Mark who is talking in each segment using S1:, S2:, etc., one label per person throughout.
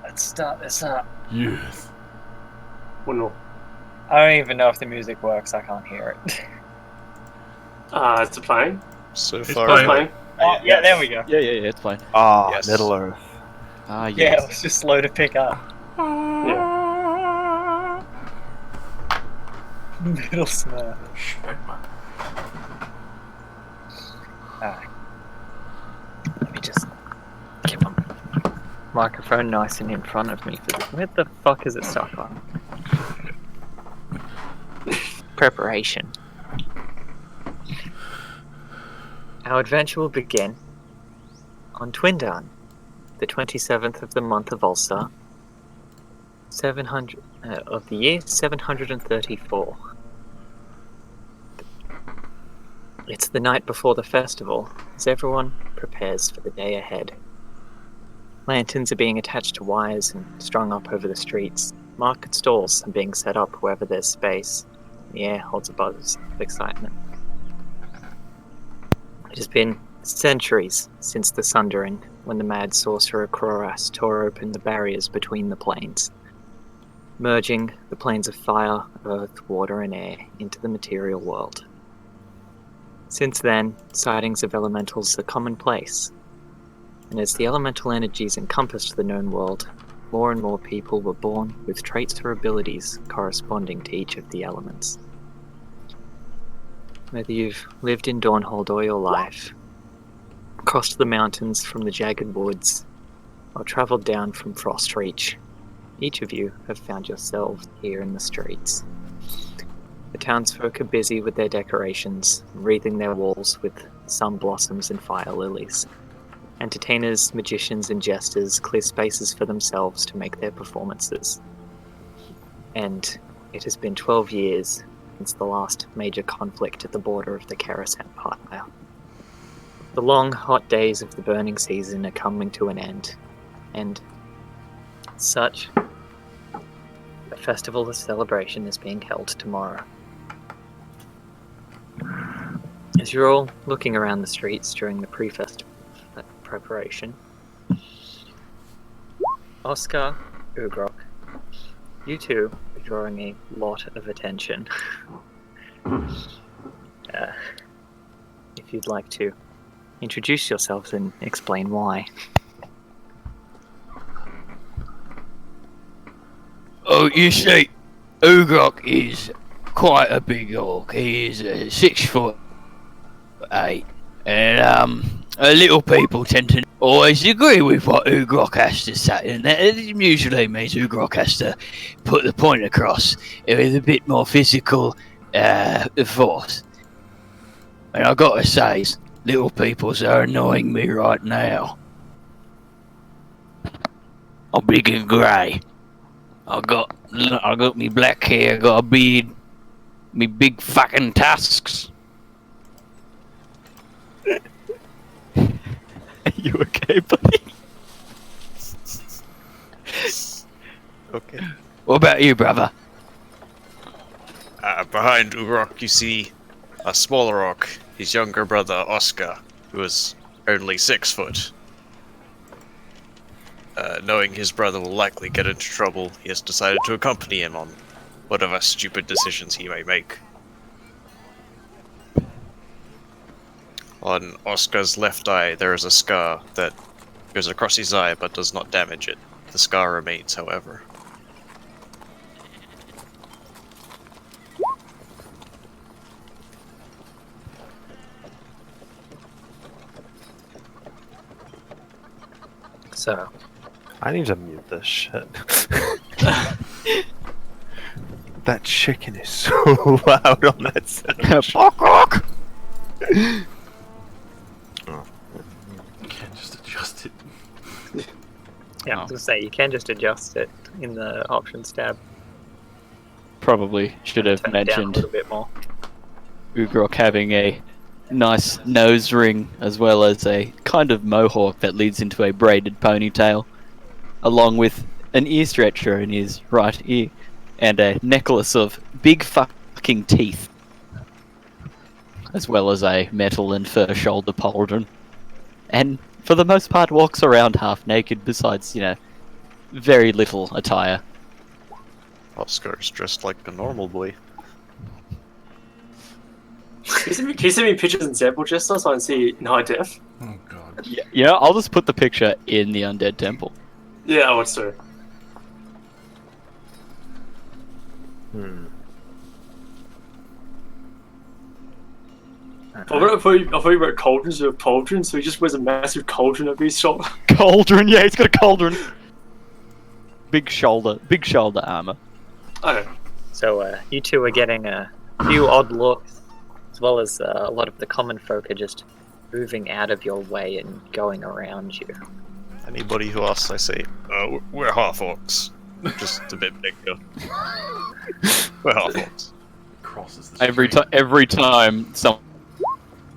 S1: Let's start this up.
S2: Yes.
S3: Well, no.
S1: I don't even know if the music works. I can't hear it.
S3: It's playing.
S4: So
S2: It's
S4: far,
S2: fine.
S3: Playing.
S1: Oh, yeah, there we go.
S5: Yeah, it's fine.
S4: Yes.
S6: Middle Earth.
S5: Ah,
S1: Yeah, it
S5: yes.
S1: was just slow to pick up.
S3: Yeah.
S1: Middle Smurf. Alright. Let me just get my microphone nice and in front of me for this. Where the fuck is it stuck on? Preparation. Our adventure will begin on Twindarn, the 27th of the month of Ulster, 700 of the year 734. It's the night before the festival, as everyone prepares for the day ahead. Lanterns are being attached to wires and strung up over the streets. Market stalls are being set up wherever there's space. The air holds a buzz of excitement. It has been centuries since the Sundering, when the mad sorcerer Kroras tore open the barriers between the planes, merging the planes of fire, earth, water, and air into the material world. Since then, sightings of elementals are commonplace, and as the elemental energies encompassed the known world, more and more people were born with traits or abilities corresponding to each of the elements. Whether you've lived in Dawnhold all your life, crossed the mountains from the jagged woods, or travelled down from Frostreach, each of you have found yourselves here in the streets. The townsfolk are busy with their decorations, wreathing their walls with sun blossoms and fire lilies. Entertainers, magicians, and jesters clear spaces for themselves to make their performances. And it has been 12 years since the last major conflict at the border of the Keras Empire. The long, hot days of the burning season are coming to an end, and as such, a festival of celebration is being held tomorrow. As you're all looking around the streets during the pre-festival preparation, Oscar, Ugrok, you two are drawing a lot of attention. If you'd like to introduce yourselves and explain why.
S7: Oh, you see, Ugrok is quite a big orc. He is 6'8", and little people tend to always agree with what Ugrok has to say, and that usually means Ugrok has to put the point across with a bit more physical force. And I gotta say, little peoples are annoying me right now. I'm big and grey. I got me black hair, got a beard, me big fucking tusks.
S5: Are you okay, buddy?
S4: Okay.
S7: What about you, brother?
S4: Behind Ugrok, you see a smaller orc, his younger brother Oscar, who is only 6 foot. Knowing his brother will likely get into trouble, he has decided to accompany him on whatever stupid decisions he may make. On Oscar's left eye, there is a scar that goes across his eye but does not damage it. The scar remains, however.
S1: So,
S6: I need to mute this shit. That chicken is so loud on that sound.
S5: Fuck!
S2: You can't just adjust it.
S1: yeah, I was gonna say, you can just adjust it in the options tab.
S5: Probably should have
S1: Turn it down a
S5: mentioned
S1: little bit more.
S5: Ugrok having a nice nose ring as well as a kind of mohawk that leads into a braided ponytail, along with an ear stretcher in his right ear and a necklace of big fucking teeth, as well as a metal and fur shoulder pauldron. And for the most part, walks around half naked. Besides, very little attire.
S4: Oscar's dressed like a normal boy.
S3: Can you send me pictures and sample just so I can see in high def?
S2: Oh god.
S5: Yeah, I'll just put the picture in the undead temple.
S3: Yeah, I would so. I thought you wrote cauldrons or pauldrons, so he just wears a massive cauldron over his shoulder.
S5: Cauldron, yeah, he's got a cauldron. Big shoulder armor.
S3: Okay.
S1: So you two are getting a few odd looks, as well as a lot of the common folk are just moving out of your way and going around you.
S4: Anybody who asks, I say, we're half-orcs. Just a bit bigger. We're half-orcs.
S2: Crosses the
S5: Every time someone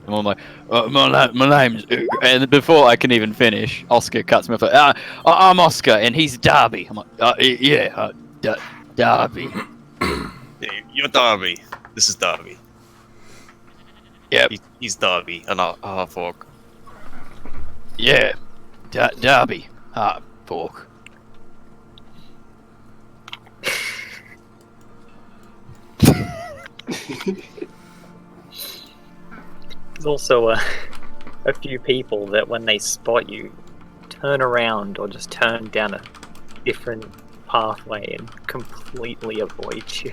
S5: like, my name's Ugo. And before I can even finish, Oscar cuts me off like, I'm Oscar and he's Darby. I'm like, Darby.
S4: Yeah, you're Darby. This is Darby.
S5: Yep.
S4: He's Darby, and a half-orc.
S7: Yeah, Darby, half-orc.
S1: There's also a few people that when they spot you, turn around or just turn down a different pathway and completely avoid you.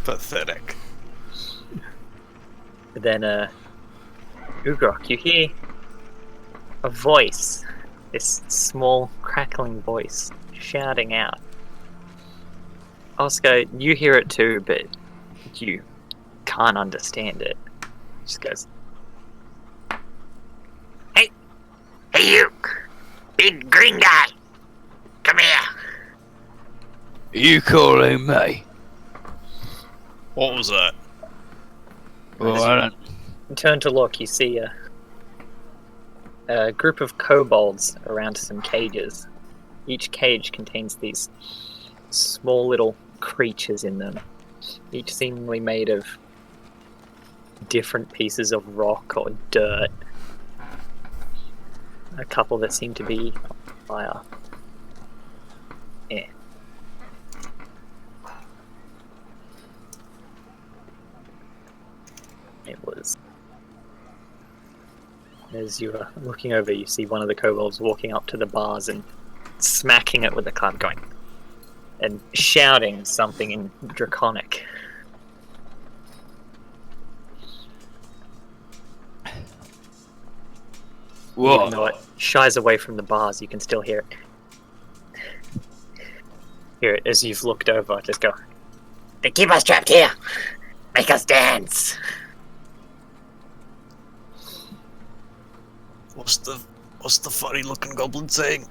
S4: Pathetic.
S1: But then, Ugrok, you hear a voice, this small, crackling voice, shouting out. Oscar, you hear it too, but you can't understand it. It just goes, Hey you! Big green guy! Come here!
S7: You calling me?
S4: What was that?
S7: Well, I don't.
S1: You turn to look, you see a group of kobolds around some cages. Each cage contains these small little creatures in them, each seemingly made of different pieces of rock or dirt. A couple that seem to be on fire. Yeah. It was. As you are looking over, you see one of the kobolds walking up to the bars and smacking it with a club, going and shouting something in Draconic.
S7: What?
S1: Even though it shies away from the bars, you can still hear it. Hear it as you've looked over. Just go. They keep us trapped here. Make us dance.
S4: What's the funny-looking goblin saying?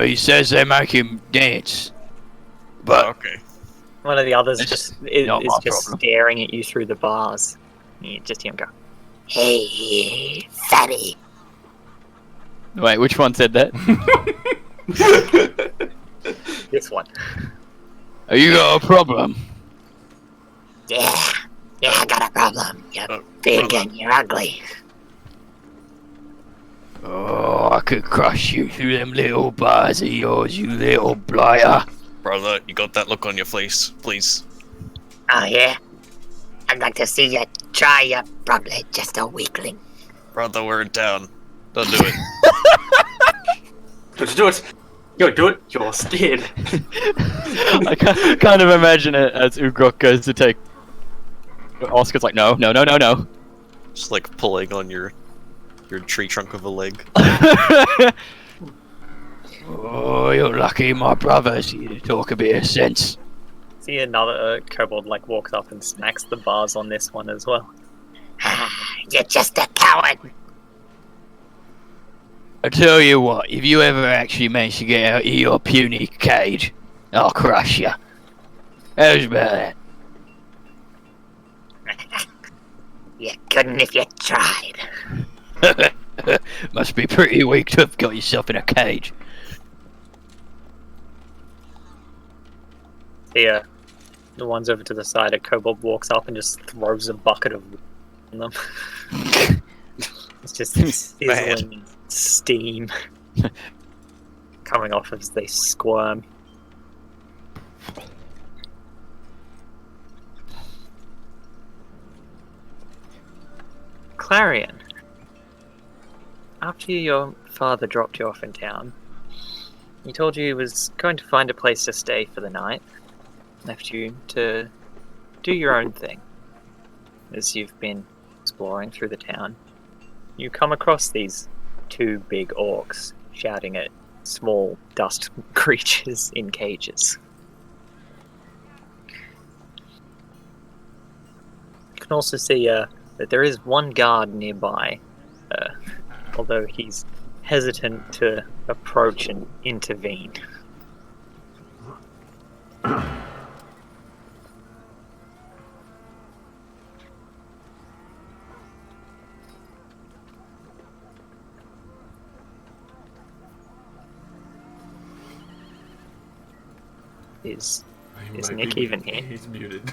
S7: He says they make him dance. But
S4: Okay.
S1: One of the others
S7: It's
S1: just is
S7: not my
S1: just
S7: problem.
S1: staring at you through the bars. You just hear him go, "Hey, fatty."
S5: Wait, which one said that?
S1: This one.
S7: you got a problem?
S1: Yeah, I got a problem. You're big
S4: brother.
S1: and you're ugly.
S7: Oh, I could crush you through them little bars of yours, you little blighter.
S4: Brother, you got that look on your face, please.
S1: Oh yeah? I'd like to see you try. You're probably just a weakling.
S4: Brother, we're in town. Don't do it.
S3: Do it. Yo, do it. You're scared.
S5: I kind of imagine it as Ugrok goes to take. Oscar's like, no.
S4: Just like pulling on your tree trunk of a leg.
S7: Oh, you're lucky my brother's here to talk a bit of sense.
S1: See another kobold like walks up and smacks the bars on this one as well. You're just a coward.
S7: I tell you what, if you ever actually manage to get out of your puny cage, I'll crush you. How's about
S1: You couldn't if you tried.
S7: that? Must be pretty weak to have got yourself in a cage.
S1: The ones over to the side, a kobold walks up and just throws a bucket of water on them. It's just sizzling steam coming off as they squirm. Clarion, after your father dropped you off in town, he told you he was going to find a place to stay for the night, left you to do your own thing. As you've been exploring through the town, you come across these two big orcs shouting at small dust creatures in cages. You can also see that there is one guard nearby, although he's hesitant to approach and intervene. Is Nick even here?
S2: He's muted.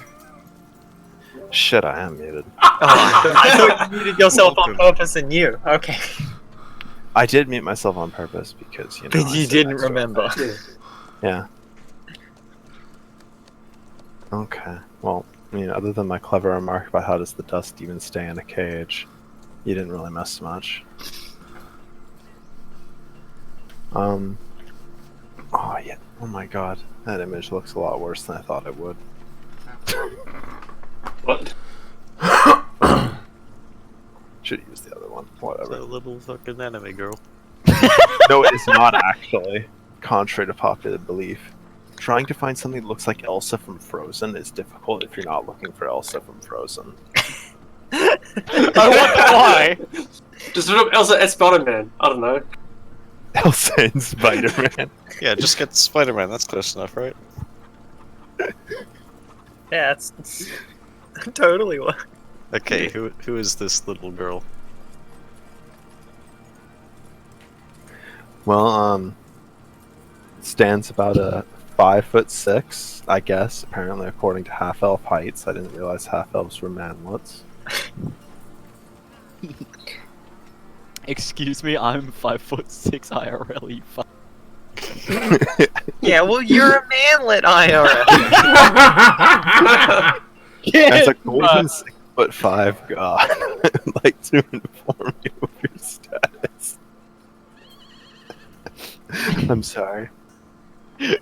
S6: Shit, I am muted.
S1: Oh, I thought you muted yourself on purpose and you. Okay.
S6: I did mute myself on purpose because, you know.
S1: But
S6: I
S1: you
S6: said
S1: didn't
S6: extra.
S1: remember.
S6: Yeah. Okay. Well, I mean, other than my clever remark about how does the dust even stay in a cage, you didn't really miss much. Oh yeah. Oh my god. That image looks a lot worse than I thought it would.
S3: What?
S6: Should use the other one.
S4: That
S6: Whatever.
S4: little fucking enemy girl.
S6: No, it is not actually. Contrary to popular belief. Trying to find something that looks like Elsa from Frozen is difficult if you're not looking for Elsa from Frozen.
S1: I wonder why.
S3: Just look up Elsa as Spider-Man. I don't know.
S6: Elsa and Spider-Man.
S4: Yeah, just get Spider-Man. That's close enough, right?
S1: Yeah, it's totally what.
S4: Okay, who is this little girl?
S6: Well, stands about a 5'6", I guess. Apparently, according to half elf heights. I didn't realize half elves were manlets.
S5: Excuse me, I'm 5'6" IRL. You fuck.
S1: Yeah, well, you're a manlet, IRL.
S6: As a golden 6'5" god, I'd like to inform you of your status. I'm sorry.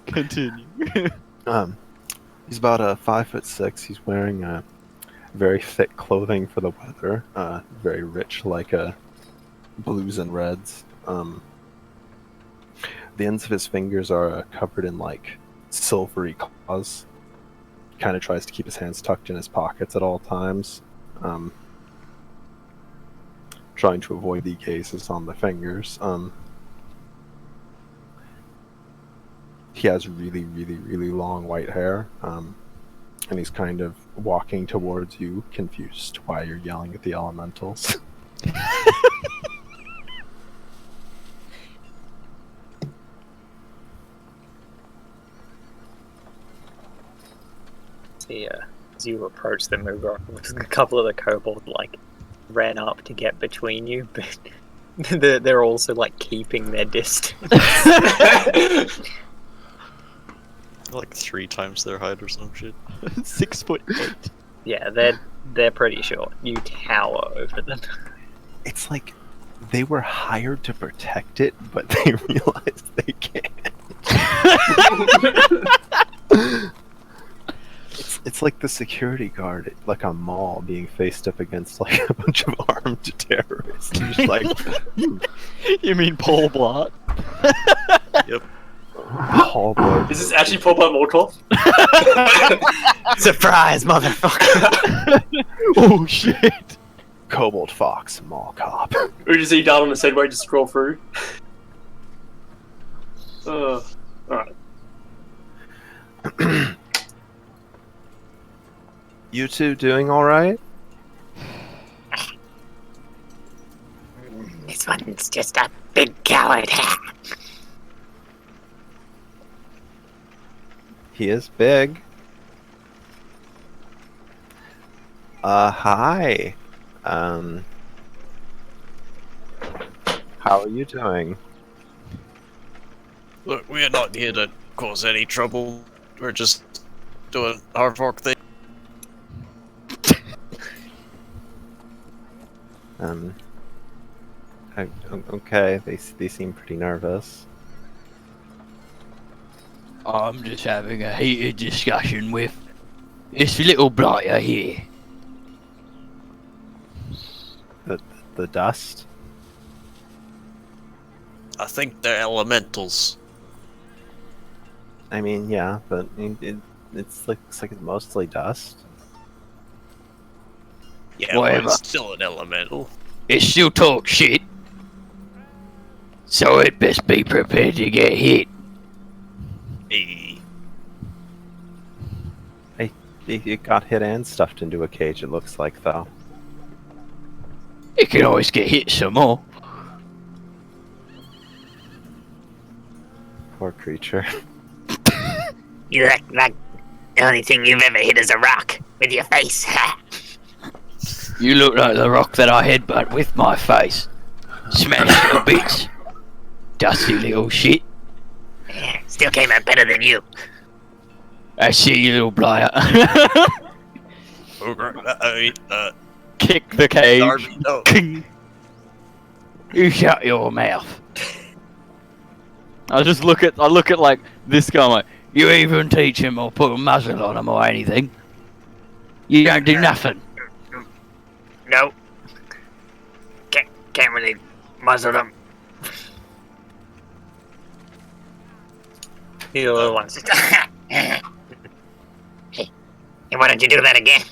S5: Continue.
S6: He's about a 5'6". He's wearing very thick clothing for the weather. Very rich, like blues and reds. The ends of his fingers are covered in like silvery claws. Kind of tries to keep his hands tucked in his pockets at all times. Trying to avoid the gazes on the fingers. He has really, really, really long white hair. And he's kind of walking towards you, confused why you're yelling at the elementals.
S1: As you approach the Mugrok, a couple of the kobolds like ran up to get between you, but they're also like keeping their distance.
S4: Like 3 times their height or some shit.
S5: 6'8".
S1: Yeah, they're pretty short. You tower over them.
S6: It's like they were hired to protect it, but they realized they can't. It's like the security guard at like a mall being faced up against like a bunch of armed terrorists. You're just like,
S5: You mean Paul Blart?
S4: Yep.
S6: Paul Blart.
S3: Is this actually Paul Blart Molotov?
S1: Surprise, motherfucker!
S5: Oh shit!
S6: Kobold Fox Mall Cop.
S3: Or just see down on the Segway, just scroll through. Alright.
S6: You two doing alright?
S1: This one's just a big coward.
S6: He is big. Hi. How are you doing?
S4: Look, we are not here to cause any trouble. We're just doing our fork thing.
S6: Okay, they seem pretty nervous.
S7: I'm just having a heated discussion with this little blighter here.
S6: The dust?
S4: I think they're elementals.
S6: I mean, yeah, but looks like it's mostly dust.
S4: Yeah, well,
S7: Whatever.
S4: it's still an elemental.
S7: It still talks shit. So it best be prepared to get hit.
S4: Hey.
S6: It got hit and stuffed into a cage, it looks like, though.
S7: It can always get hit some more.
S6: Poor creature.
S8: You look like the only thing you've ever hit is a rock with your face.
S7: You look like the rock that I headbutt with my face. Smash your bits. Dusty little shit.
S8: Still came out better than you.
S7: I see you, little blighter.
S5: Kick the cage.
S4: Darby, no.
S7: You shut your mouth.
S5: I look at like this guy. I'm like,
S7: You even teach him or put a muzzle on him or anything. You don't do nothing.
S8: No. Can't really muzzle them. You little ones. Hey, why don't you do that again?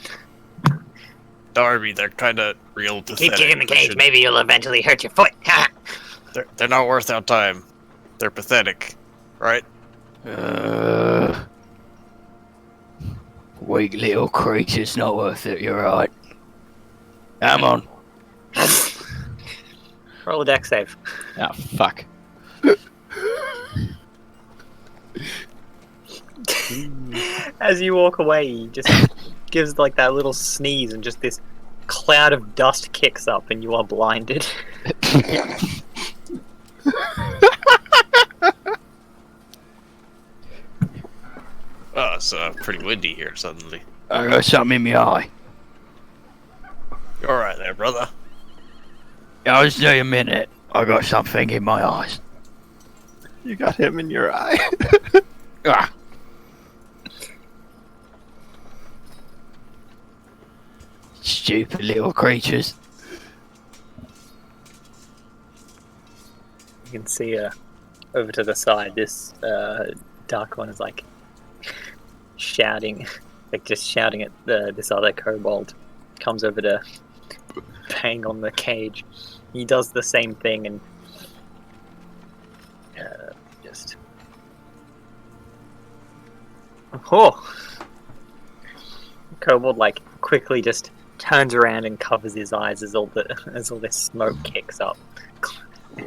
S4: Darby, they're kind of real
S8: Keep
S4: pathetic.
S8: kicking the cage, maybe you'll eventually hurt your foot.
S4: They're not worth our time. They're pathetic, right?
S7: Weak little creature's not worth it, you're right. Come on.
S1: Roll a dex save.
S5: oh fuck.
S1: As you walk away, he just gives like that little sneeze, and just this cloud of dust kicks up, and you are blinded.
S4: Oh, it's pretty windy here suddenly.
S7: I got something in my eye.
S4: You alright there, brother?
S7: I'll just tell you a minute. I got something in my eyes.
S6: You got him in your eye.
S7: Ah. Stupid little creatures.
S1: You can see over to the side, this dark one is like shouting, like just shouting at this other kobold. Comes over to bang on the cage. He does the same thing and just kobold like quickly just turns around and covers his eyes as all this smoke kicks up.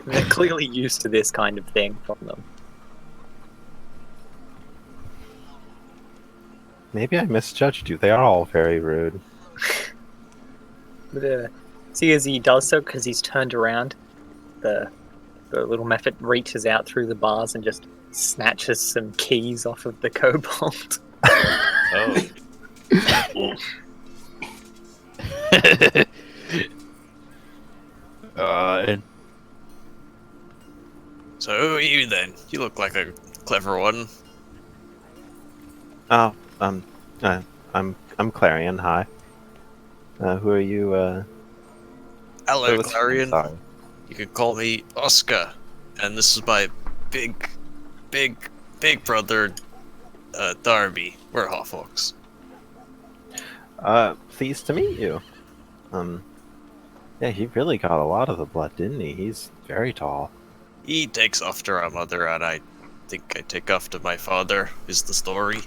S1: They're clearly used to this kind of thing from them.
S6: Maybe I misjudged you. They are all very rude.
S1: But, see, as he does so, because he's turned around, the little Mephit reaches out through the bars and just snatches some keys off of the kobold.
S4: Oh.
S7: Alright.
S4: So who are you then? You look like a clever one.
S6: Oh, I'm Clarion. Hi. Who are you?
S4: Hello,
S6: what's-
S4: Clarion.
S6: Sorry.
S4: You can call me Oscar, and this is my big brother, Darby. We're Half-Orcs.
S6: Pleased to meet you. Yeah, he really got a lot of the blood, didn't he? He's very tall.
S4: He takes after our mother, and I think I take after my father, is the story.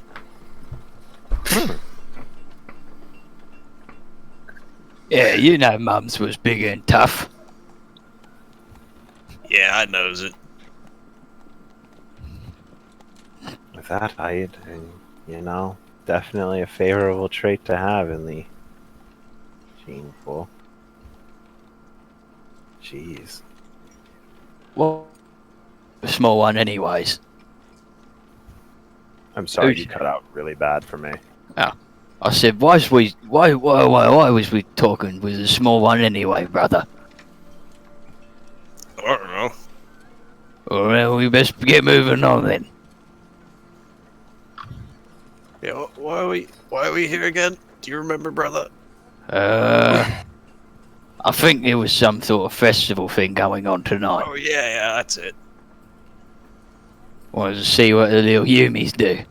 S7: Yeah, you know Mums was big and tough.
S4: Yeah, I knows it.
S6: With that height, and, definitely a favorable trait to have in the gene pool. Jeez.
S7: Well, a small one, anyways.
S6: I'm sorry,
S7: Who's-
S6: you cut out really bad for me.
S7: I said, why was we talking with a small one anyway, brother?
S4: I don't know.
S7: Well, we best get moving on then.
S4: Yeah, why are we here again? Do you remember, brother?
S7: I think there was some sort of festival thing going on tonight.
S4: Oh yeah, that's it.
S7: Wanted to see what the little Yumis do.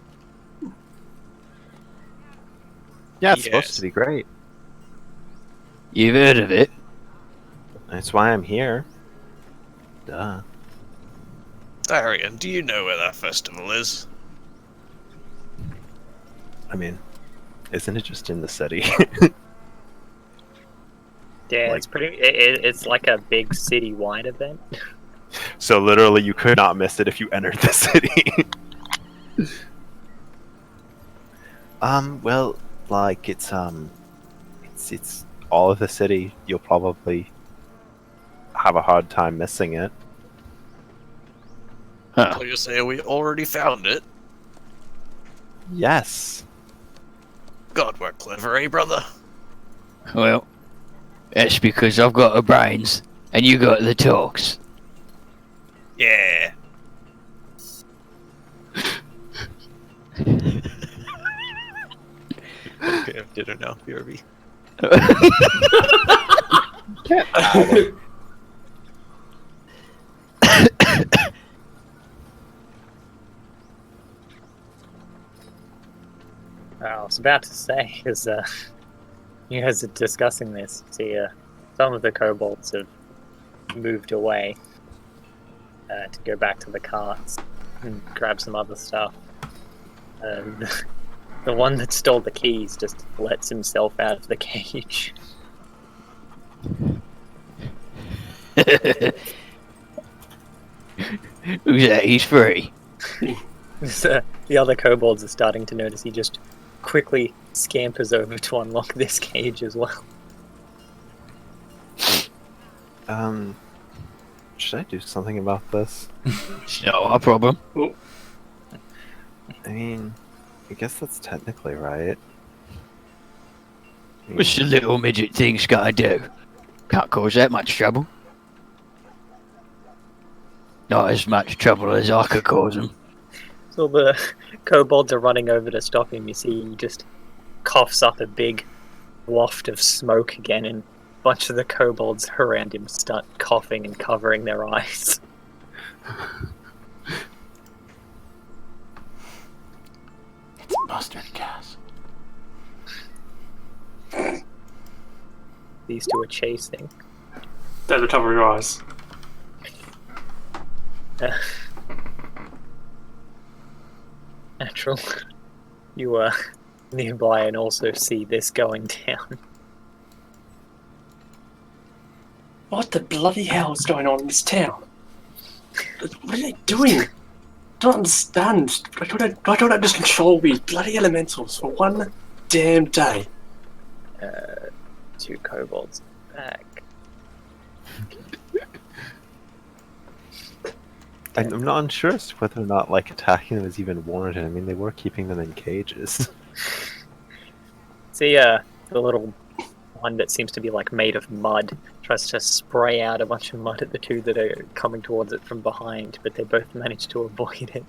S6: Yeah, it's supposed
S4: Yes.
S6: to be great.
S7: You've heard of it?
S6: That's why I'm here. Duh.
S4: Darian, do you know where that festival is?
S6: I mean, isn't it just in the city?
S1: Yeah, it's pretty. It's like a big city-wide event.
S6: So literally, you could not miss it if you entered the city. Well, like it's all of the city. You'll probably have a hard time missing it.
S7: Huh.
S4: So you're saying we already found it?
S6: Yes.
S4: God, we're clever, eh, brother?
S7: Well, that's because I've got the brains and you got the talks.
S4: Yeah. Okay, have dinner now, BRB.
S1: I was about to say, because you guys are discussing this. See, some of the kobolds have moved away to go back to the carts and grab some other stuff. And the one that stole the keys just lets himself out of the cage.
S7: Who's that? He's free.
S1: The other kobolds are starting to notice he just quickly scampers over to unlock this cage as well.
S6: Should I do something about this?
S7: No problem.
S6: I mean, I guess that's technically right. I mean,
S7: What's the little midget thing's gotta do? Can't cause that much trouble. Not as much trouble as I could cause him.
S1: So the kobolds are running over to stop him. You see he just coughs up a big waft of smoke again, and a bunch of the kobolds around him start coughing and covering their eyes.
S2: It's mustard gas.
S1: These two are chasing.
S3: At the top of your eyes.
S1: Natural. You are nearby and also see this going down.
S3: What the bloody hell is going on in this town? What are they doing? I don't understand. I don't just control these bloody elementals for one damn day.
S1: Two kobolds back.
S6: I'm not unsure as to whether or not like attacking them is even warranted. I mean, they were keeping them in cages.
S1: See, the little one that seems to be like made of mud tries to spray out a bunch of mud at the two that are coming towards it from behind, but they both manage to avoid it.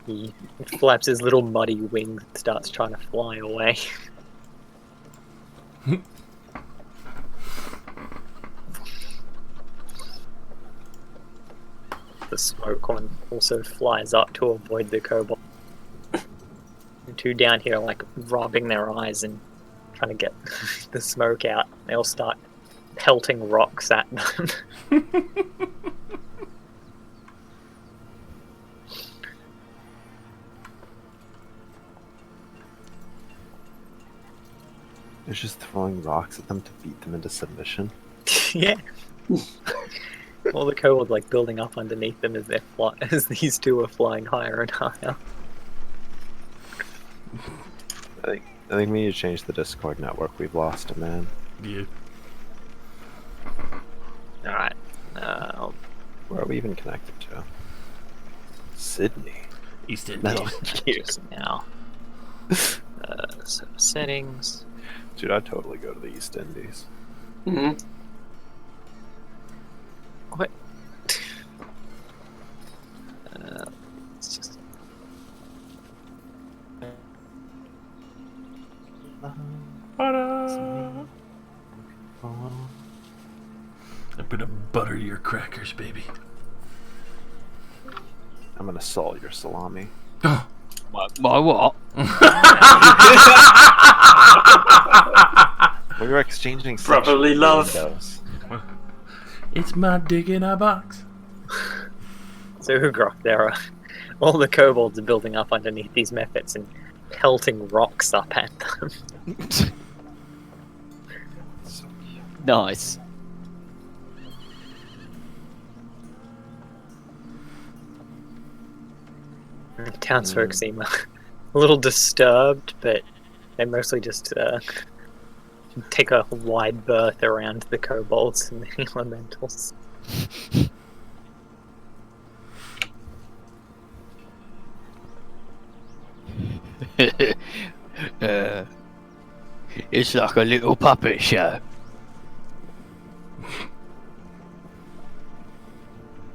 S1: He flaps his little muddy wings and starts trying to fly away. The smoke one also flies up to avoid the kobold. The two down here are like rubbing their eyes and trying to get the smoke out. They all start pelting rocks at them.
S6: They're just throwing rocks at them to beat them into submission.
S1: Yeah. All the kobolds like building up underneath them as as these two are flying higher and higher.
S6: I think we need to change the Discord network. We've lost a man.
S2: Yeah.
S1: Alright.
S6: Where are we even connected to? Sydney.
S2: East Indies.
S6: No.
S1: Here's now. So settings.
S6: Dude, I'd totally go to the East Indies.
S3: Hmm.
S1: What? It's just.
S2: A bit of butter your crackers, baby.
S6: I'm gonna salt your salami.
S2: Oh.
S7: My what?
S6: We were exchanging
S3: Brotherly
S6: sexual
S3: love.
S6: innuendos.
S2: It's my dick in a box.
S1: So Ugrok, there are all the kobolds are building up underneath these mephits and pelting rocks up at them.
S5: Nice.
S1: The townsfolk seem a little disturbed, but they mostly just take a wide berth around the kobolds and the elementals.
S7: It's like a little puppet show.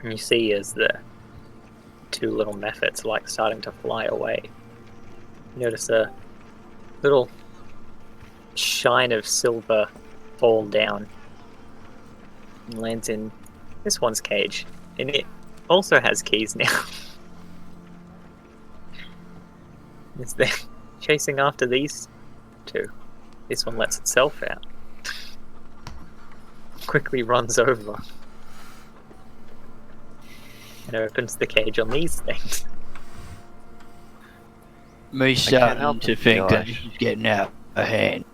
S1: And you see as the two little mephits are like starting to fly away, you notice a little shine of silver fall down and lands in this one's cage, and it also has keys now. As they're chasing after these two, this one lets itself out, quickly runs over and opens the cage on these things.
S7: Me
S6: can't help
S7: starting to
S6: but
S7: think
S6: feel
S7: that
S6: like-
S7: this is getting out of hand.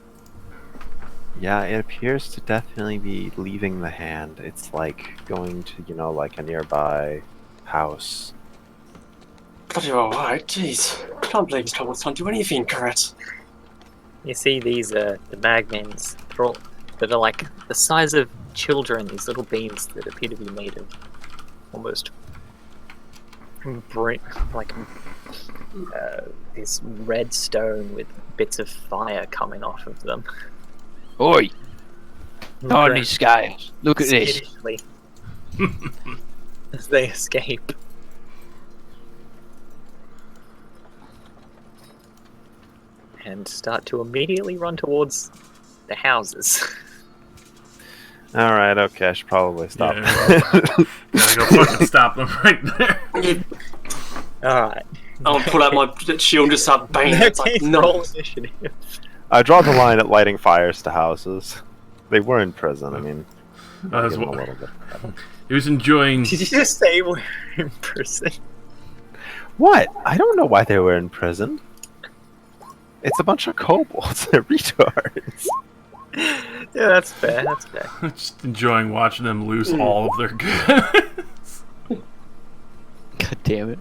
S6: Yeah, it appears to definitely be leaving the hand. It's like going to, you know, like a nearby house.
S3: Bloody alright, jeez. Can't believe this kobolds can't do anything, correct?
S1: You see these the magmans that are like the size of children, these little beams that appear to be made of almost this red stone with bits of fire coming off of them.
S7: Oi,
S1: Look
S7: tiny
S1: around
S7: scales. Look at this.
S1: skittishly as they escape. And start to immediately run towards the houses.
S6: Alright, okay, I should probably stop.
S2: Gotta go fucking stop them right there.
S1: Alright.
S3: I'll pull out my shield and just start banging. It's like,
S1: Roll
S3: no.
S1: initiative.
S6: I draw the line at lighting fires to houses. They were in prison, I mean,
S2: That's
S6: give them a
S2: what-
S6: little bit.
S2: He was enjoying.
S1: Did you just say we're in prison?
S6: What? I don't know why they were in prison. It's a bunch of kobolds. They're retards.
S1: Yeah, that's fair, that's fair.
S2: Just enjoying watching them lose all of their goods.
S5: God damn it.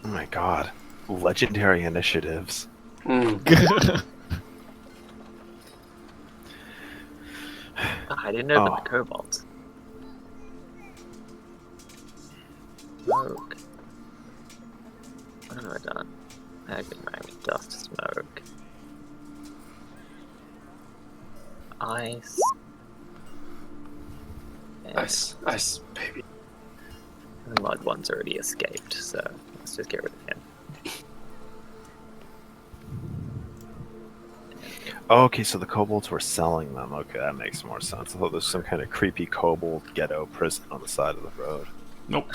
S6: Oh my god. Legendary initiatives.
S3: Mm.
S1: I didn't open
S6: Oh.
S1: the kobolds. Smoke. What have I done? Magnet, dust, smoke. Ice. And
S3: Ice, baby.
S1: the mud one's already escaped, so let's just get rid of him.
S6: Oh, okay, so the kobolds were selling them. Okay, that makes more sense. I thought there was some kind of creepy kobold ghetto prison on the side of the road.
S2: Nope.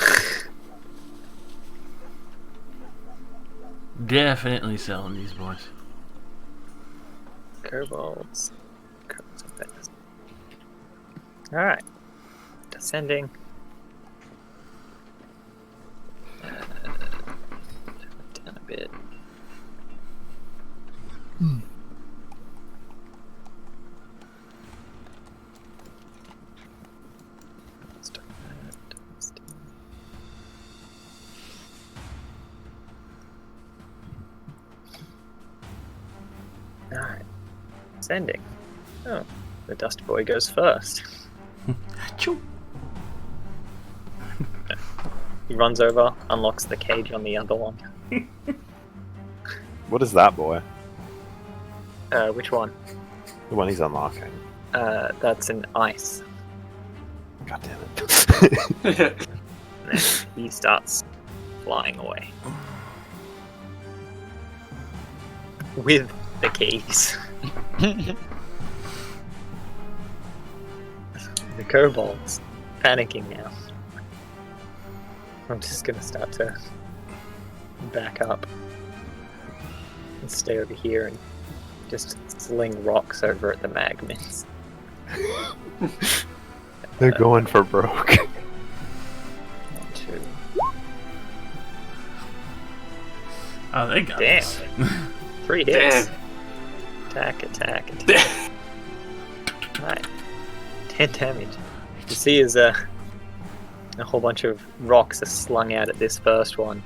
S2: Definitely selling these boys.
S1: Kobolds. Kobolds are fast. Alright. Descending. Down a bit. Start that. Alright. Sending. Oh, the Dust Boy goes first.
S2: Achoo.
S1: He runs over, unlocks the cage on the other one.
S6: What is that boy?
S1: Which one?
S6: The one he's unlocking.
S1: That's an ice.
S6: God damn it.
S1: And then he starts flying away. With the keys. The kobolds panicking now. I'm just gonna start to back up and stay over here and just sling rocks over at the magnets.
S6: They're going for broke.
S1: 1, 2.
S2: Oh, they got
S1: Damn.
S2: this.
S1: 3 hits.
S3: Damn.
S1: Attack. Right. 10 damage. You see as a whole bunch of rocks are slung out at this first one.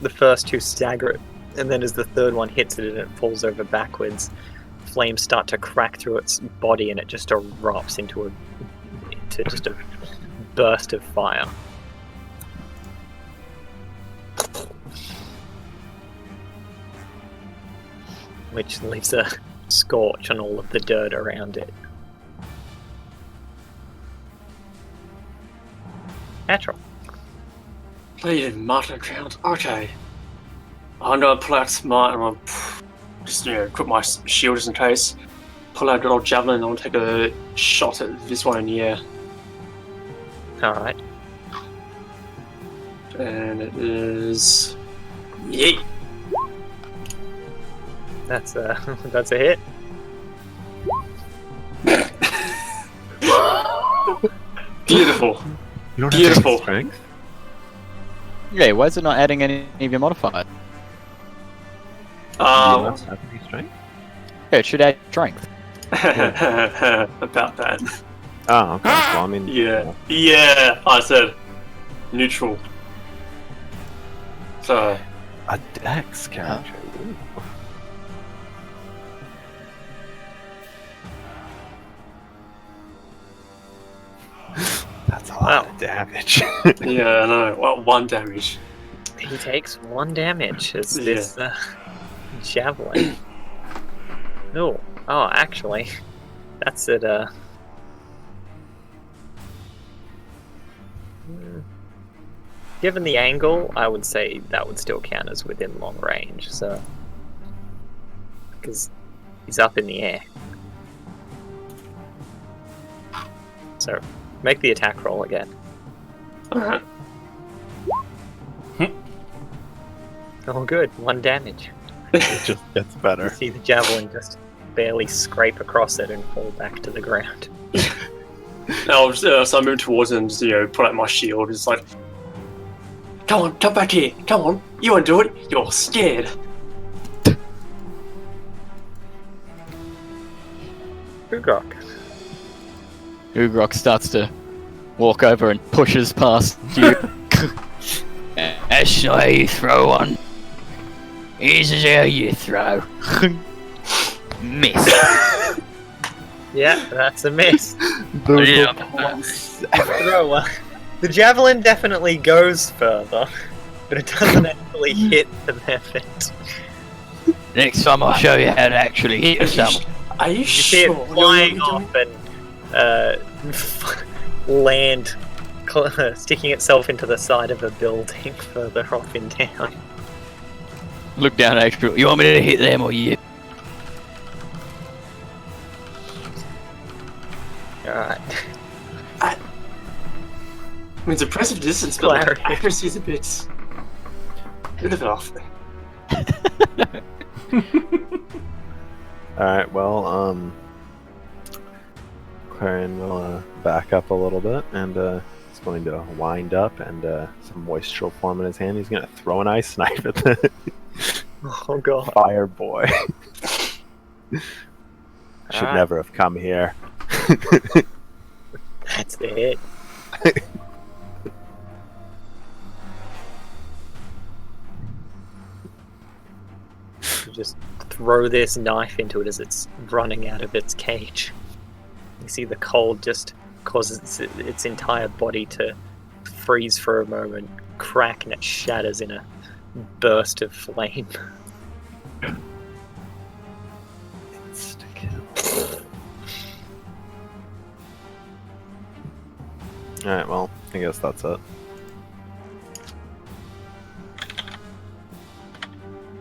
S1: The first 2 stagger it, and then as the third one hits it and it falls over backwards, flames start to crack through its body and it just erupts into just a burst of fire. Which leaves a scorch on all of the dirt around it. Natural.
S3: Bleeding mutton ground. Okay. I'm gonna pull out my. I'm gonna just put my shield just in case. Pull out a little javelin and I'll take a shot at this one in the air.
S1: Alright.
S3: And it is. Yeet!
S1: That's a hit.
S3: Beautiful.
S6: You don't
S3: Beautiful.
S6: have strength?
S5: Yeah, why is it not adding any of your modifiers?
S6: You don't have any strength?
S5: Yeah, it should add strength.
S3: About that.
S6: Oh, okay. Well, I mean,
S3: Yeah, I said neutral. So,
S6: a dex character. Ooh. That's a lot of damage.
S3: yeah, I know. Well, 1 damage.
S1: He takes 1 damage as this javelin. No. Oh, actually, that's it. Given the angle, I would say that would still count as within long range. So, because he's up in the air. So, make the attack roll again.
S3: Alright.
S1: Oh, good. 1 damage.
S6: It just gets
S1: You
S6: better.
S1: see the javelin just barely scrape across it and fall back to the ground.
S3: Now, so I move towards him and just, pull out my shield. It's like, come on, come back here. Come on. You won't do it. You're scared.
S1: Ugrok.
S5: Ugrok starts to walk over and pushes past you.
S7: That's not how you throw one. Here's how you throw. Miss.
S1: Yeah, that's a miss.
S7: Yeah.
S1: Thrower. The javelin definitely goes further, but it doesn't actually hit the method.
S7: Next time I'll show you how to actually hit someone.
S3: Are you
S1: You see
S3: sure?
S1: it flying off and land, sticking itself into the side of a building further off in town.
S7: Look down extra. You want me to hit them or you?
S1: Alright.
S3: I mean, it's impressive distance, but
S1: Clarity.
S3: accuracy is a bit off.
S6: Alright, well, Clarion will back up a little bit, and he's going to wind up, and some moisture will form in his hand. He's going to throw an ice knife at the
S1: Oh god.
S6: fire boy. Should
S1: Alright.
S6: never have come here.
S1: That's the hit. You just throw this knife into it as it's running out of its cage. You see the cold just causes its entire body to freeze for a moment, crack, and it shatters in a burst of flame.
S6: Alright, well, I guess that's it.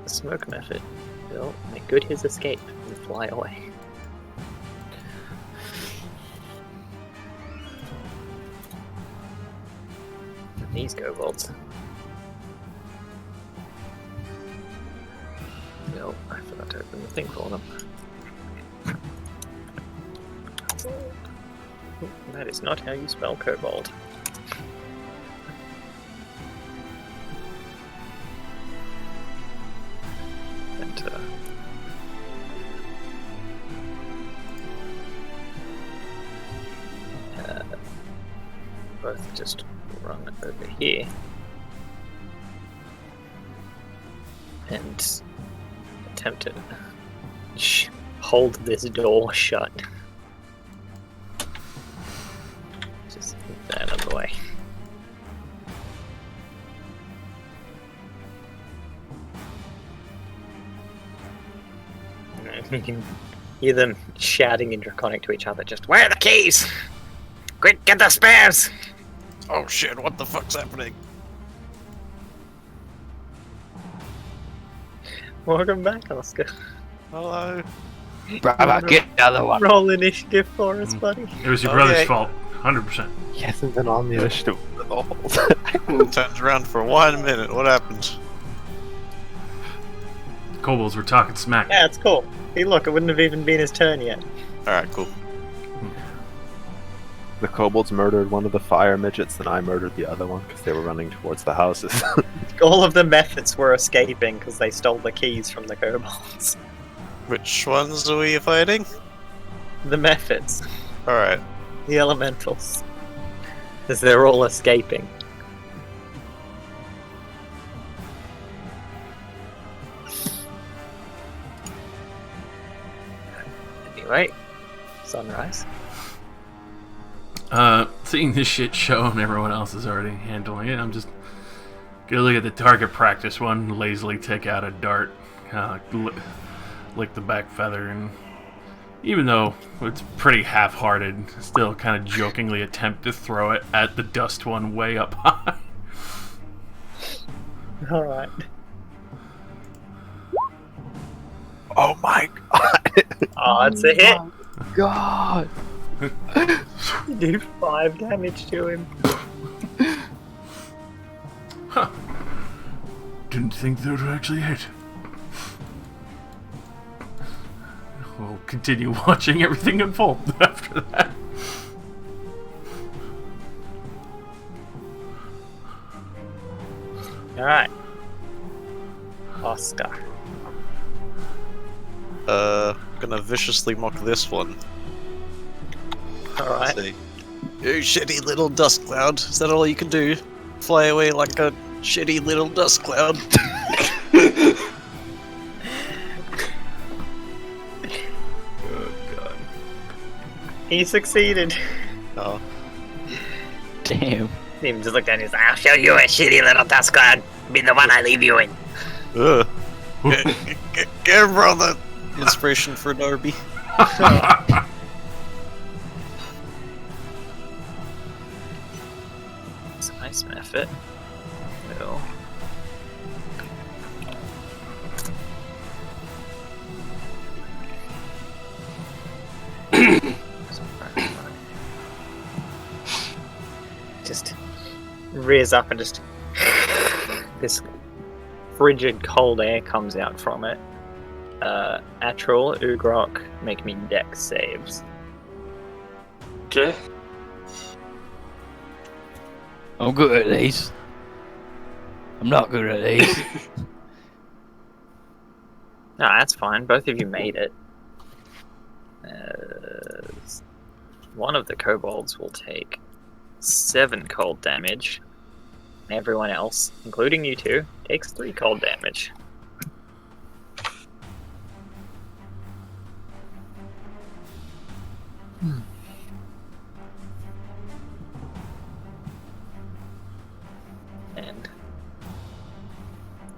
S1: The smoke method will make good his escape and fly away. And these kobolds. No, I forgot to open the thing for them. That is not how you spell kobold. Enter. Both just run over here and attempt to hold this door shut. Just get that out of the way. You can hear them shouting in Draconic to each other, just, "Where are the keys? Quick, get the spares!"
S4: Oh shit, what the fuck's happening?
S1: Welcome back, Oscar.
S4: Hello.
S7: Brother, get the other one.
S1: Roll initiative for us, buddy.
S2: It was your
S4: Okay.
S2: brother's fault, 100%.
S6: He hasn't been on the initiative at all.
S4: Turns around for 1 minute. What happened?
S2: Kobolds were talking smack.
S1: Yeah, it's cool. Hey, look, it wouldn't have even been his turn yet.
S4: Alright, cool.
S6: The kobolds murdered one of the fire midgets, and I murdered the other one because they were running towards the houses.
S1: All of the methods were escaping because they stole the keys from the kobolds.
S4: Which ones are we fighting?
S1: The methods.
S4: Alright.
S1: The elementals. As they're all escaping. Anyway, sunrise.
S2: Seeing this shit show and everyone else is already handling it, I'm just gonna look at the target practice one, lazily take out a dart, lick the back feather, and even though it's pretty half-hearted, still kind of jokingly attempt to throw it at the dust one way up high.
S1: Alright.
S6: Oh my god!
S1: Oh, it's a hit!
S5: God!
S1: You do 5 damage to him.
S2: Huh. Didn't think that would actually hit. We'll continue watching everything unfold after that.
S1: Alright. Oscar.
S4: Gonna viciously mock this one.
S1: Alright.
S4: Say, you shitty little dust cloud. Is that all you can do? Fly away like a shitty little dust cloud?
S2: Oh god.
S1: He succeeded.
S4: Oh.
S5: Damn.
S1: He just looked down and he's like,
S8: I'll show you a shitty little dust cloud. Be the one I leave you in.
S4: Ugh. Get him, brother! Inspiration for Darby.
S1: it's a nice method. No. Just rears up and just this frigid cold air comes out from it. Atral, Ugrok, make me dex saves.
S3: Okay.
S7: I'm good at these. I'm not good at these.
S1: No, that's fine. Both of you made it. One of the kobolds will take 7 cold damage. Everyone else, including you two, takes 3 cold damage.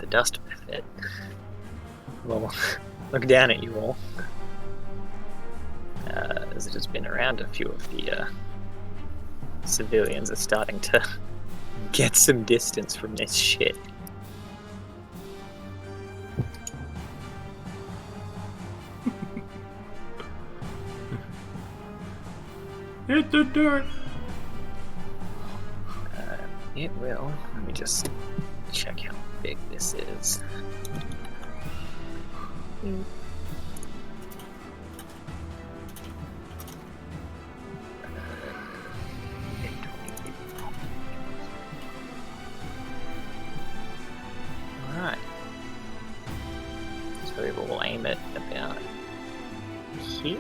S1: the dust method. Well, look down at you all. As it has been around, a few of the civilians are starting to get some distance from this shit.
S2: Hit the dirt.
S1: It will. Let me just check how big this is. Alright. So we will aim it about here.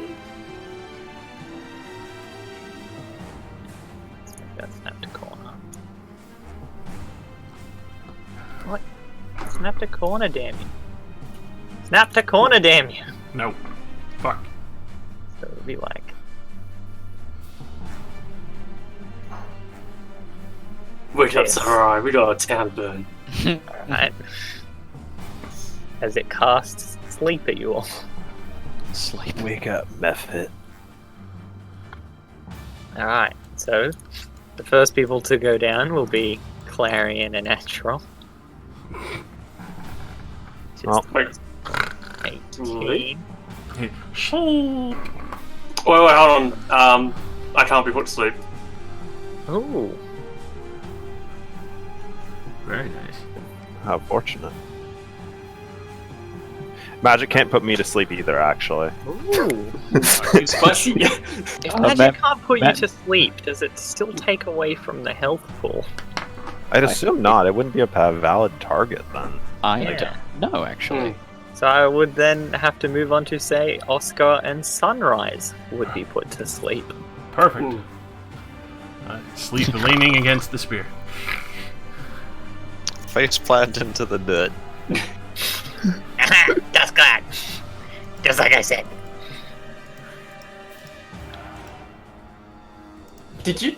S1: Let's make that snap to corner. What? Snap to corner, damn you. Snap to corner, damn you.
S2: No. Fuck.
S1: So it'll be like.
S3: We got
S1: Yes.
S3: samurai. We got a town burn.
S1: Alright. As it casts sleep at you all.
S5: Sleep.
S6: Wake up, method.
S1: Alright, so the first people to go down will be Clarion and Astral.
S6: Oh.
S3: Wait,
S1: 18.
S2: Sleep.
S3: wait, hold on. I can't be put to sleep.
S1: Ooh.
S2: Very nice.
S6: How fortunate. Magic can't put me to sleep either, actually.
S1: Ooh.
S3: Too spicy.
S1: If
S5: Oh,
S1: magic can't put you
S5: Matt-
S1: to sleep, does it still take away from the health pool?
S6: I'd assume not. It wouldn't be a valid target then.
S5: I
S1: Yeah.
S5: don't know, actually.
S1: So I would then have to move on to say Oscar and Sunrise would be put to sleep.
S2: Perfect.
S3: Hmm.
S2: Sleep leaning against the spear.
S4: Face plant into the dirt.
S8: Dustclad. Just like I said.
S3: Did you?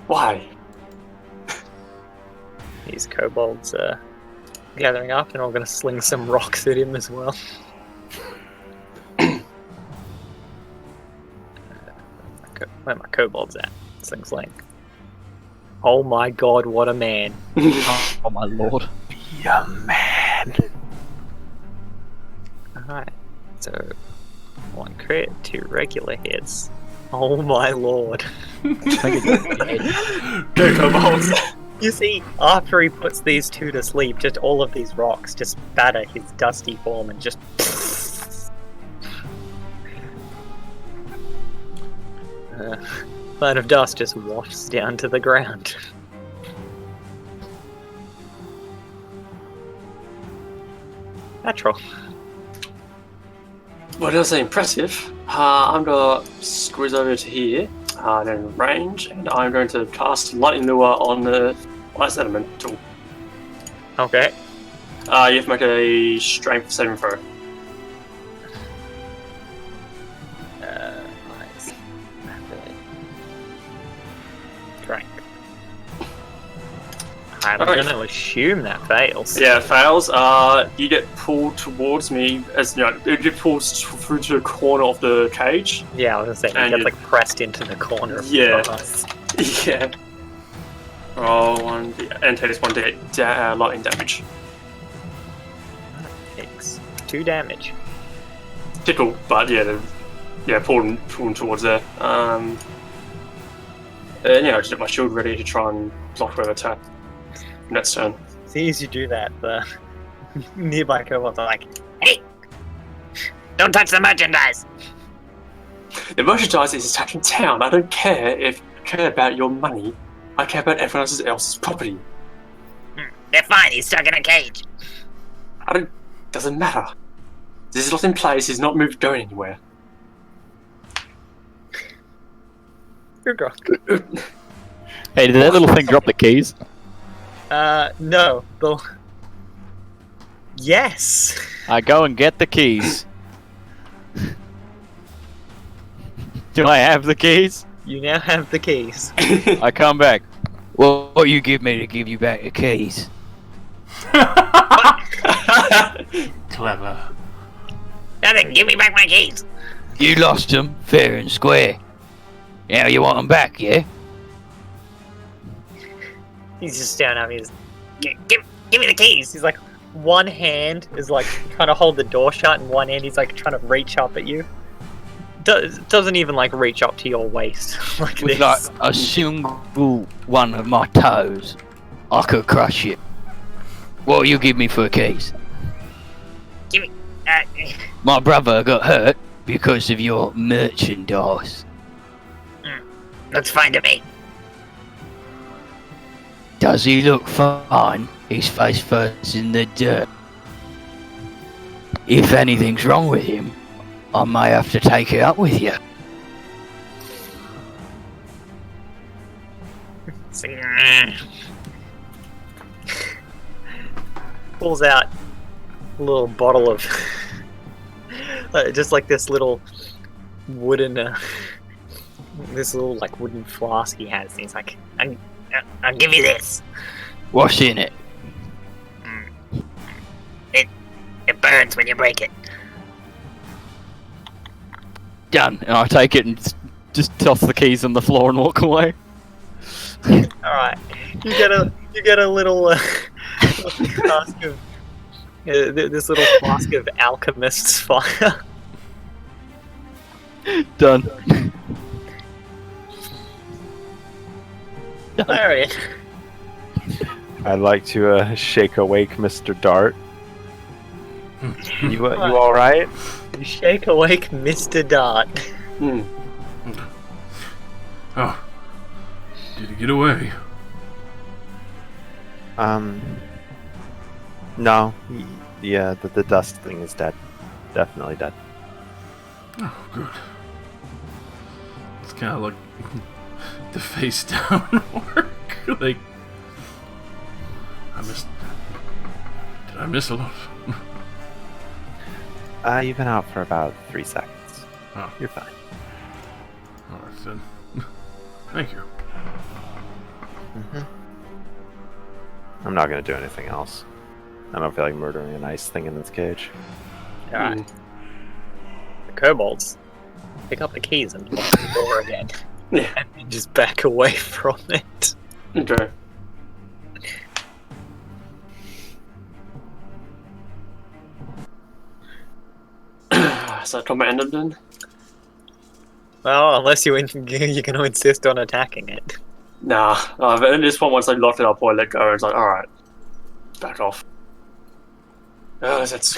S3: Why?
S1: These kobolds are gathering up and I'm going to sling some rocks at him as well. Where are my kobolds at? Sling sling. Oh my god, what a man.
S5: Oh my lord.
S6: Be a man.
S1: Alright, so 1 crit, 2 regular hits. Oh my lord.
S3: Kobolds.
S1: You see, after he puts these 2 to sleep, just all of these rocks just batter his dusty form and just. Cloud of dust just wafts down to the ground. Natural.
S3: Well, that's impressive. I'm gonna squeeze over to here, then range, and I'm going to cast Lightning Lure on the Ice Elemental.
S1: Okay.
S3: You have to make a Strength saving throw.
S1: Nice. Drink. I'm
S3: Alright.
S1: gonna assume that fails.
S3: Yeah, it fails. You get pulled towards me as you know. It gets pulled through to the corner of the cage.
S1: Yeah, I was gonna say,
S3: And
S1: you
S3: you-
S1: get like pressed into the corner of
S3: Yeah.
S1: the bus.
S3: Yeah. Roll 1 and take this 1 lightning damage.
S1: Takes 2 damage.
S3: Tickle, but pulling towards there. And yeah, I just get my shield ready to try and block whoever attack. Next turn.
S1: See, as you do that, the nearby kobolds are like,
S8: Hey! Don't touch the merchandise!
S3: The merchandise is attacking town. I don't care about your money. I care about everyone else's property.
S8: They're fine, he's stuck in a cage.
S3: Doesn't matter. This is not in place. He's not moved, going anywhere.
S1: Ugrok.
S5: Hey, did that little thing drop the keys?
S1: No. Yes!
S5: I go and get the keys. Do I have the keys?
S1: You now have the keys.
S5: I come back.
S7: What you give me to give you back the keys?
S2: Clever.
S8: Now then, give me back my keys.
S7: You lost them fair and square. Now you want them back, yeah?
S1: He's just staring at me. He's, give me the keys. He's like, one hand is like trying to hold the door shut, and one hand he's like trying to reach up at you. Doesn't even like reach up to your waist like
S7: With
S1: this.
S7: like a single one of my toes, I could crush it. What will you give me for the keys?
S8: Give me.
S7: My brother got hurt because of your merchandise.
S8: Looks fine to me.
S7: Does he look fine? He's face first in the dirt. If anything's wrong with him, I may have to take it up with you.
S1: Pulls out a little bottle of just like this little wooden this little like wooden flask he has, and he's like,
S8: I'll give you this.
S7: What's in it?
S8: It burns when you break it.
S5: Done. And I take it and just toss the keys on the floor and walk away.
S1: alright, you get a little flask of this little flask of alchemist's fire.
S5: Done.
S1: Alright.
S6: I'd like to shake awake Mr. Dart. You all right?
S1: You shake awake Mr. Dart.
S3: Hmm.
S2: Oh. Did he get away?
S6: No. Yeah, the dust thing is dead. Definitely dead.
S2: Oh, good. It's kind of like the face down work. Like, did I miss a lot?
S6: You've been out for about 3 seconds.
S2: Oh.
S6: You're fine.
S2: Alright then. Thank you.
S6: I'm not gonna do anything else. I don't feel like murdering a nice thing in this cage.
S1: Alright. The kobolds pick up the keys and lock the door again.
S3: Yeah.
S1: And then just back away from it.
S3: Okay. So that combat ended then?
S1: Well, unless you're going to insist on attacking it.
S3: Nah. At this point, once they locked it up, I let go. It's like, alright. Back off. Oh, let's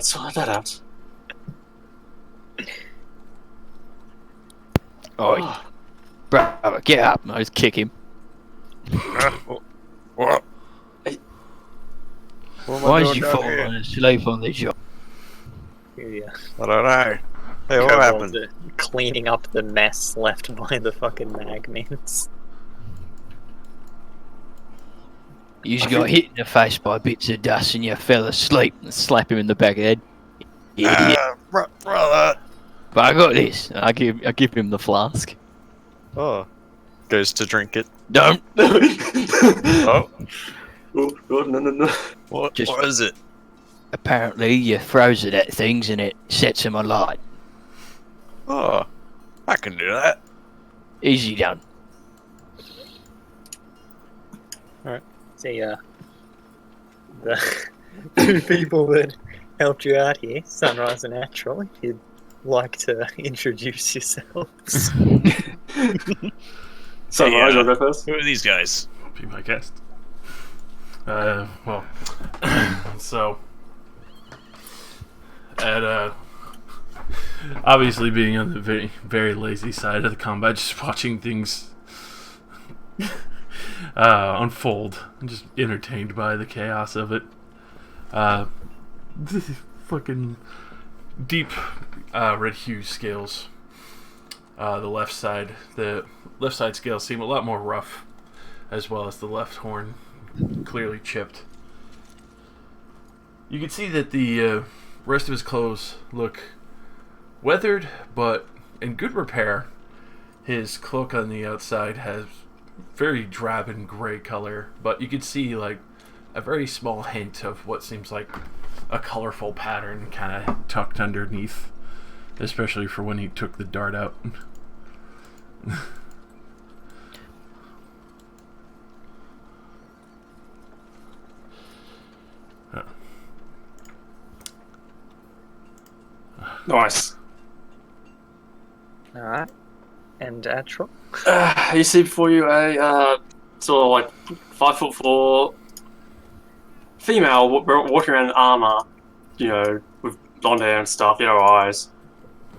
S3: sort that out.
S7: Oh, brother, get up.
S5: I just kick him.
S4: What?
S7: Why did you fall asleep on the job?
S1: Yeah.
S4: I don't know. Hey, what
S1: Kobolds
S4: happened?
S1: are cleaning up the mess left by the fucking magmins.
S7: You just got hit in the face by bits of dust and you fell asleep.
S5: Slap him in the back of the head.
S7: Idiot.
S4: Brother.
S7: But I got this.
S5: I give him the flask.
S4: Oh. Goes to drink it.
S7: Don't.
S4: Oh.
S3: Oh, no.
S4: What
S7: Just-
S4: is it?
S7: Apparently, you froze it at things and it sets them alight.
S4: Oh. I can do that.
S7: Easy done.
S1: See, the two people that helped you out here, Sunrise and Natural, if you'd like to introduce yourselves.
S3: So,
S4: Hey,
S3: I'll go first.
S4: Who are these guys?
S2: Be my guest. Well, so at obviously being on the very, very lazy side of the combat, just watching things unfold, and just entertained by the chaos of it. Fucking deep red hue scales. The left side scales seem a lot more rough, as well as the left horn clearly chipped. You can see that the rest of his clothes look weathered, but in good repair. His cloak on the outside has very drab and gray color, but you can see like a very small hint of what seems like a colorful pattern kind of tucked underneath, especially for when he took the dart out.
S3: Nice.
S1: Alright. And Atral?
S3: You see before you a sort of like 5'4" female walking around in armor, you know, with blonde hair and stuff, yellow eyes.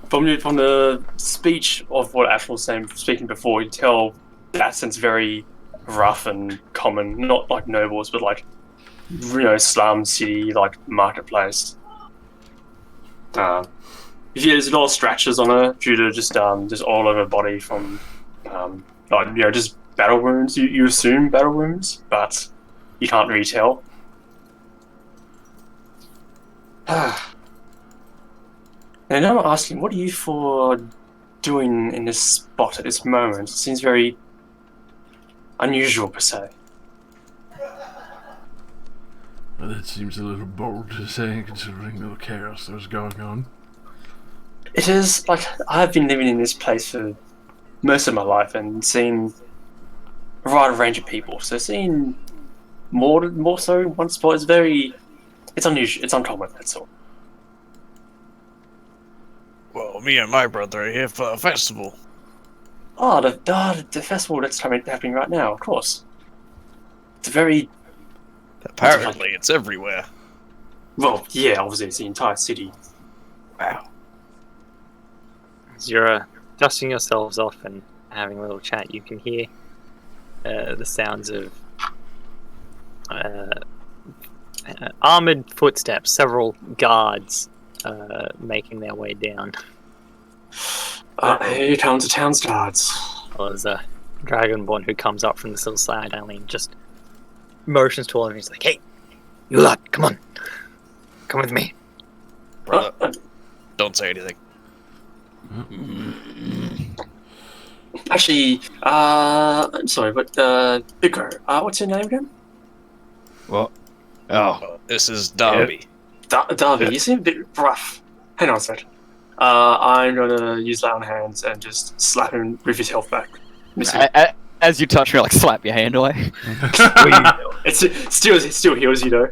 S3: From the speech of what Ash was saying, speaking before, you tell the accent's very rough and common, not like nobles, but like, you know, slum city, like marketplace. There's a lot of scratches on her due to just all over her body from like, you know, just battle wounds. You assume battle wounds, but you can't really tell. And now I'm asking, what are you for doing in this spot at this moment? It seems very unusual per se.
S2: Well, that seems a little bold to say, considering the chaos that was going on.
S3: It is, like, I've been living in this place for most of my life and seen a wide range of people. So seeing more so in one spot is it's unusual, it's uncommon, that's all.
S4: Well, me and my brother are here for a festival.
S3: Oh, the festival that's happening right now, of course. It's very...
S4: Apparently, it's everywhere.
S3: Well, yeah, obviously it's the entire city.
S4: Wow.
S1: As you're dusting yourselves off and having a little chat, you can hear the sounds of armored footsteps, several guards making their way down.
S3: Here comes the town's guards.
S1: Well, there's a dragonborn who comes up from this little side alley and just motions to all of you. He's like, "Hey, you lot, come on. Come with me."
S4: Brother, don't say anything.
S3: Actually, I'm sorry, but Bigger, what's your name again?
S7: What? Oh,
S4: This is Darby.
S3: Darby, you seem a bit rough. Hang on a sec. I'm gonna use Lay on Hands and just slap him with his health back.
S5: As you touch me, like slap your hand away.
S3: It still heals you though.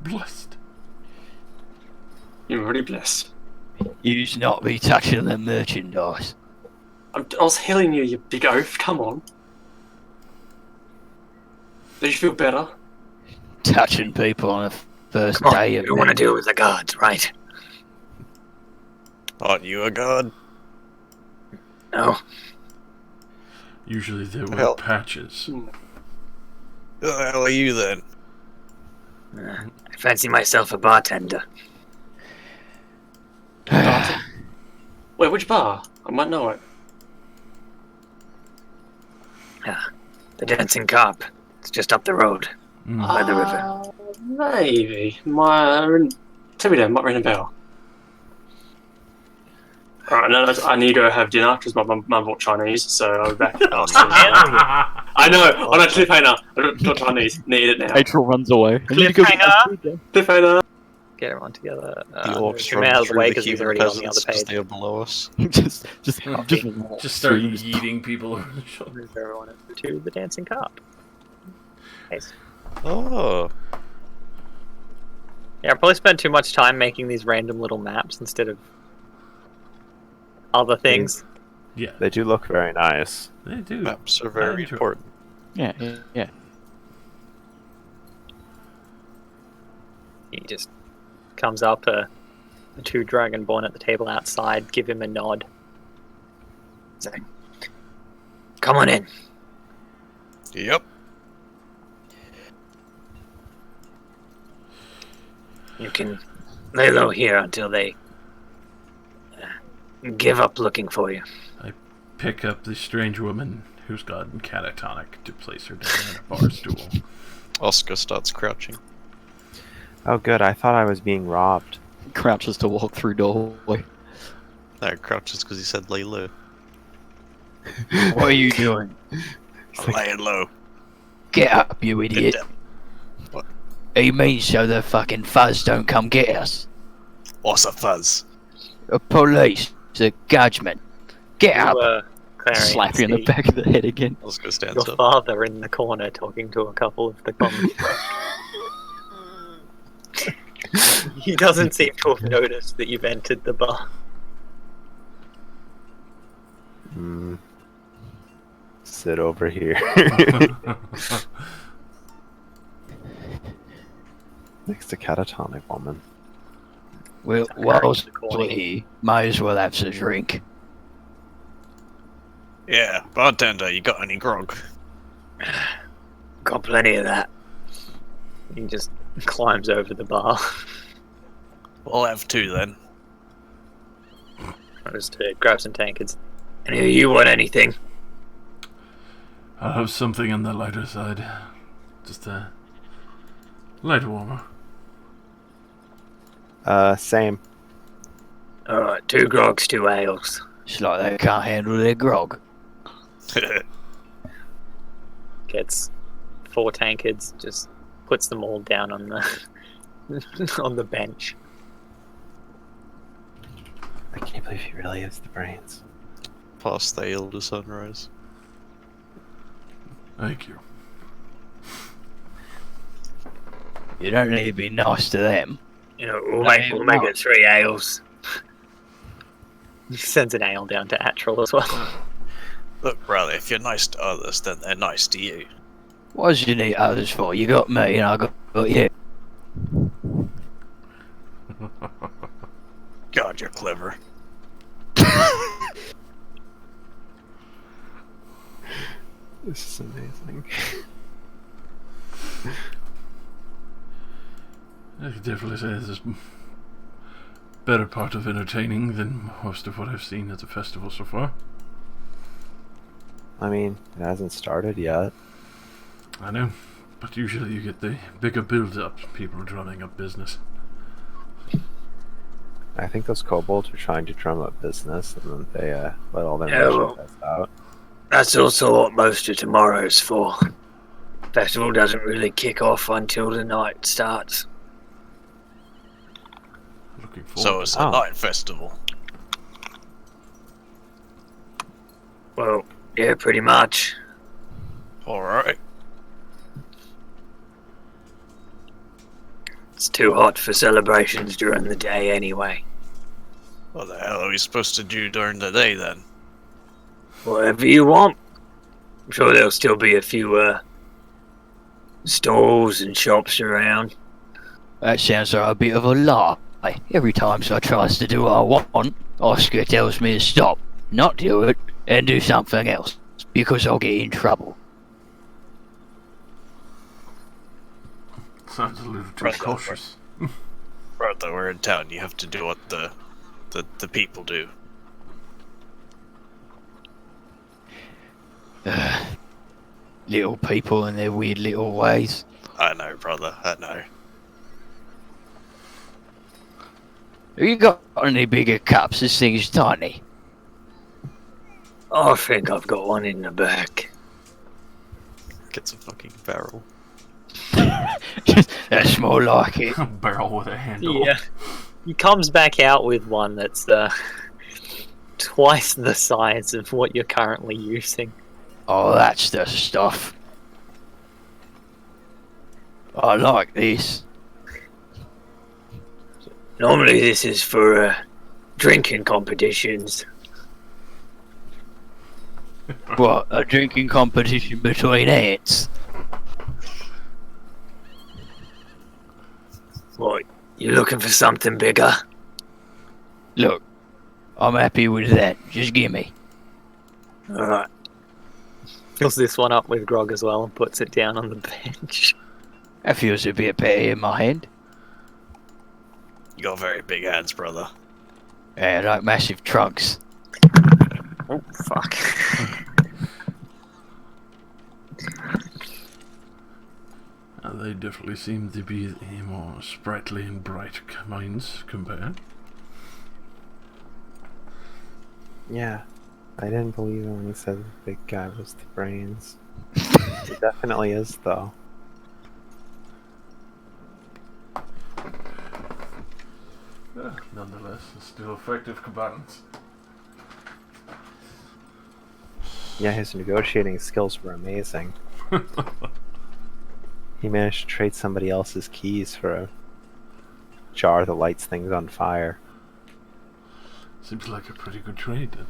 S2: Blessed.
S3: You're really blessed.
S7: you should not be touching the merchandise.
S3: I was healing you, you big oaf. Come on. Did you feel better?
S7: Touching people on the first
S8: Come on,
S7: day of
S8: you want to deal with the gods, right?
S4: Aren't you a god?
S8: No.
S2: Usually they wear
S4: Well-
S2: patches.
S4: Who the hell are you then?
S8: I fancy myself a bartender.
S3: Wait, which bar? I might know it.
S8: The Dancing Carp. It's just up the road. By the river.
S3: Maybe. Tell me that, might ring a bell. Alright, now I need to go have dinner because my mum bought Chinese, so I'll be back. I know, on a cliffhanger. I got Chinese. Need it now.
S5: April runs away.
S1: Cliffhanger.
S3: Cliffhanger.
S1: Get everyone together.
S4: The orcs
S1: get him
S4: run
S1: out of the
S4: through
S1: way
S4: the
S1: because he's
S4: human
S1: already on the
S4: peasants
S1: other
S4: because
S1: page.
S4: they are below us.
S5: just
S2: Just start yeeting people over the shoulder.
S1: Move everyone over to the Dancing Carp. Nice.
S4: Oh.
S1: Yeah, I probably spent too much time making these random little maps instead of other things.
S2: Yeah,
S6: They do look very nice.
S2: they do.
S4: Maps are very
S2: True.
S4: important.
S5: yeah.
S1: He just comes up, the two dragonborn at the table outside give him a nod.
S8: Saying, come on in.
S4: Yep.
S8: You can lay low here until they give up looking for you.
S2: Pick up the strange woman who's gotten catatonic to place her down on a bar stool.
S4: Oscar starts crouching.
S6: Oh, good. I thought I was being robbed.
S5: Crouches to walk through doorway.
S4: No, crouches because he said lay low.
S7: What are you doing?
S4: I'm laying low.
S7: Get up, you
S4: Get
S7: idiot.
S4: down. What?
S7: He means so the fucking fuzz don't come get us.
S4: What's a fuzz?
S7: The police, the judgment. Get up.
S1: Clarence,
S5: Slap you in the
S1: see
S5: back of the head again.
S4: I was gonna stand
S1: your
S4: up.
S1: father in the corner talking to a couple of the common. He doesn't seem to have noticed that you've entered the bar.
S6: Sit over here. Next to catatonic woman.
S7: Well, whilst we're here, might as well have some drink.
S4: Yeah, bartender, you got any grog?
S1: Got plenty of that. He just climbs over the bar.
S4: We'll have 2 then.
S1: Just to grab some tankards. Any of you want anything?
S2: I'll have something on the lighter side. Just a light warmer.
S6: Same.
S1: Alright, 2 grogs, 2 ales.
S7: It's like they can't handle their grog.
S1: Gets 4 tankards, just puts them all down on the on the bench.
S6: I can't believe he really has the brains.
S4: Past the ale to sunrise.
S2: Thank you.
S7: You don't need to be nice to them.
S1: You know, we'll make it 3 ales. He sends an ale down to Atril as well.
S4: Look, brother, if you're nice to others, then they're nice to you.
S7: What do you need others for? You got me and I got you.
S4: God, you're clever.
S6: This is amazing.
S2: I could definitely say this is better part of entertaining than most of what I've seen at the festival so far.
S6: I mean, it hasn't started yet.
S2: I know, but usually you get the bigger build-up, people drumming up business.
S6: I think those kobolds are trying to drum up business, and then they let all their
S1: Yeah, well-
S6: merchandise out.
S1: That's also what most of tomorrow's for. Festival doesn't really kick off until the night starts.
S2: Looking forward.
S4: So it's a
S6: Oh.
S4: night festival.
S1: Well, yeah, pretty much.
S4: Alright.
S1: It's too hot for celebrations during the day anyway.
S4: What the hell are we supposed to do during the day then?
S1: Whatever you want. I'm sure there'll still be a few stalls and shops around.
S7: That sounds like a bit of a lie. Every time I tries to do what I want, Oscar tells me to stop, not do it, and do something else, because I'll get in trouble.
S2: Sounds a little too
S4: Right,
S2: cautious.
S4: Brother, we're in town. You have to do what the people do.
S7: Little people and their weird little ways.
S4: I know, brother. I know.
S7: Have you got any bigger cups? This thing is tiny.
S1: I think I've got one in the back.
S4: Gets a fucking barrel.
S7: That's more like it.
S2: A barrel with a handle.
S1: Yeah. He comes back out with one that's twice the size of what you're currently using.
S7: Oh, that's the stuff. I like this.
S1: Normally this is for drinking competitions.
S7: What, a drinking competition between ants?
S1: What, you looking for something bigger?
S7: Look, I'm happy with that. Just gimme.
S1: Alright. Fills this one up with grog as well and puts it down on the bench.
S7: That feels a bit better in my hand.
S4: You got very big hands, brother.
S7: And like massive trunks.
S1: Oh, fuck.
S2: They definitely seem to be the more sprightly and bright minds compared.
S6: Yeah. I didn't believe him when he said the big guy was the brains. He definitely is, though.
S2: Nonetheless, it's still effective combatants.
S6: Yeah, his negotiating skills were amazing. He managed to trade somebody else's keys for a jar that lights things on fire.
S2: Seems like a pretty good trade then.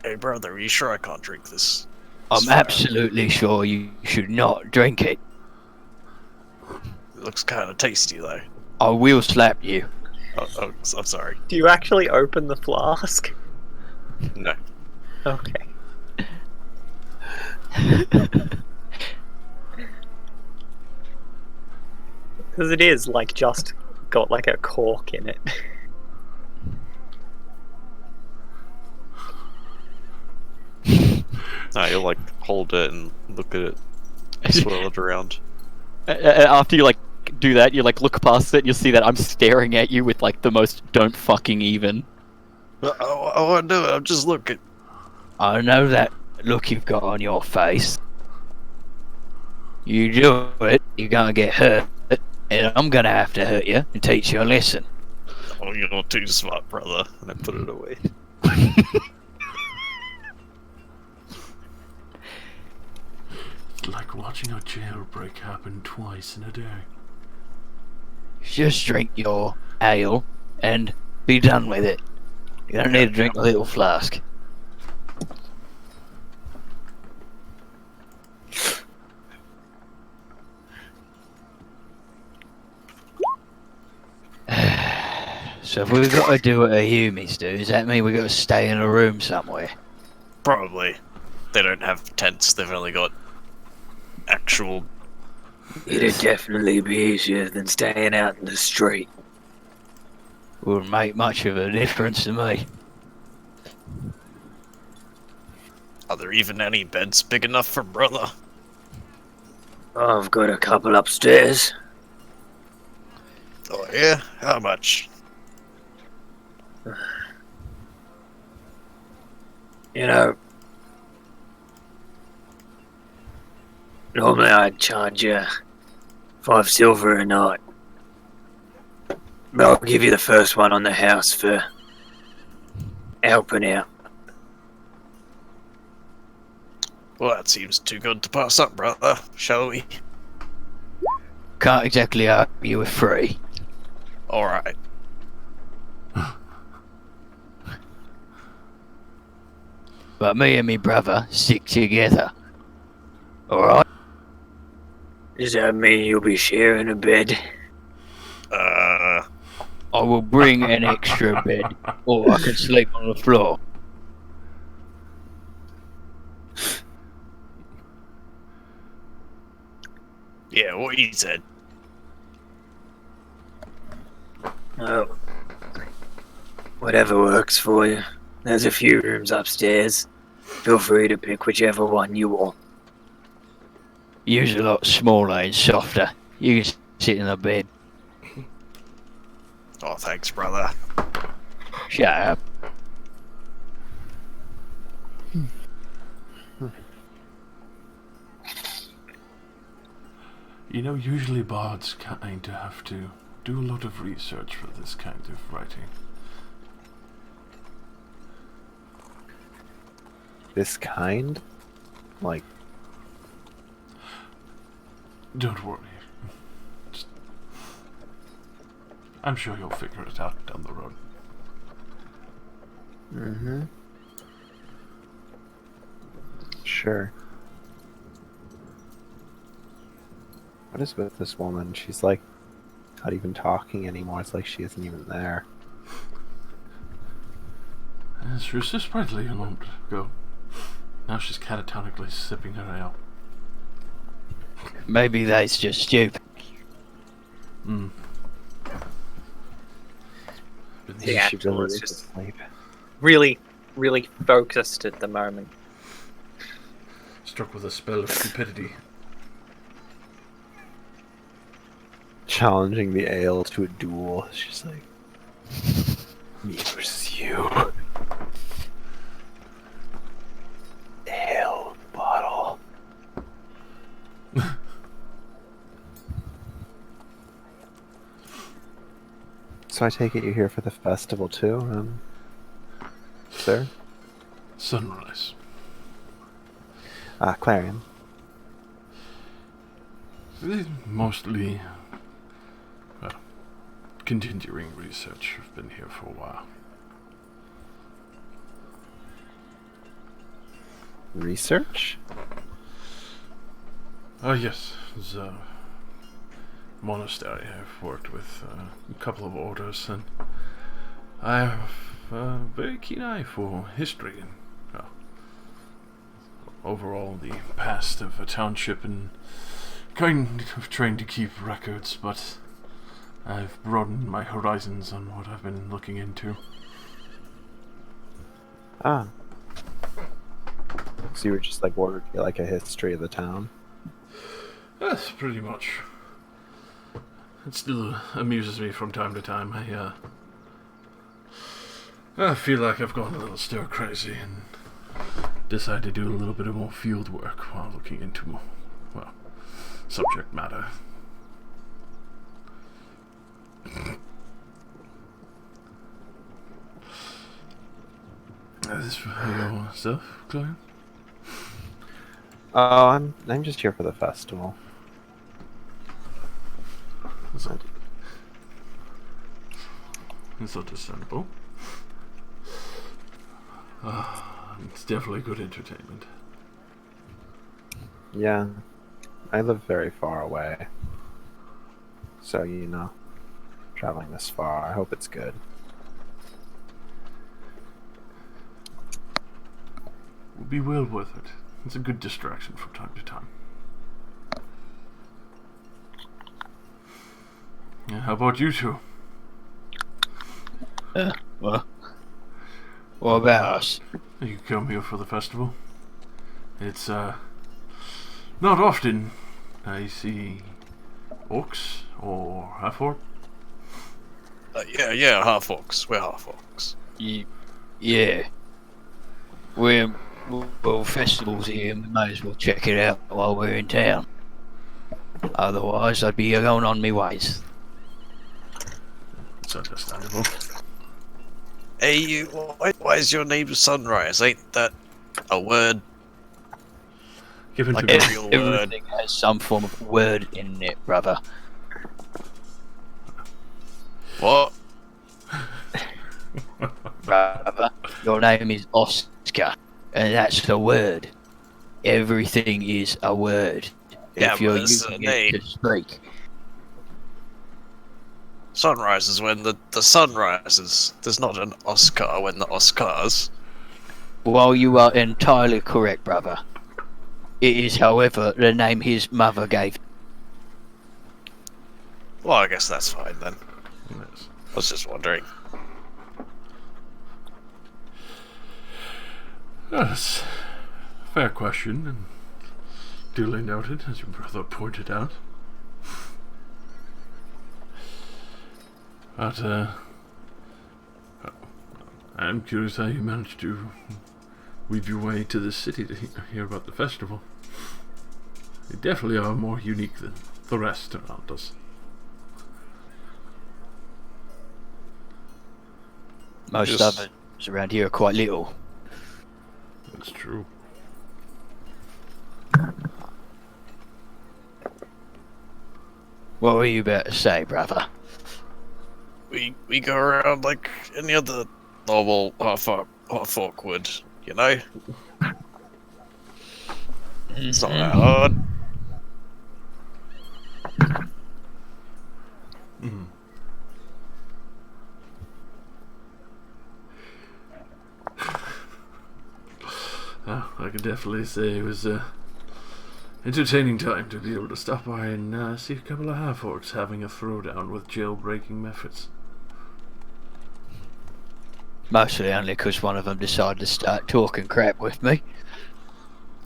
S4: Hey, brother, are you sure I can't drink this?
S7: I'm absolutely sure you should not drink it.
S4: It looks kind of tasty, though.
S7: I will slap you.
S4: Oh, I'm sorry.
S1: Do you actually open the flask?
S4: No.
S1: Okay. Because it is like just got like a cork in it.
S4: No, you'll like hold it and look at it, swirl it around.
S5: After you like do that, you like look past it, and you'll see that I'm staring at you with like the most don't fucking even.
S4: I won't do it. I'm just looking.
S7: I know that look you've got on your face. You do it, you're gonna get hurt, and I'm gonna have to hurt you and teach you a lesson.
S4: Oh, you're not too smart, brother. And I put it away.
S2: It's like watching a jailbreak happen twice in a day.
S7: Just drink your ale and be done with it. You don't need to drink a little flask. So if we've got to do what a humans do, does that mean we've got to stay in a room somewhere?
S4: Probably. They don't have tents. They've only got actual.
S7: It'd definitely be easier than staying out in the street. Wouldn't make much of a difference to me.
S4: Are there even any beds big enough for brother?
S7: I've got a couple upstairs.
S4: Oh yeah? How much?
S7: You know, normally I'd charge you 5 silver a night. But I'll give you the first one on the house for helping out.
S4: Well, that seems too good to pass up, brother. Shall we?
S7: Can't exactly argue with free.
S4: Alright.
S7: But me and me brother stick together. Alright? Does that mean you'll be sharing a bed? I will bring an extra bed, or I can sleep on the floor.
S4: Yeah, what you said.
S7: Oh. Whatever works for you. There's a few rooms upstairs. Feel free to pick whichever one you want. Usually a lot smaller and softer. You can sit in the bed.
S4: Oh, thanks, brother.
S7: Shut up.
S2: You know, usually bards kind of have to do a lot of research for this kind of writing.
S6: This kind? Like,
S2: Don't worry. Just, I'm sure you'll figure it out down the road.
S6: mm-hmm. Sure. What is with this woman? She's like not even talking anymore. It's like she isn't even there.
S2: She was just sprightly a moment ago. Now she's catatonically sipping her ale.
S7: Maybe that's just stupid.
S2: Mm.
S1: The
S6: She
S1: actual
S6: really
S1: is
S6: is
S1: just
S6: asleep.
S1: really focused at the moment.
S2: Struck with a spell of stupidity.
S6: Challenging the ale to a duel. She's like, me versus you. So I take it you're here for the festival too, sir?
S2: Sunrise.
S6: Clarion.
S2: Mostly, well, continuing research. I've been here for a while.
S6: Research?
S2: Yes. There's a monastery I've worked with a couple of orders, and I have a very keen eye for history and, well, overall the past of a township, and kind of trying to keep records, but I've broadened my horizons on what I've been looking into.
S6: Ah. So you were just like working like a history of the town?
S2: Yes, pretty much. It still amuses me from time to time. I feel like I've gone a little stir crazy and decide to do a little bit of more field work while looking into more, well, subject matter. Is this for yourself, Chloe?
S6: Oh, I'm just here for the festival.
S2: It's understandable. It's definitely good entertainment.
S6: Yeah. I live very far away. So, you know, traveling this far, I hope it's good.
S2: Will be well worth it. It's a good distraction from time to time. Yeah, how about you two?
S7: Well, what about us?
S2: You come here for the festival? It's, not often I see orcs or half-orc.
S4: Yeah, half-orcs. We're half-orcs.
S7: Yeah. Well, festival's here, we may as well check it out while we're in town. Otherwise, I'd be going on my ways.
S2: It's understandable.
S4: Hey, you, why is your name Sunrise? Ain't that a word?
S2: Given
S4: Like
S2: to
S4: a
S2: me.
S4: real word?
S7: Everything has some form of word in it, brother.
S4: What?
S7: Brother, your name is Oscar, and that's a word. Everything is a word.
S4: Yeah,
S7: if you're
S4: but it's a
S7: using
S4: name.
S7: it to speak.
S4: Sunrise is when the sun rises. There's not an Oscar when the Oscars.
S7: Well, you are entirely correct, brother. It is, however, the name his mother gave.
S4: Well, I guess that's fine then.
S2: Yes.
S4: I was just wondering.
S2: Yes. Fair question, and duly noted, as your brother pointed out. But, I'm curious how you managed to weave your way to the city to hear about the festival. You definitely are more unique than the rest around us.
S7: Most
S4: Just-
S7: others around here are quite little.
S2: That's true.
S7: What were you about to say, brother?
S4: We go around like any other normal half-orc would, you know? It's not that hard.
S2: Mm. I could definitely say it was a entertaining time to be able to stop by and see a couple of half-orcs having a throwdown with jailbreaking methods.
S7: Mostly only because one of them decided to start talking crap with me.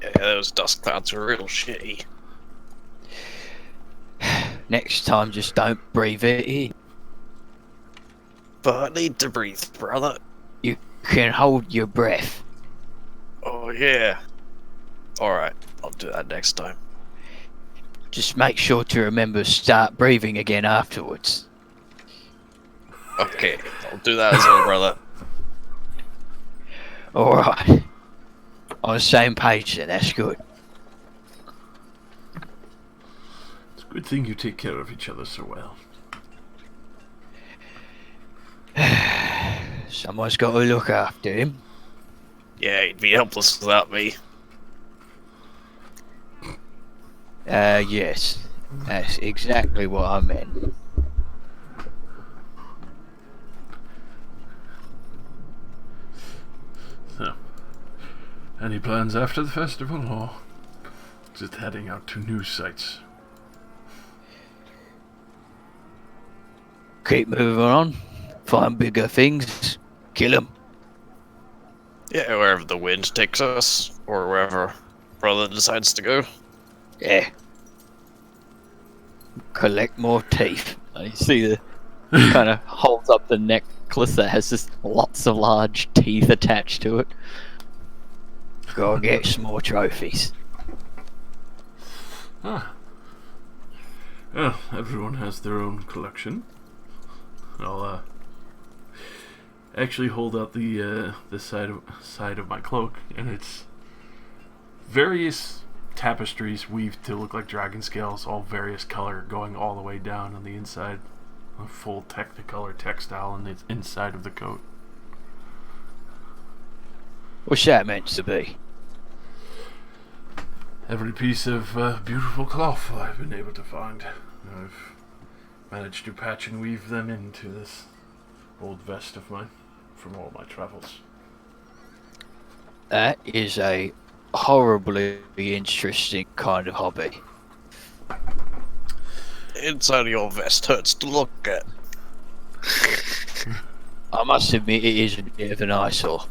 S4: Yeah, those dust clouds were real shitty.
S7: Next time, just don't breathe it in.
S4: But I need to breathe, brother.
S7: You can hold your breath.
S4: Oh, yeah. Alright, I'll do that next time.
S7: Just make sure to remember to start breathing again afterwards.
S4: Okay, I'll do that as well, brother.
S7: Alright. On the same page then, that's good.
S2: It's a good thing you take care of each other so well.
S7: Someone's got to look after him.
S4: Yeah, he'd be helpless without me.
S7: Yes. That's exactly what I meant.
S2: So, any plans after the festival, or just heading out to new sites?
S7: Keep moving on. Find bigger things. Kill them.
S4: Yeah, wherever the wind takes us, or wherever brother decides to go.
S7: Yeah. Collect more teeth.
S5: You see the kind of holds up the necklace that has just lots of large teeth attached to it.
S7: Gotta get some more trophies.
S2: Ah. Well, everyone has their own collection. I'll actually hold out the side of my cloak, and it's various tapestries weaved to look like dragon scales, all various color, going all the way down on the inside. A full technicolor textile on the inside of the coat.
S7: What's that meant to be?
S2: Every piece of beautiful cloth I've been able to find. I've managed to patch and weave them into this old vest of mine from all my travels.
S7: That is a horribly interesting kind of hobby.
S4: Inside of your vest hurts to look at.
S7: I must admit it is a bit of an eyesore.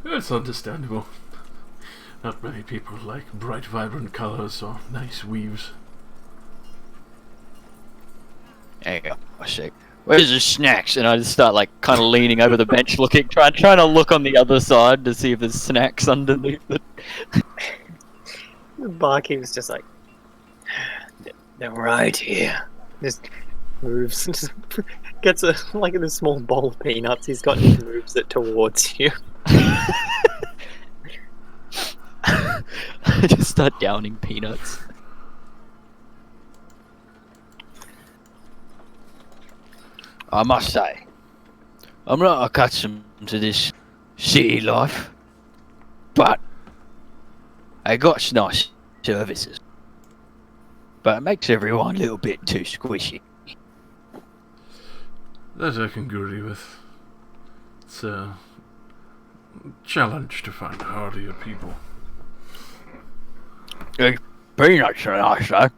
S2: It's understandable. Not many people like bright, vibrant colors or nice weaves.
S7: There you go. I see.
S5: Where's the snacks? And I just start like kind of leaning over the bench, looking, trying to look on the other side to see if there's snacks underneath it.
S1: The barkeep's just like, they're right here. Just moves, just gets a small bowl of peanuts he's got and moves it towards you.
S5: I just start downing peanuts.
S7: I must say, I'm not accustomed to this city life, but I got nice services. But it makes everyone a little bit too squishy.
S2: That I can agree with. It's a challenge to find hardier people.
S7: Hey, peanuts are nice, though.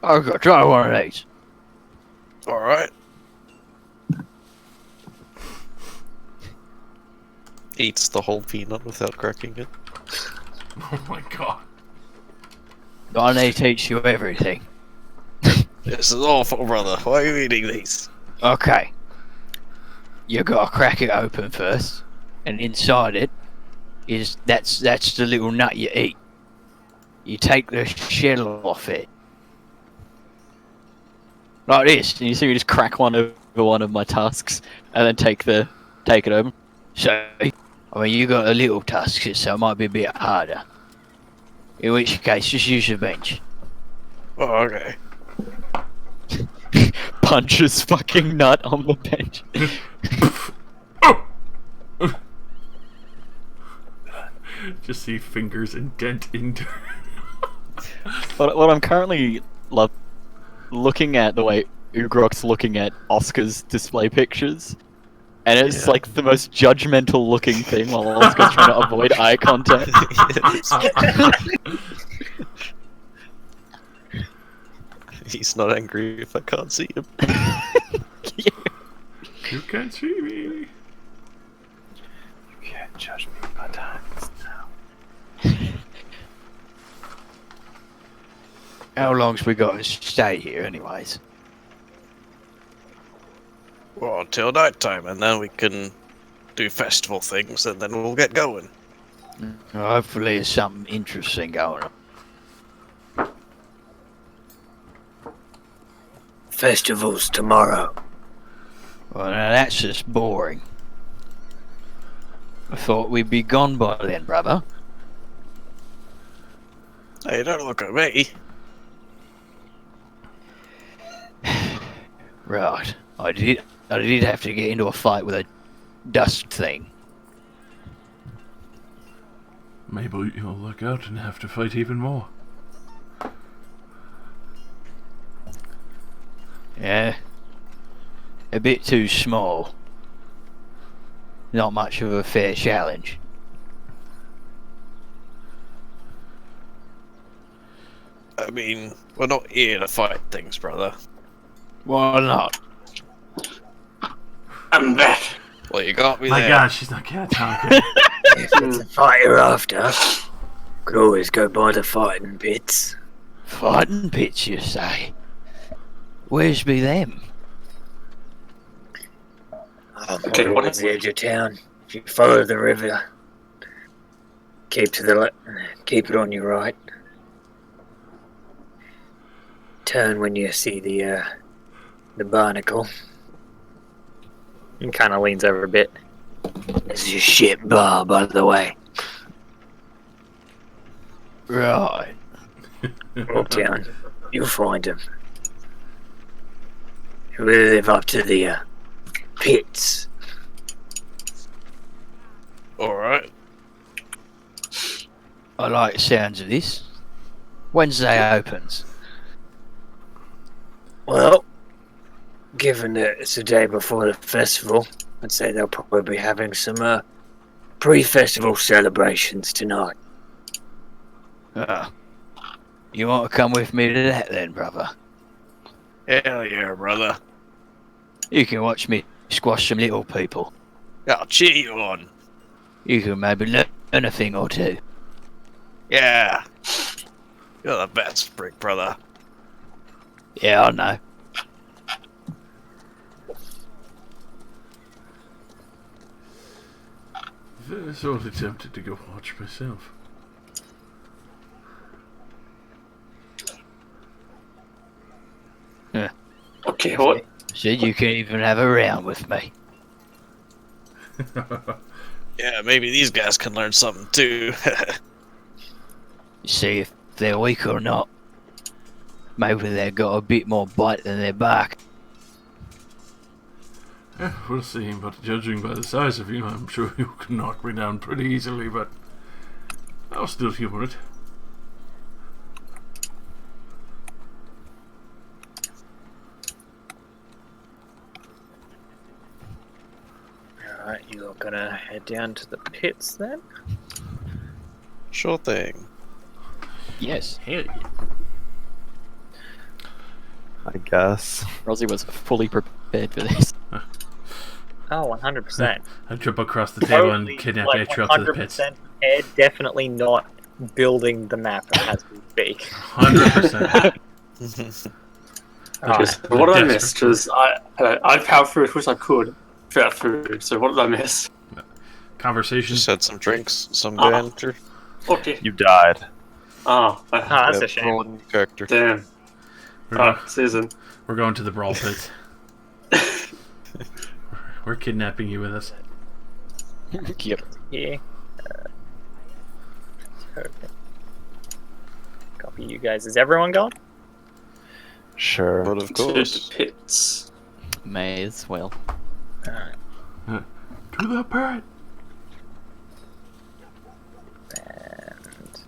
S7: I've got to try one of these.
S4: Alright. Eats the whole peanut without cracking it.
S2: Oh my god.
S7: I need to teach you everything.
S4: This is awful, brother. Why are you eating these?
S7: Okay. You gotta crack it open first, and inside it is that's the little nut you eat. You take the shell off it. Like this.
S5: And you see me just crack one over one of my tusks, and then take it open.
S7: So, I mean, you got a little tusk, so it might be a bit harder. In which case, just use your bench.
S4: Oh, okay.
S5: Punches fucking nut on the bench.
S2: Just see fingers indent into.
S5: What I'm currently looking at the way Ugrok's looking at Oscar's display pictures, and it's like the most judgmental looking thing while Oscar's trying to avoid eye contact.
S4: He's not angry if I can't see him.
S2: You can't see me.
S6: You can't judge me by times now.
S7: How long's we got to stay here, anyways?
S4: Well, until night time, and then we can do festival things, and then we'll get going.
S7: Hopefully, there's something interesting going on.
S8: Festival's tomorrow.
S7: Well, now that's just boring. I thought we'd be gone by then, brother.
S4: Hey, don't look at me.
S7: Right. I did have to get into a fight with a dust thing.
S2: Maybe you'll look out and have to fight even more.
S7: Yeah. A bit too small. Not much of a fair challenge.
S4: I mean, we're not here to fight things, brother.
S7: Why not?
S3: I'm back.
S4: Well, you got me
S2: My
S4: there.
S2: God, she's not cat talking.
S8: If it's a fight you're after, could always go by the fighting pits.
S7: Fighting pits, you say? Where's be them?
S3: Okay, what
S8: Towards
S3: is
S8: the edge of town. If you follow the river, keep to the keep it on your right. Turn when you see the barnacle.
S1: He kind of leans over a bit.
S8: This is your shit bar, by the way.
S7: Right.
S8: Walk down. You'll find him. We live up to the pits.
S4: Alright.
S7: I like the sounds of this. Wednesday opens.
S8: Well, given that it's the day before the festival, I'd say they'll probably be having some pre-festival celebrations tonight.
S7: You want to come with me to that then, brother?
S4: Hell yeah, brother.
S7: You can watch me squash some little people.
S4: I'll cheer you on.
S7: You can maybe learn a thing or two.
S4: Yeah. You're the best, Brick brother.
S7: Yeah, I know.
S2: Sort of tempted to go watch myself.
S3: Okay, what?
S7: Said you can even have a round with me.
S4: Yeah, maybe these guys can learn something too.
S7: See if they're weak or not. Maybe they've got a bit more bite than their bark.
S2: Yeah, we'll see, but judging by the size of you, I'm sure you can knock me down pretty easily, but I'll still humor it.
S1: Alright, you're gonna head down to the pits then?
S4: Sure thing.
S5: Yes,
S2: Hell yeah.
S6: I guess.
S5: Rosie was fully prepared for this.
S1: Oh, 100%.
S2: I jump across the table and
S1: Totally,
S2: kidnap
S1: like,
S2: Atreus to the pits.
S1: 100% prepared, definitely not building the map as we speak.
S2: 100%.
S3: Okay, so what did I miss? Because I powered through as quick as I could without food. So what did I miss?
S2: Conversation.
S4: Just had some drinks, some
S3: Ah.
S4: banter.
S3: Okay.
S6: You died.
S3: Oh,
S1: That's a
S4: Yeah,
S1: shame.
S4: rolling character.
S3: damn.
S2: We're,
S3: Alright, Susan.
S2: we're going to the brawl pits. We're kidnapping you with us.
S5: Yep.
S1: Yeah. Okay. Copy you guys. Is everyone gone?
S6: Sure.
S4: But of
S3: To
S4: course.
S3: the pits.
S5: May as well.
S1: Alright.
S2: To the pit!
S1: And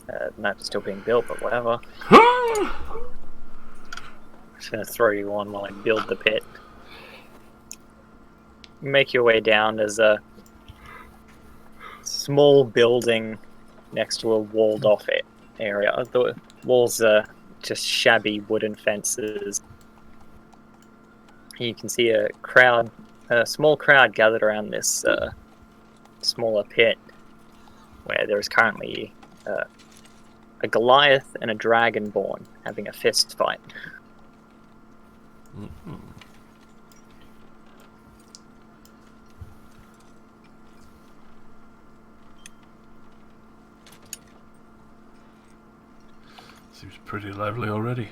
S1: the map is still being built, but whatever.
S2: Ah!
S1: I'm just gonna throw you on while I build the pit. Make your way down. There's a small building next to a walled off area. The walls are just shabby wooden fences. You can see a small crowd gathered around this smaller pit where there is currently a Goliath and a Dragonborn having a fist fight.
S2: Mm-hmm. Seems pretty lively already.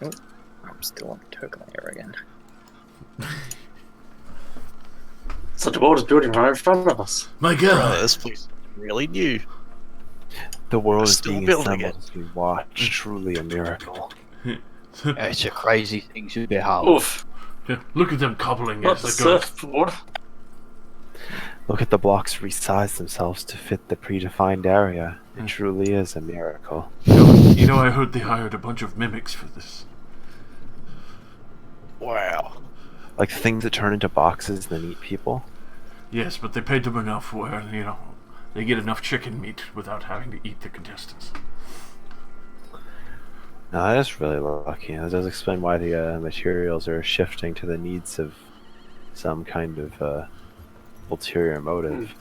S1: I'm still on the token layer again.
S3: So the world is building right in front of us.
S2: My
S4: Bro,
S2: God!
S4: this place is really new.
S6: The world is
S4: Still
S6: being
S4: building
S6: assembled as we watch. Truly a miracle.
S7: It's a crazy thing to behold.
S3: Oof.
S2: Look at them cobbling
S3: Not
S2: as
S3: the
S2: they go.
S3: surfboard.
S6: Look at the blocks resize themselves to fit the predefined area. It truly is a miracle.
S2: You know, I heard they hired a bunch of mimics for this.
S4: Wow.
S6: Like the things that turn into boxes and then eat people.
S2: Yes, but they paid them enough where, you know, they get enough chicken meat without having to eat the contestants.
S6: No, that is really lucky. That does explain why the materials are shifting to the needs of some kind of ulterior motive.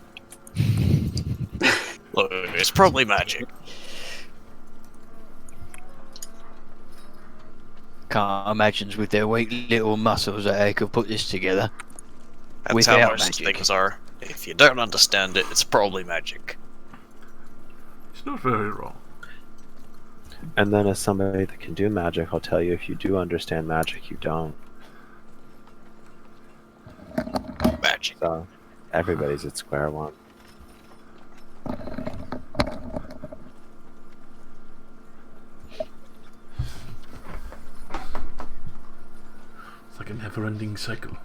S4: Look, it's probably magic.
S7: Can't imagine with their weak little muscles that they could put this together.
S4: That's
S7: Without
S4: how most
S7: magic.
S4: things are. If you don't understand it, it's probably magic.
S2: It's not very wrong.
S6: And then as somebody that can do magic, I'll tell you, if you do understand magic, you don't.
S4: Magic.
S6: So everybody's at square one.
S2: It's like a never-ending cycle.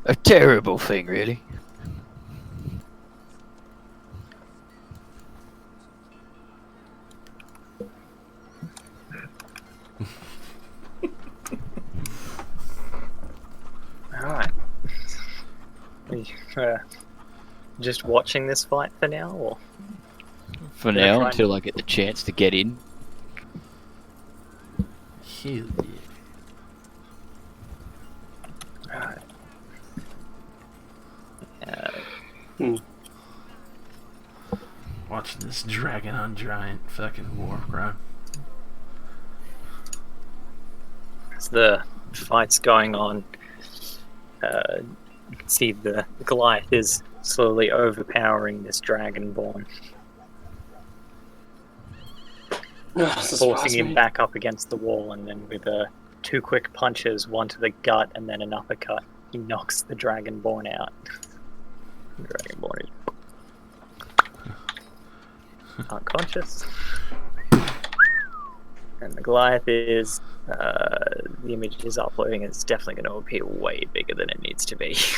S7: A terrible thing, really.
S1: Alright. Just watching this fight for now, or?
S5: For
S1: Yeah,
S5: now,
S1: try-
S5: until I get the chance to get in.
S2: Hell
S1: Alright.
S2: Watching this dragon on giant fucking war crime.
S1: As the fight's going on, you can see the Goliath is slowly overpowering this Dragonborn, forcing him back up against the wall, and then with two quick punches, one to the gut and then an uppercut, he knocks the Dragonborn out. The Dragonborn is unconscious. And the Goliath is, the image is uploading, and it's definitely going to appear way bigger than it needs to be.
S5: It's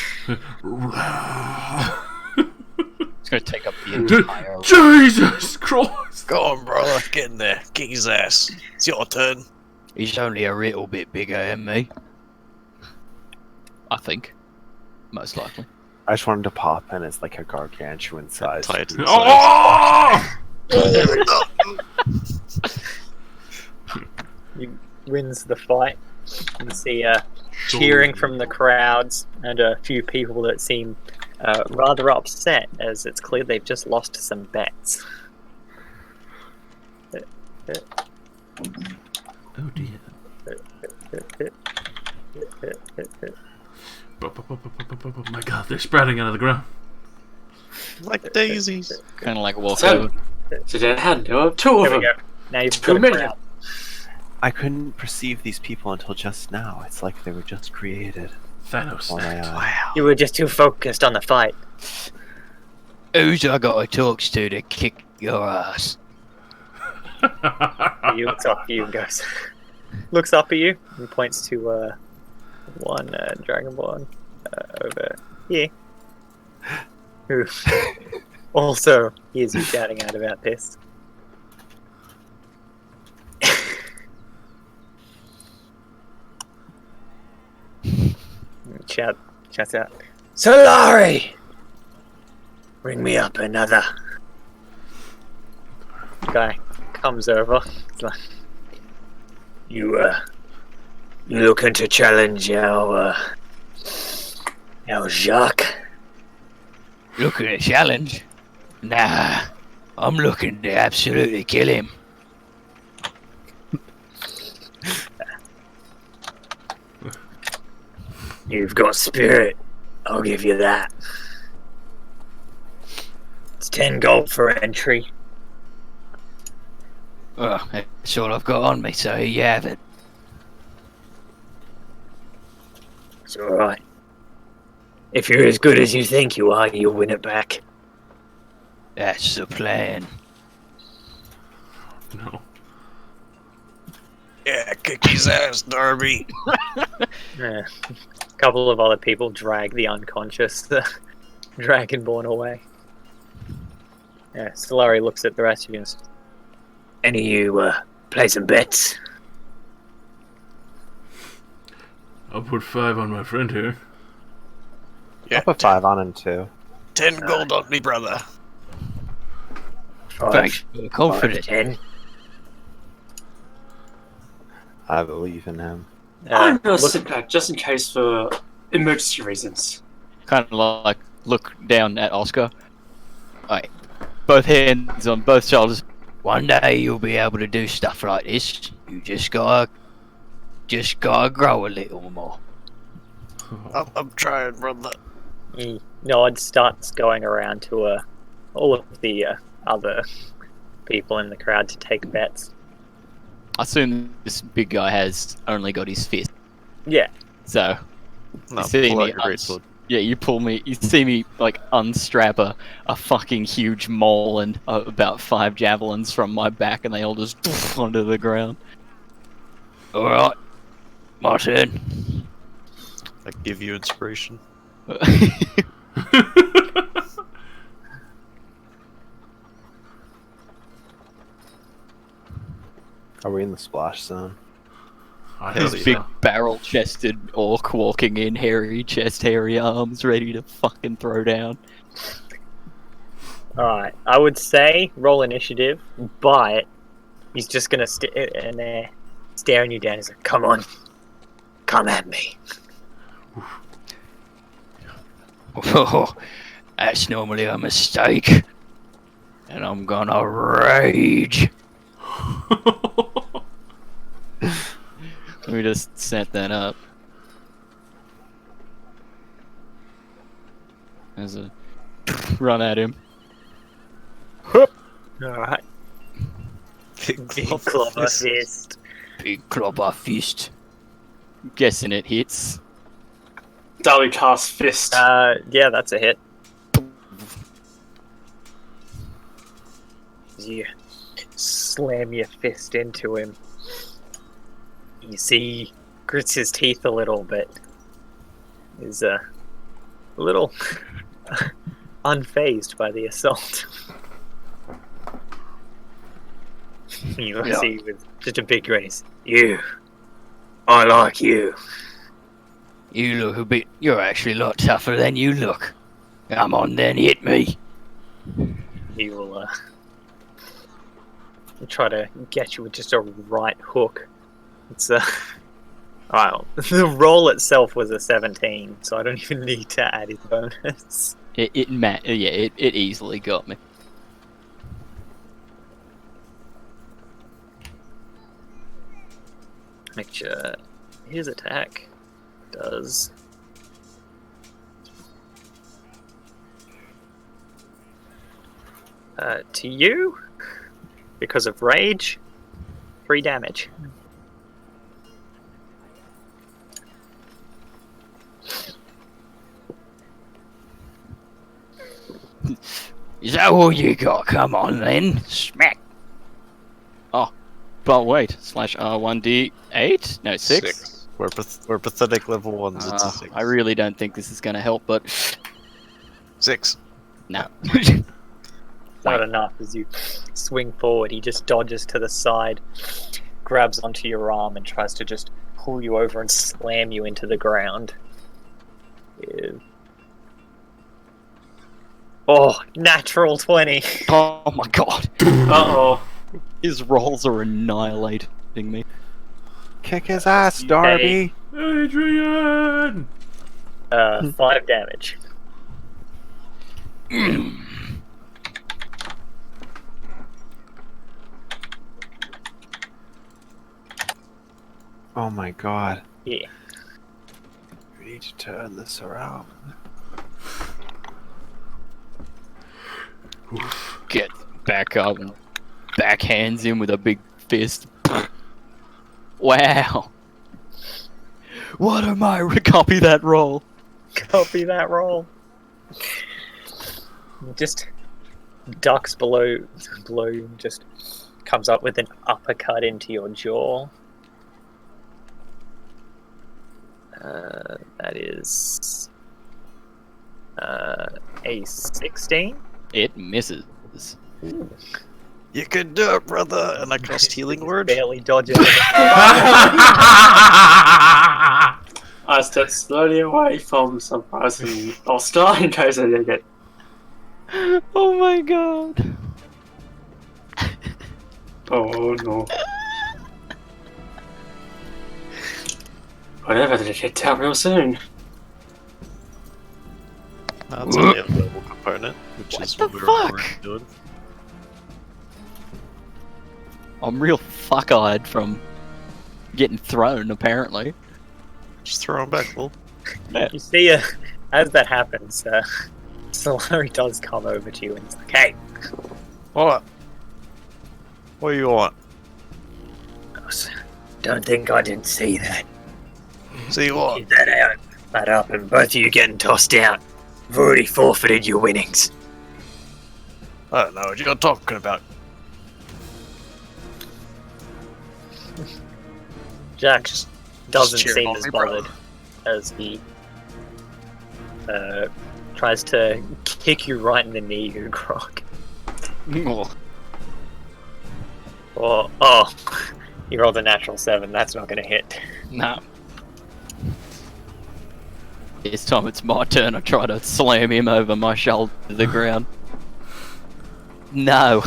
S5: going to take up the entire.
S2: Jesus Christ!
S4: Go on, brother. Get in there. Kick his ass. It's your turn.
S7: He's only a little bit bigger than me.
S5: I think. Most likely.
S6: I just wanted to pop in as like a gargantuan size.
S4: Titan size.
S2: Oh!
S1: He wins the fight. You can see cheering from the crowds and a few people that seem rather upset, as it's clear they've just lost some bets.
S2: Oh dear. My God, they're sprouting out of the ground.
S4: Like daisies.
S5: Kind of like a walk
S3: So-
S5: over.
S3: So they had two of
S1: There
S3: them.
S1: we go. Now you've
S3: Too
S1: got a
S3: many.
S1: crowd.
S6: I couldn't perceive these people until just now. It's like they were just created.
S2: Thanos.
S6: On my eye.
S4: Wow.
S1: You were just too focused on the fight.
S7: Who's I got to talk to kick your ass?
S1: He looks up at you and goes, looks up at you and points to one Dragonborn over here, who also hears you shouting out about this. Shouts out, Solari! Bring me up another. Guy comes over. He's like, you looking to challenge our Jacques?
S7: Looking at challenge? Nah, I'm looking to absolutely kill him.
S8: You've got spirit. I'll give you that. It's 10 gold for entry.
S7: Well, that's all I've got on me, so here you have it.
S8: It's alright. If you're as good as you think you are, you'll win it back.
S7: That's the plan.
S2: No.
S4: Yeah, kick his ass, Darby.
S1: Yeah. A couple of other people drag the unconscious Dragonborn away. Yeah, Solari looks at the rest of you and says,
S8: Any of you play some bets?
S2: I'll put 5 on my friend here.
S4: Yeah,
S6: I'll put 5 on him too.
S4: 10 gold on me, brother.
S7: Thanks for the
S8: 5 to
S7: confidence.
S8: 10.
S6: I believe in him.
S3: I'm gonna
S1: look-
S3: sit back just in case for emergency reasons.
S5: Kind of like look down at Oscar. Like, both hands on both shoulders.
S7: One day you'll be able to do stuff like this. You just gotta grow a little more.
S4: I'm trying, brother.
S1: he nods, starts going around to all of the other people in the crowd to take bets.
S5: I assume this big guy has only got his fist.
S1: Yeah.
S5: So,
S6: No,
S5: see
S6: pull
S5: me
S6: out your greatsword.
S5: yeah, you see me like unstrap a fucking huge mole and about 5 javelins from my back, and they all just onto the ground.
S7: Alright, my turn.
S4: I give you inspiration.
S6: Are we in the splash zone?
S2: I
S5: This
S2: hope
S5: big
S2: so.
S5: barrel-chested orc walking in, hairy chest, hairy arms, ready to fucking throw down.
S1: Alright, I would say roll initiative, but he's just gonna sit in there staring you down. He's like, come on, come at me.
S7: Oh, that's normally a mistake. And I'm gonna rage.
S5: We just set that up. As a run at him.
S1: Alright,
S4: Big
S1: big
S4: club
S1: clobber
S4: fist.
S1: fist.
S7: Big clobber fist.
S5: Guessing it hits.
S3: Darby cast fist.
S1: Yeah, that's a hit. You slam your fist into him. You see, he grits his teeth a little bit. Is a little unfazed by the assault. You
S7: Yeah.
S1: see with just a big grin. He's,
S8: You. I like you.
S7: You look a bit. You're actually a lot tougher than you look. Come on then, hit me.
S1: He will try to get you with just a right hook. It's well, the roll itself was a 17, so I don't even need to add his bonus.
S5: It easily got me.
S1: Make sure his attack does to you, because of rage, 3 damage.
S7: Is that all you got? Come on then. Smack.
S5: But wait, /R1d8? No, 6?
S4: We're pathetic level 1s. It's a 6.
S5: I really don't think this is going to help, but
S4: 6.
S5: no.
S1: Not enough as you swing forward. He just dodges to the side, grabs onto your arm, and tries to just pull you over and slam you into the ground. With... Oh, natural 20.
S5: Oh my god.
S3: Uh-oh.
S5: His rolls are annihilating me.
S6: Kick his ass, Darby!
S2: Adrian!
S1: 5 damage.
S6: Oh my god.
S1: Yeah.
S6: We need to turn this around.
S5: Get back up and backhands him with a big fist. Wow. What am I? Copy that roll.
S1: Copy that roll. Just ducks below you, just comes up with an uppercut into your jaw. That is a 16.
S5: It misses.
S4: You can do it, brother! And I cast Healing Word.
S1: Barely dodge it.
S3: I step slowly away from some person hostile in case I get.
S5: Oh my god.
S3: Oh no. Whatever, they get out real soon.
S4: That's only a verbal component, which
S5: What
S4: is
S5: the
S4: what we're
S5: fuck?
S4: already doing.
S5: I'm real fuck-eyed from getting thrown, apparently.
S4: Just throw him back, Will.
S1: You see, as that happens, Solari does come over to you and he's like, "Hey,
S4: What? What do you want?
S8: Don't think I didn't see that.
S4: See what?
S8: Keep that up, and both of you getting tossed out. You've already forfeited your winnings.
S4: I don't know what you're talking about.
S1: Jack doesn't
S4: cheer
S1: seem
S4: on
S1: as
S4: me, bro.
S1: bothered as he tries to kick you right in the knee, Ugrok." Oh, you rolled a natural 7. That's not going to hit.
S5: No. This time it's my turn. I try to slam him over my shoulder to the ground. No.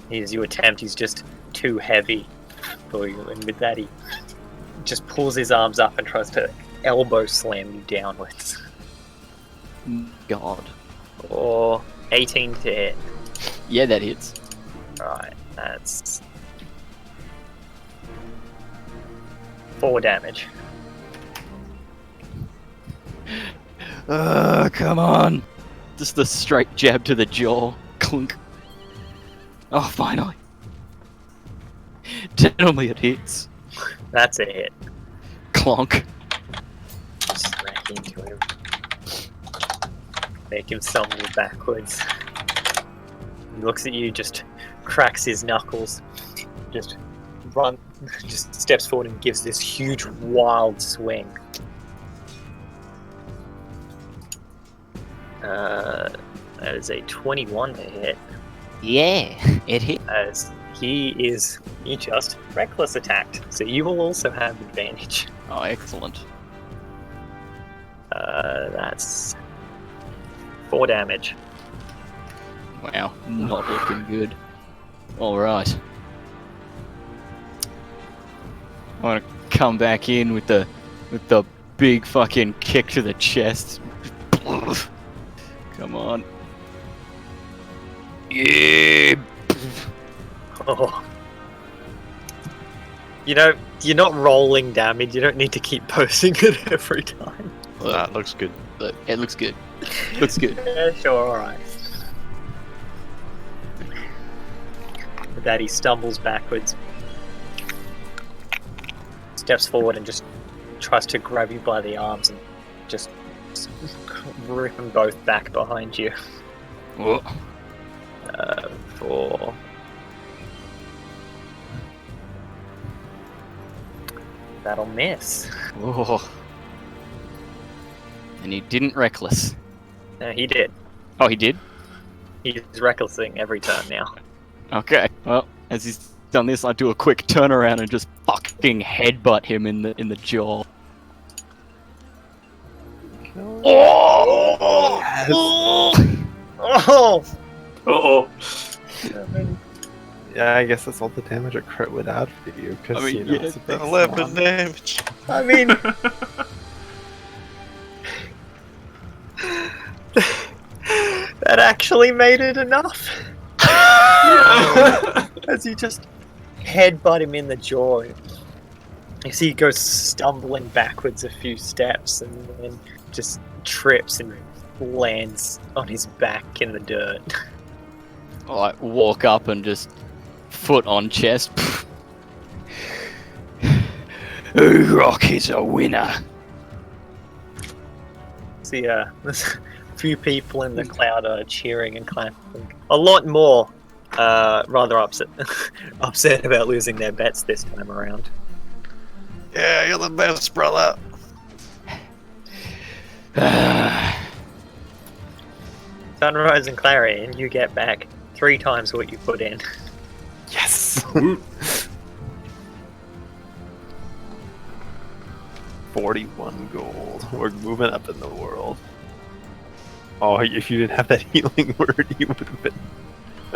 S1: You attempt, he's just too heavy for you, and with that he just pulls his arms up and tries to elbow slam you downwards.
S5: God.
S1: Or 18 to hit.
S5: Yeah, that hits.
S1: Right, that's 4 damage.
S5: Come on. Just the straight jab to the jaw. Clunk. Oh, finally. Tell me it hits.
S1: That's a hit.
S5: Clonk.
S1: Smack into him. Make him stumble backwards. He looks at you, just cracks his knuckles, just steps forward and gives this huge wild swing. That is a 21 to hit,
S5: Yeah, it hit.
S1: as he just reckless attacked, so you will also have advantage.
S5: Oh, excellent.
S1: That's 4 damage.
S5: Wow, not looking good. Alright. I want to come back in with the big fucking kick to the chest. Come on. Yeah.
S1: Oh. You know, you're not rolling damage, you don't need to keep posting it every time.
S4: Nah, it looks good.
S5: Look, it looks good. Looks good.
S1: Yeah, sure, alright. With that, he stumbles backwards, steps forward, and just tries to grab you by the arms and just rip them both back behind you.
S5: Oh.
S1: For that'll miss.
S5: Oh. And he didn't reckless.
S1: No, he did.
S5: Oh, he did?
S1: He's recklessing every turn now.
S5: Okay. Well, as he's done this, I do a quick turnaround and just fucking headbutt him in the jaw. Oh!
S1: Oh!
S3: Uh-oh.
S6: Yeah, I guess that's all the damage a crit would add for you. Cause,
S5: I mean,
S6: you know,
S5: yeah,
S6: it's a big
S4: 11
S6: slam.
S4: damage.
S1: I mean, that actually made it enough. As you just headbutt him in the jaw. You see he goes stumbling backwards a few steps and then just trips and lands on his back in the dirt.
S5: like walk up and just foot on chest.
S7: Ugrok is a winner.
S1: See, there's a few people in the cloud are cheering and clapping. A lot more rather upset about losing their bets this time around.
S4: Yeah, you're the best, brother.
S1: Sunrise and Clarion, you get back 3 times what you put in.
S6: Yes. 41 gold. We're moving up in the world. Oh, if you didn't have that healing word, you would have been.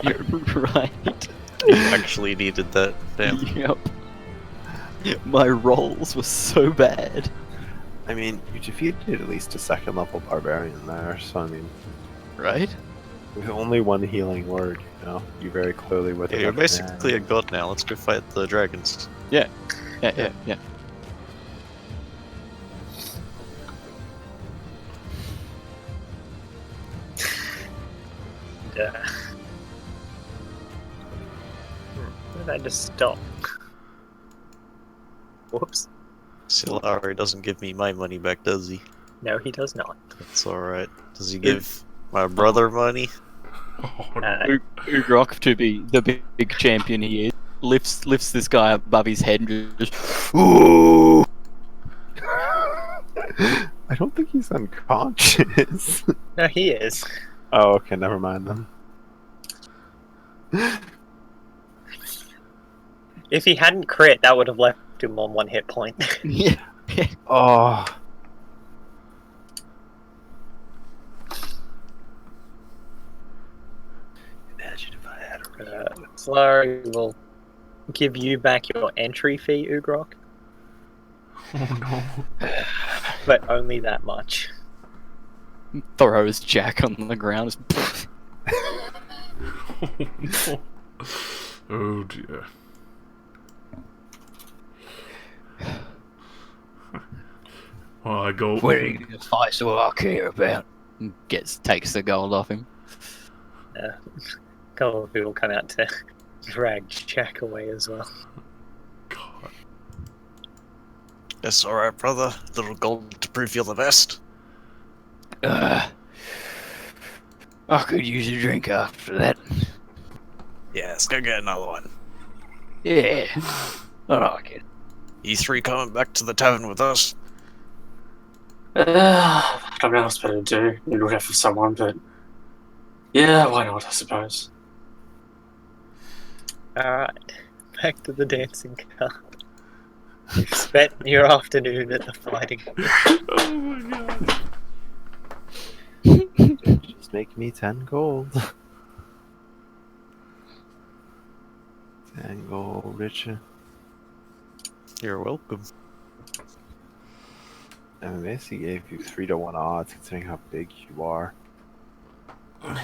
S5: You're right.
S4: You actually needed that. Damn.
S5: Yep. My rolls were so bad.
S6: I mean, you defeated at least a 2nd level barbarian there, so I mean,
S5: Right?
S6: with only one healing word, you know, you very clearly would
S4: Yeah,
S6: have.
S4: you're
S6: done
S4: basically
S6: that.
S4: a god now. Let's go fight the dragons.
S5: Yeah.
S1: Where did I just stop? Whoops.
S4: Silari doesn't give me my money back, does he?
S1: No, he does not.
S4: That's alright. Does he give my brother money?
S5: Ugrok, to be the big champion he is, lifts this guy above his head and just ooh.
S6: I don't think he's unconscious.
S1: No, he is.
S6: Oh, okay, never mind then.
S1: If he hadn't crit, that would have left him on 1 hit point.
S5: Yeah.
S6: Oh. Imagine if I had a
S1: Slurry will give you back your entry fee, Ugrok,
S2: Oh no.
S1: but only that much.
S5: Throws Jack on the ground.
S2: Oh no. Oh dear. Well, I go.
S7: What are you gonna fight so I care about?
S5: Takes the gold off him.
S1: A couple of people come out to drag Jack away as well.
S2: God.
S4: That's alright, brother. Little gold to prove you're the best.
S7: I could use a drink after that.
S4: Yeah, let's go get another one.
S7: Yeah, I like it.
S4: You 3 coming back to the tavern with us?
S3: I don't know what else better to do. Need to look out for someone, but yeah, why not? I suppose.
S1: Alright, back to the dancing car. You've spent your afternoon at the fighting.
S2: Oh my god.
S6: Just make me 10 gold. 10 gold, Richard.
S4: You're welcome.
S6: I mean, basically gave you 3-to-1 odds considering how big you are.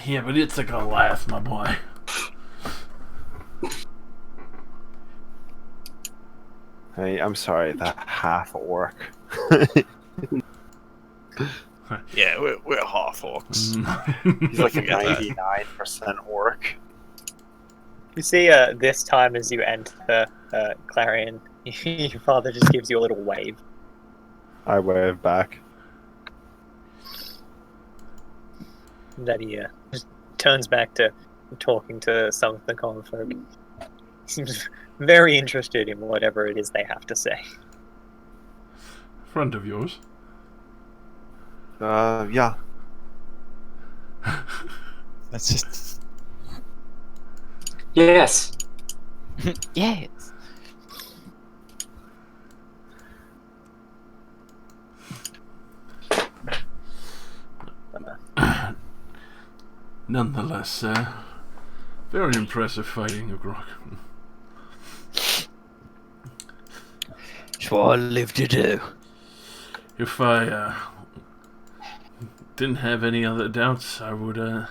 S2: Yeah, but it's like a laugh, my boy.
S6: Hey, I'm sorry, that half orc.
S4: Yeah, we're half orcs.
S6: He's like a
S4: Forget that.
S6: 99% orc.
S1: You see, this time as you enter Clarion, your father just gives you a little wave.
S6: I wave back.
S1: That he just turns back to talking to some of the common folk. Seems very interested in whatever it is they have to say.
S2: Friend of yours.
S6: Yeah.
S4: That's just.
S3: Yes.
S5: Yes.
S2: Nonetheless, very impressive fighting, Ugrok.
S7: It's what I live to do.
S2: If I didn't have any other doubts, I would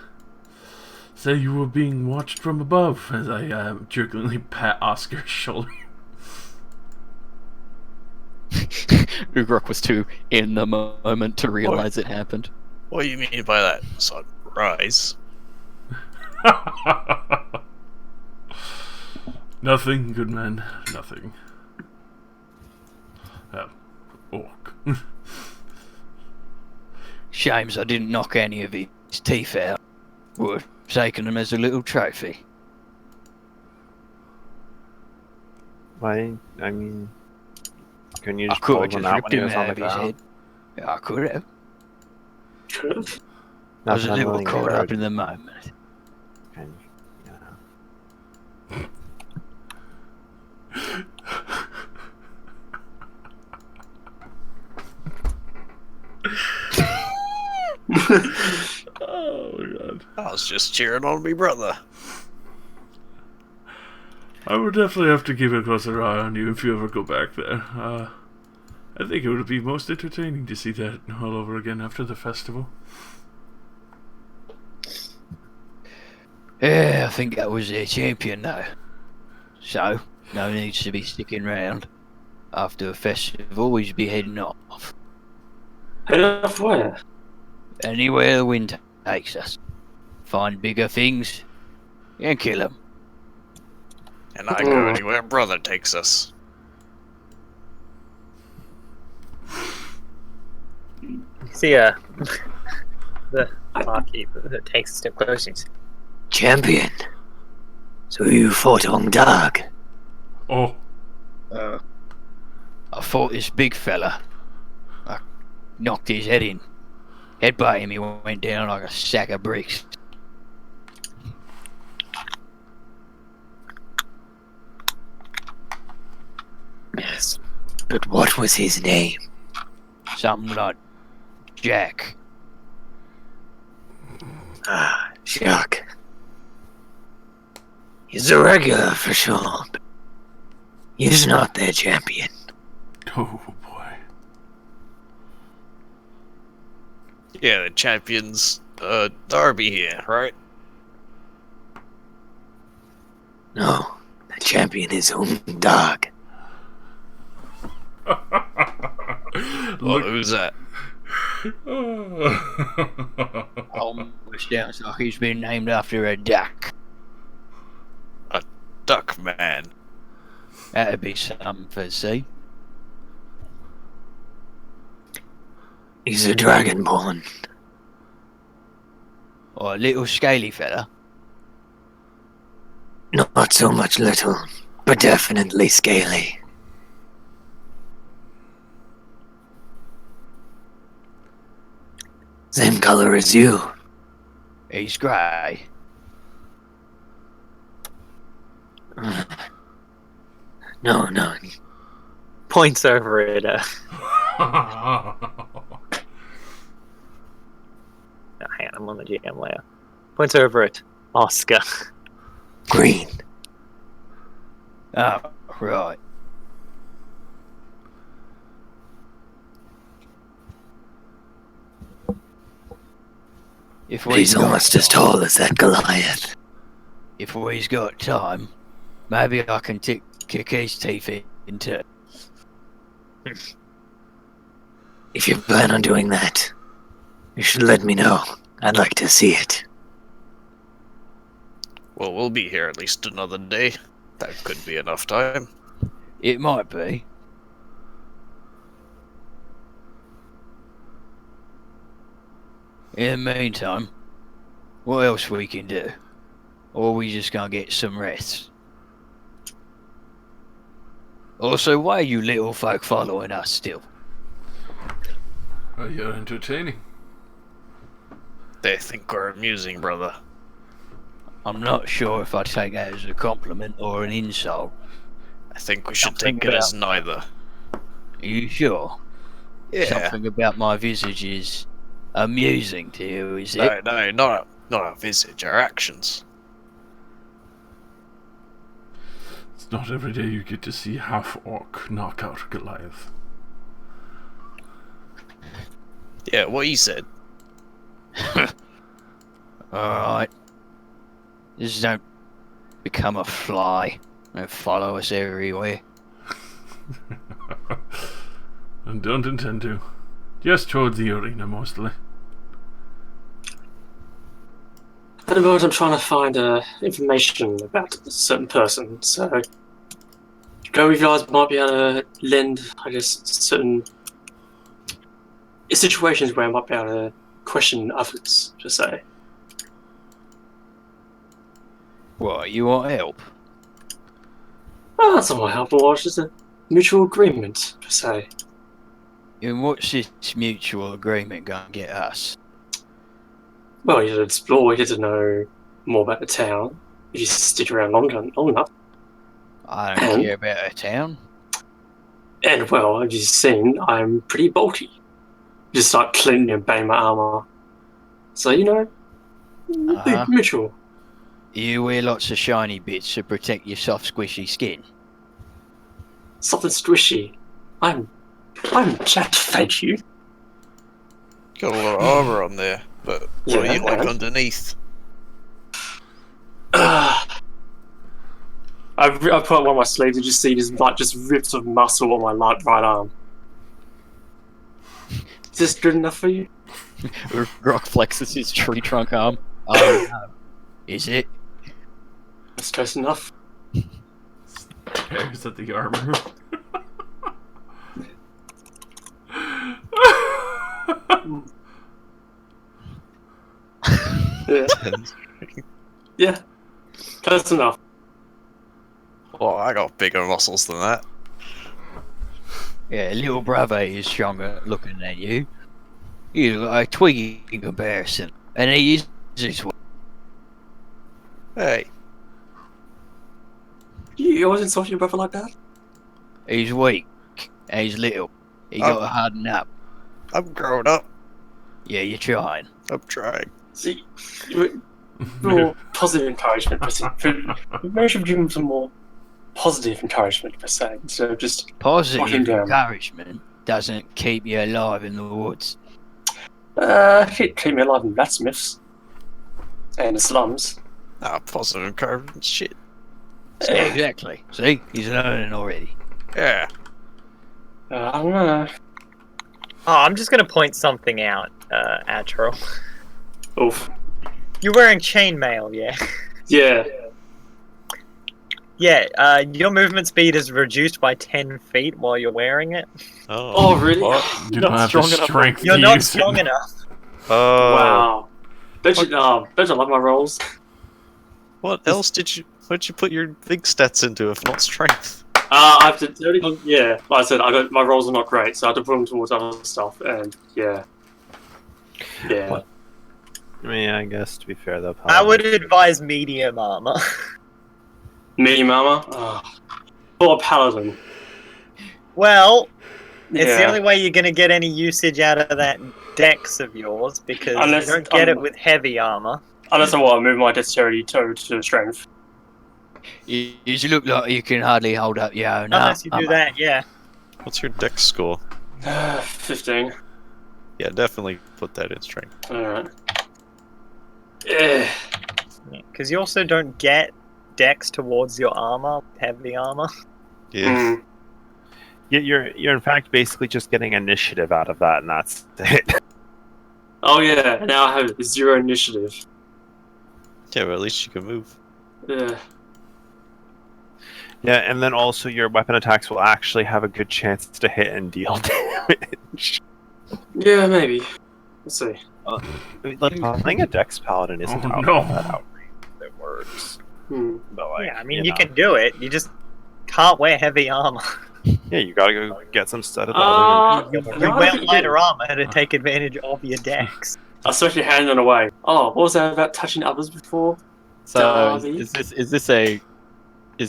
S2: say you were being watched from above as I jerkily pat Oscar's shoulder.
S5: Ugrok was too in the moment to realize it happened.
S4: What do you mean by that, sunrise?
S2: Nothing, good man. Nothing. Orc.
S7: Shames I didn't knock any of his teeth out. Would have taken them as a little trophy.
S6: Why? I mean, couldn't you
S7: I
S6: just
S7: could
S6: pull
S7: have
S6: them
S7: just
S6: out
S7: ripped
S6: when he
S7: him
S6: was on
S7: out
S6: the
S7: of his
S6: ground?
S7: head. Yeah, I could have.
S3: Could've.
S7: I was a
S6: Not
S7: little
S6: knowing
S7: caught
S6: you're
S7: up in the moment.
S6: kind of,
S2: Oh my god.
S4: I was just cheering on me brother.
S2: I would definitely have to keep a closer eye on you if you ever go back there. I think it would be most entertaining to see that all over again after the festival.
S7: Yeah, I think that was their champion though. So, no needs to be sticking round. After the festival, we should be heading off.
S3: Head off where?
S7: Anywhere the wind takes us. Find bigger things and kill them.
S4: And I go anywhere brother takes us.
S1: See, the barkeep that takes a step closer.
S8: Champion. So you fought Ong Dag.
S2: Oh,
S7: I fought this big fella. I knocked his head in. Headbutt him, he went down like a sack of bricks.
S8: Yes. But what was his name?
S7: Something like Jack.
S8: Ah, Jacques. He's a regular for sure. But he's not their champion.
S2: oh boy.
S4: Yeah, the champion's Darby here, right?
S8: No, the champion is Ong Dag.
S4: Well, who's that?
S7: Almost sounds like he's been named after a duck.
S4: Duck man.
S7: That'd be something for see.
S8: He's a dragonborn.
S7: Or a little scaly fella.
S8: Not so much little, but definitely scaly. Same color as you.
S7: He's grey.
S8: No.
S1: Points over at hang on, I'm on the GM layer. Points over at Oscar.
S8: Green.
S7: Oh, right. If
S8: But he's
S7: got
S8: almost as tall as that Goliath.
S7: If we's got time, maybe I can kick his teeth into.
S8: If you plan on doing that, you should let me know. I'd like to see it.
S4: Well, we'll be here at least another day. That could be enough time.
S7: It might be. In the meantime, what else we can do? Or we just gonna get some rest? Also, why are you little folk following us still?
S2: You're entertaining.
S4: They think we're amusing, brother.
S7: I'm not sure if I take that as a compliment or an insult.
S4: I think we should
S7: Something
S4: take it as neither.
S7: Are you sure?
S4: Yeah.
S7: Something about my visage is amusing to you, is it?
S4: No, not our visage, our actions.
S2: It's not every day you get to see half-orc knock out Goliath.
S4: Yeah, what you said.
S7: Alright. Just don't become a fly and follow us everywhere.
S2: And don't intend to. Just toward the arena, mostly.
S3: At the moment, I'm trying to find information about a certain person. So, go with you guys might be able to lend, I guess, certain situations where I might be able to question others, per se.
S7: What, you want help?
S3: Well, that's not my help, or it's just a mutual agreement, per se.
S7: And what's this mutual agreement gonna get us?
S3: Well, you get to explore, you get to know more about the town. If you stick around long enough.
S7: I don't care about a town.
S3: And, well, as you've seen, I'm pretty bulky. Just like cleaning and bang my armor. So, you know, mutual.
S7: You wear lots of shiny bits to protect your soft, squishy skin.
S3: Something squishy. I'm jacked, thank you.
S4: Got a lot of armor on there, but what
S3: Yeah,
S4: are you like
S3: man.
S4: underneath?
S3: I put on one of my sleeves and just see this like just rips of muscle on my right arm. Is this good enough for you?
S5: Grok flexes his tree trunk arm.
S7: Oh no. Is it?
S3: That's close enough.
S2: Tears at the armor.
S3: Yeah. Yeah. Close enough.
S4: Oh, I got bigger muscles than that.
S7: Yeah, little brother is stronger looking than you. You look like Twiggy in comparison. And he is this way.
S4: Hey,
S3: You always insult your brother like that?
S7: He's weak. And he's little. He got to harden up.
S4: I'm grown up.
S7: Yeah, you're trying.
S4: I'm trying.
S3: See, more positive encouragement, per se. Maybe should give him some more positive encouragement, per se, instead of just
S7: Positive
S3: Walking down.
S7: encouragement doesn't keep you alive in the woods.
S3: keep me alive in blacksmiths and the slums.
S4: Ah, positive encouragement. Shit.
S7: Yeah, exactly. See? He's learning already.
S4: Yeah.
S3: I don't know.
S1: Oh, I'm just gonna point something out, Atro.
S3: Oof.
S1: You're wearing chainmail, yeah?
S3: Yeah.
S1: Yeah, your movement speed is reduced by 10 feet while you're wearing it.
S3: Oh, really?
S4: What?
S2: You don't have the strength
S1: You're
S2: to
S1: not
S2: use it.
S1: strong enough.
S4: Oh.
S3: Wow. Don't you like my rolls?
S4: What else what'd you put your big stats into if not strength?
S3: I have to. Yeah, like I said, my rolls are not great, so I have to put them towards other stuff, and yeah. Yeah.
S6: What? I mean, I guess to be fair though,
S1: I would advise medium armor.
S3: Medium armor? Oh. For a paladin.
S1: Well, it's the
S3: Yeah.
S1: only way you're gonna get any usage out of that dex of yours, because
S3: Unless-
S1: you don't get it with heavy armor.
S3: Unless I want to move my dexterity to strength.
S7: You look like you can hardly hold up your own
S1: Unless you do
S7: armor.
S1: that, yeah.
S4: What's your dex score?
S3: 15.
S4: Yeah, definitely put that in strength.
S3: Alright. Yeah.
S1: Because you also don't get dex towards your armor, heavy armor.
S4: Yeah.
S3: Mm.
S6: You're in fact basically just getting initiative out of that, and that's it.
S3: Oh yeah, now I have 0 initiative.
S4: Yeah, but at least you can move.
S3: Yeah.
S6: Yeah, and then also your weapon attacks will actually have a good chance to hit and deal damage.
S3: Yeah, maybe. Let's see.
S6: Like, playing a Dex Paladin isn't
S2: Oh,
S6: out
S2: no.
S6: that outrageous. It works.
S3: Hmm.
S6: But like,
S1: Yeah, I mean, you
S6: know.
S1: can do it. You just can't wear heavy armor.
S6: Yeah, you gotta go get some studded
S1: You
S3: no, I
S1: wear
S3: think you
S1: lighter
S3: do.
S1: armor to take advantage of your dex.
S3: I especially handing away. Oh, what was that about touching others before?
S5: So
S3: Darby?
S5: is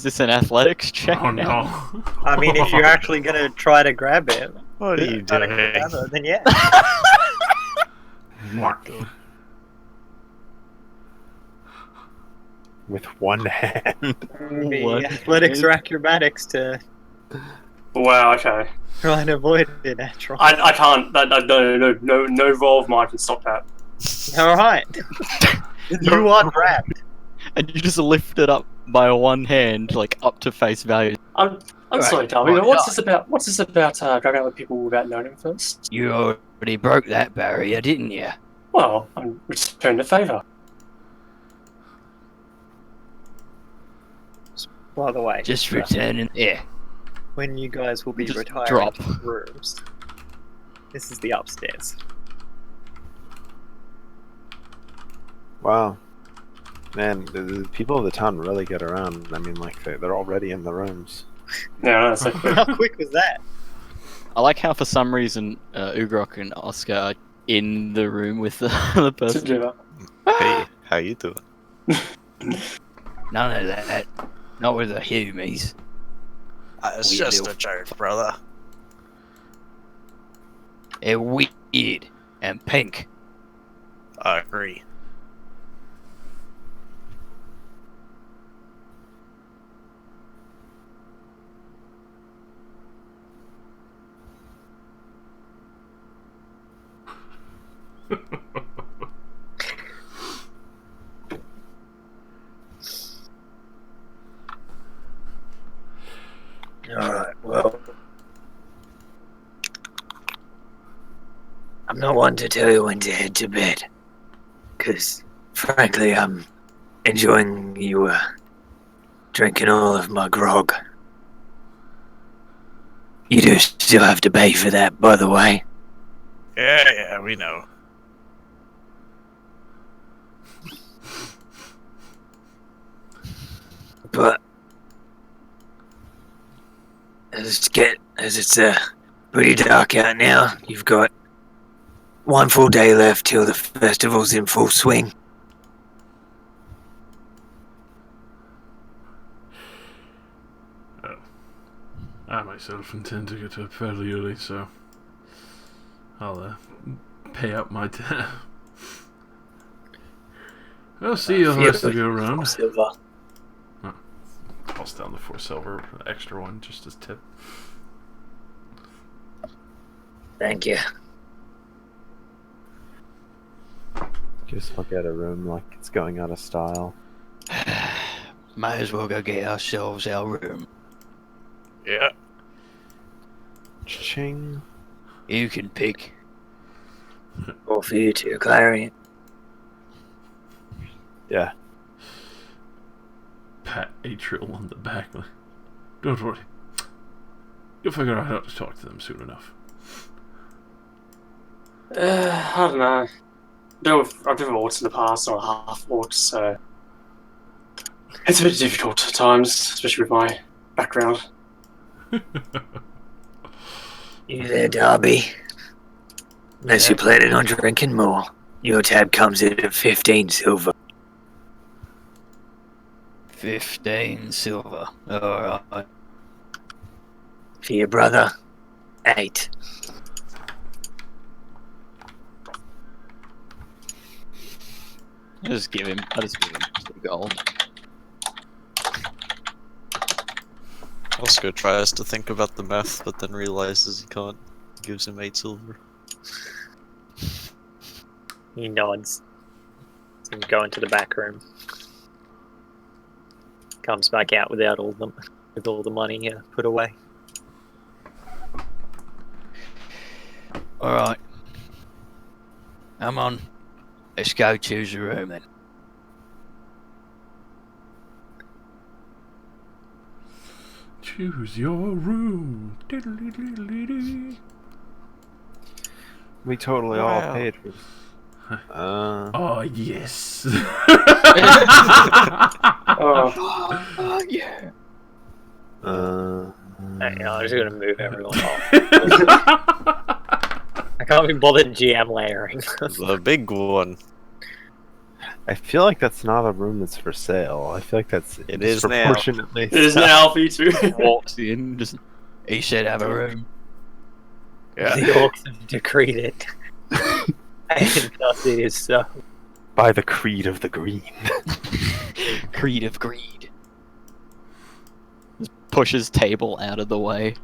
S5: this an athletics check?
S2: Oh
S5: now?
S2: no.
S1: I mean, if you're actually gonna try to grab it,
S4: What are you
S1: try to
S4: doing?
S1: grab it, then yeah.
S2: What?
S6: with one hand.
S1: Be
S5: What?
S1: athletics or acrobatics to
S3: Wow, okay.
S1: try and avoid it, natural.
S3: I can't. No roll of mine can stop that.
S1: Alright. You are grabbed.
S5: And you just lift it up by one hand, like up to face value.
S3: I'm
S7: Right,
S3: sorry, Darby.
S7: right,
S3: What's
S7: right.
S3: this about? What's this about? Grabbing out with people without knowing them first?
S7: You already broke that barrier, didn't you?
S3: Well, I'm returning the favour.
S1: By the way,
S7: Just returning. Yeah.
S1: when you guys will be
S5: Just
S1: retiring
S5: drop.
S1: to the rooms, this is the upstairs.
S6: Wow. Man, the people of the town really get around. I mean, like, they're already in the rooms.
S3: Yeah, that's it.
S1: How quick was that?
S5: I like how for some reason Ugrok and Oscar are in the room with the other
S3: To
S5: person.
S3: do that.
S4: Hey, how you doing?
S7: None of that. Not with the humies.
S4: It's
S7: Weird
S4: just
S7: little-
S4: a joke, brother.
S7: They're weird and pink.
S4: I agree.
S8: Alright, well. I'm not one to tell you when to head to bed. Because, frankly, I'm enjoying you drinking all of my grog. You do still have to pay for that, by the way.
S4: Yeah, we know.
S8: But as it's pretty dark out now, you've got one full day left till the festival's in full swing.
S2: I myself intend to get up fairly early, so I'll pay up my I'll see you the rest of you around.
S8: Silver.
S2: Toss down the 4 silver, extra one, just as tip.
S8: Thank you.
S6: Just look at a room like it's going out of style.
S7: Might as well go get ourselves our room.
S4: Yeah.
S6: Ching.
S7: You can pick.
S8: Or for you too, Clarion.
S6: Yeah.
S2: Pat Atrial on the back. Don't worry. You'll figure out how to talk to them soon enough.
S3: I don't know. I've never walked in the past or half walked, so it's a bit difficult at times, especially with my background.
S8: You there, Darby? Unless you're planning on drinking more. Your tab comes in at 15 silver.
S7: 15 silver. Alright.
S8: For your brother, 8.
S5: I just give him some gold.
S4: Oscar tries to think about the math, but then realizes he can't. Gives him 8 silver.
S1: He nods. And go into the back room. Comes back out with all the money put away.
S7: Alright. Come on. Let's go choose a room then.
S2: Choose your room. Diddle-diddle-diddle-diddle.
S6: We totally
S4: Wow.
S6: all paid for.
S2: Oh, yes.
S3: Oh,
S7: Yeah.
S1: Hang on, I'm just gonna move everyone off. I can't be bothered GM layering.
S4: The big one.
S6: I feel like that's not a room that's for sale. I feel like that's
S4: It is now.
S6: disproportionately.
S3: it is now for you too.
S5: Walks in, just
S7: He said have a room.
S4: Yeah.
S1: The orcs have decreed it. And thus it is so.
S6: By the creed of the green.
S5: creed of greed. Just pushes table out of the way.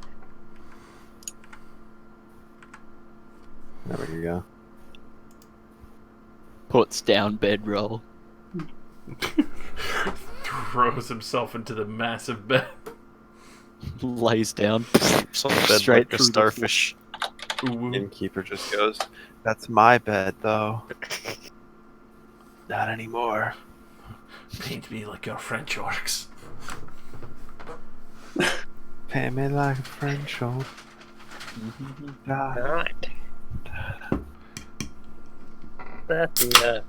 S6: There we go.
S5: Puts down bedroll.
S2: Throws himself into the massive bed.
S5: Lays down.
S4: Some bed
S5: Straight
S4: like a
S5: through the
S4: starfish.
S2: Ooh.
S6: Innkeeper just goes, "That's my bed, though." Not anymore.
S2: Paint me like your French orcs.
S6: Pay me like a friend should.
S1: Alright. That the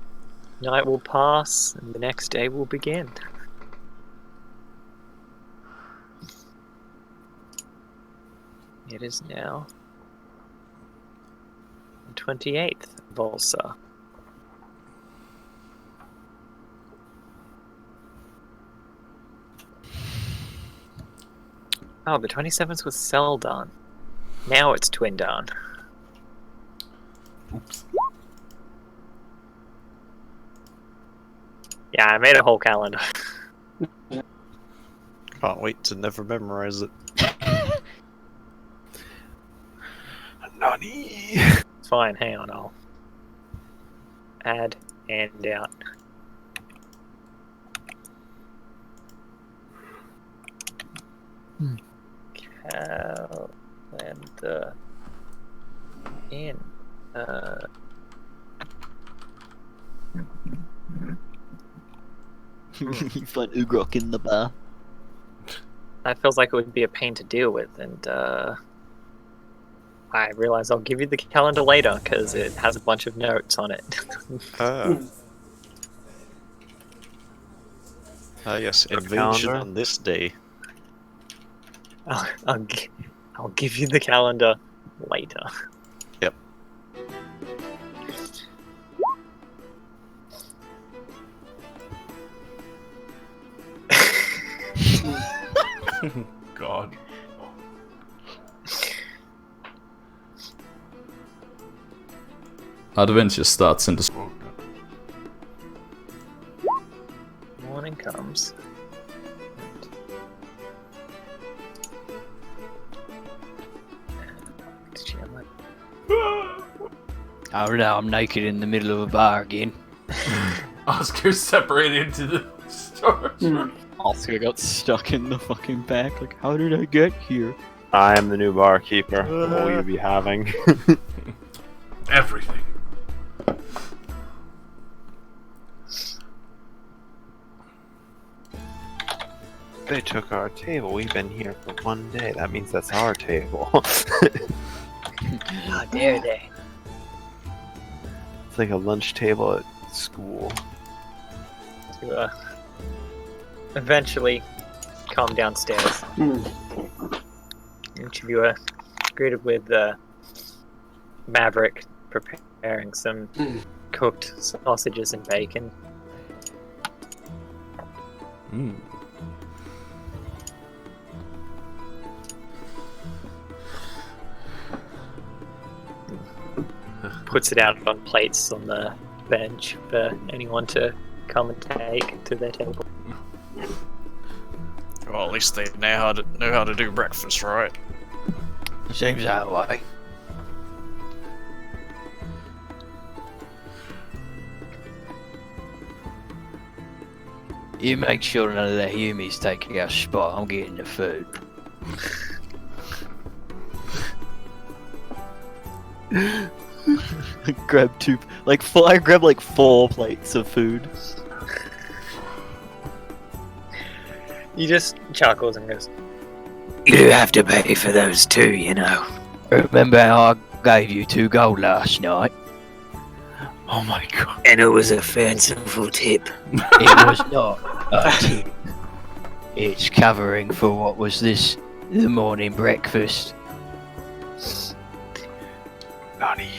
S1: night will pass and the next day will begin. It is now the 28th of Ulsa. Oh, the 27th was Seldan. Now it's Twindan.
S2: Oops.
S1: Yeah, I made a whole calendar.
S4: Can't wait to never memorize it.
S6: Nani?
S1: It's fine, hang on, I'll add and out. Calendar in
S5: You find Ugrok in the bar.
S1: that feels like it would be a pain to deal with, and I realize I'll give you the calendar later because it has a bunch of notes on it.
S4: Yes, invasion
S6: calendar?
S4: on this day.
S1: I'll give you the calendar later.
S4: Yep.
S2: God.
S9: Adventure starts in the...
S1: Morning comes.
S7: I don't know, I'm naked in the middle of a bar again.
S2: Oscar's separated into the stores.
S5: Oscar got stuck in the fucking back. Like, how did I get here?
S6: I am the new barkeeper. What will you be having?
S2: Everything.
S6: They took our table. We've been here for one day. That means that's our table.
S1: How dare they?
S6: It's like a lunch table at school.
S1: To eventually come downstairs. Each of you are greeted with Maverick preparing some cooked sausages and bacon. Puts it out on plates on the bench for anyone to come and take to their table.
S4: Well, at least they know how to do breakfast, right?
S7: Seems that way. You make sure none of the Humies take our spot. I'm getting the food.
S5: Grab I grab like 4 plates of food.
S1: He just chuckles and goes,
S8: You do have to pay for those too, you know.
S7: Remember how I gave you 2 gold last night?
S6: Oh my god.
S8: And it was a fanciful tip.
S7: It was not a tip. It's covering for what was the morning breakfast.
S6: Nani?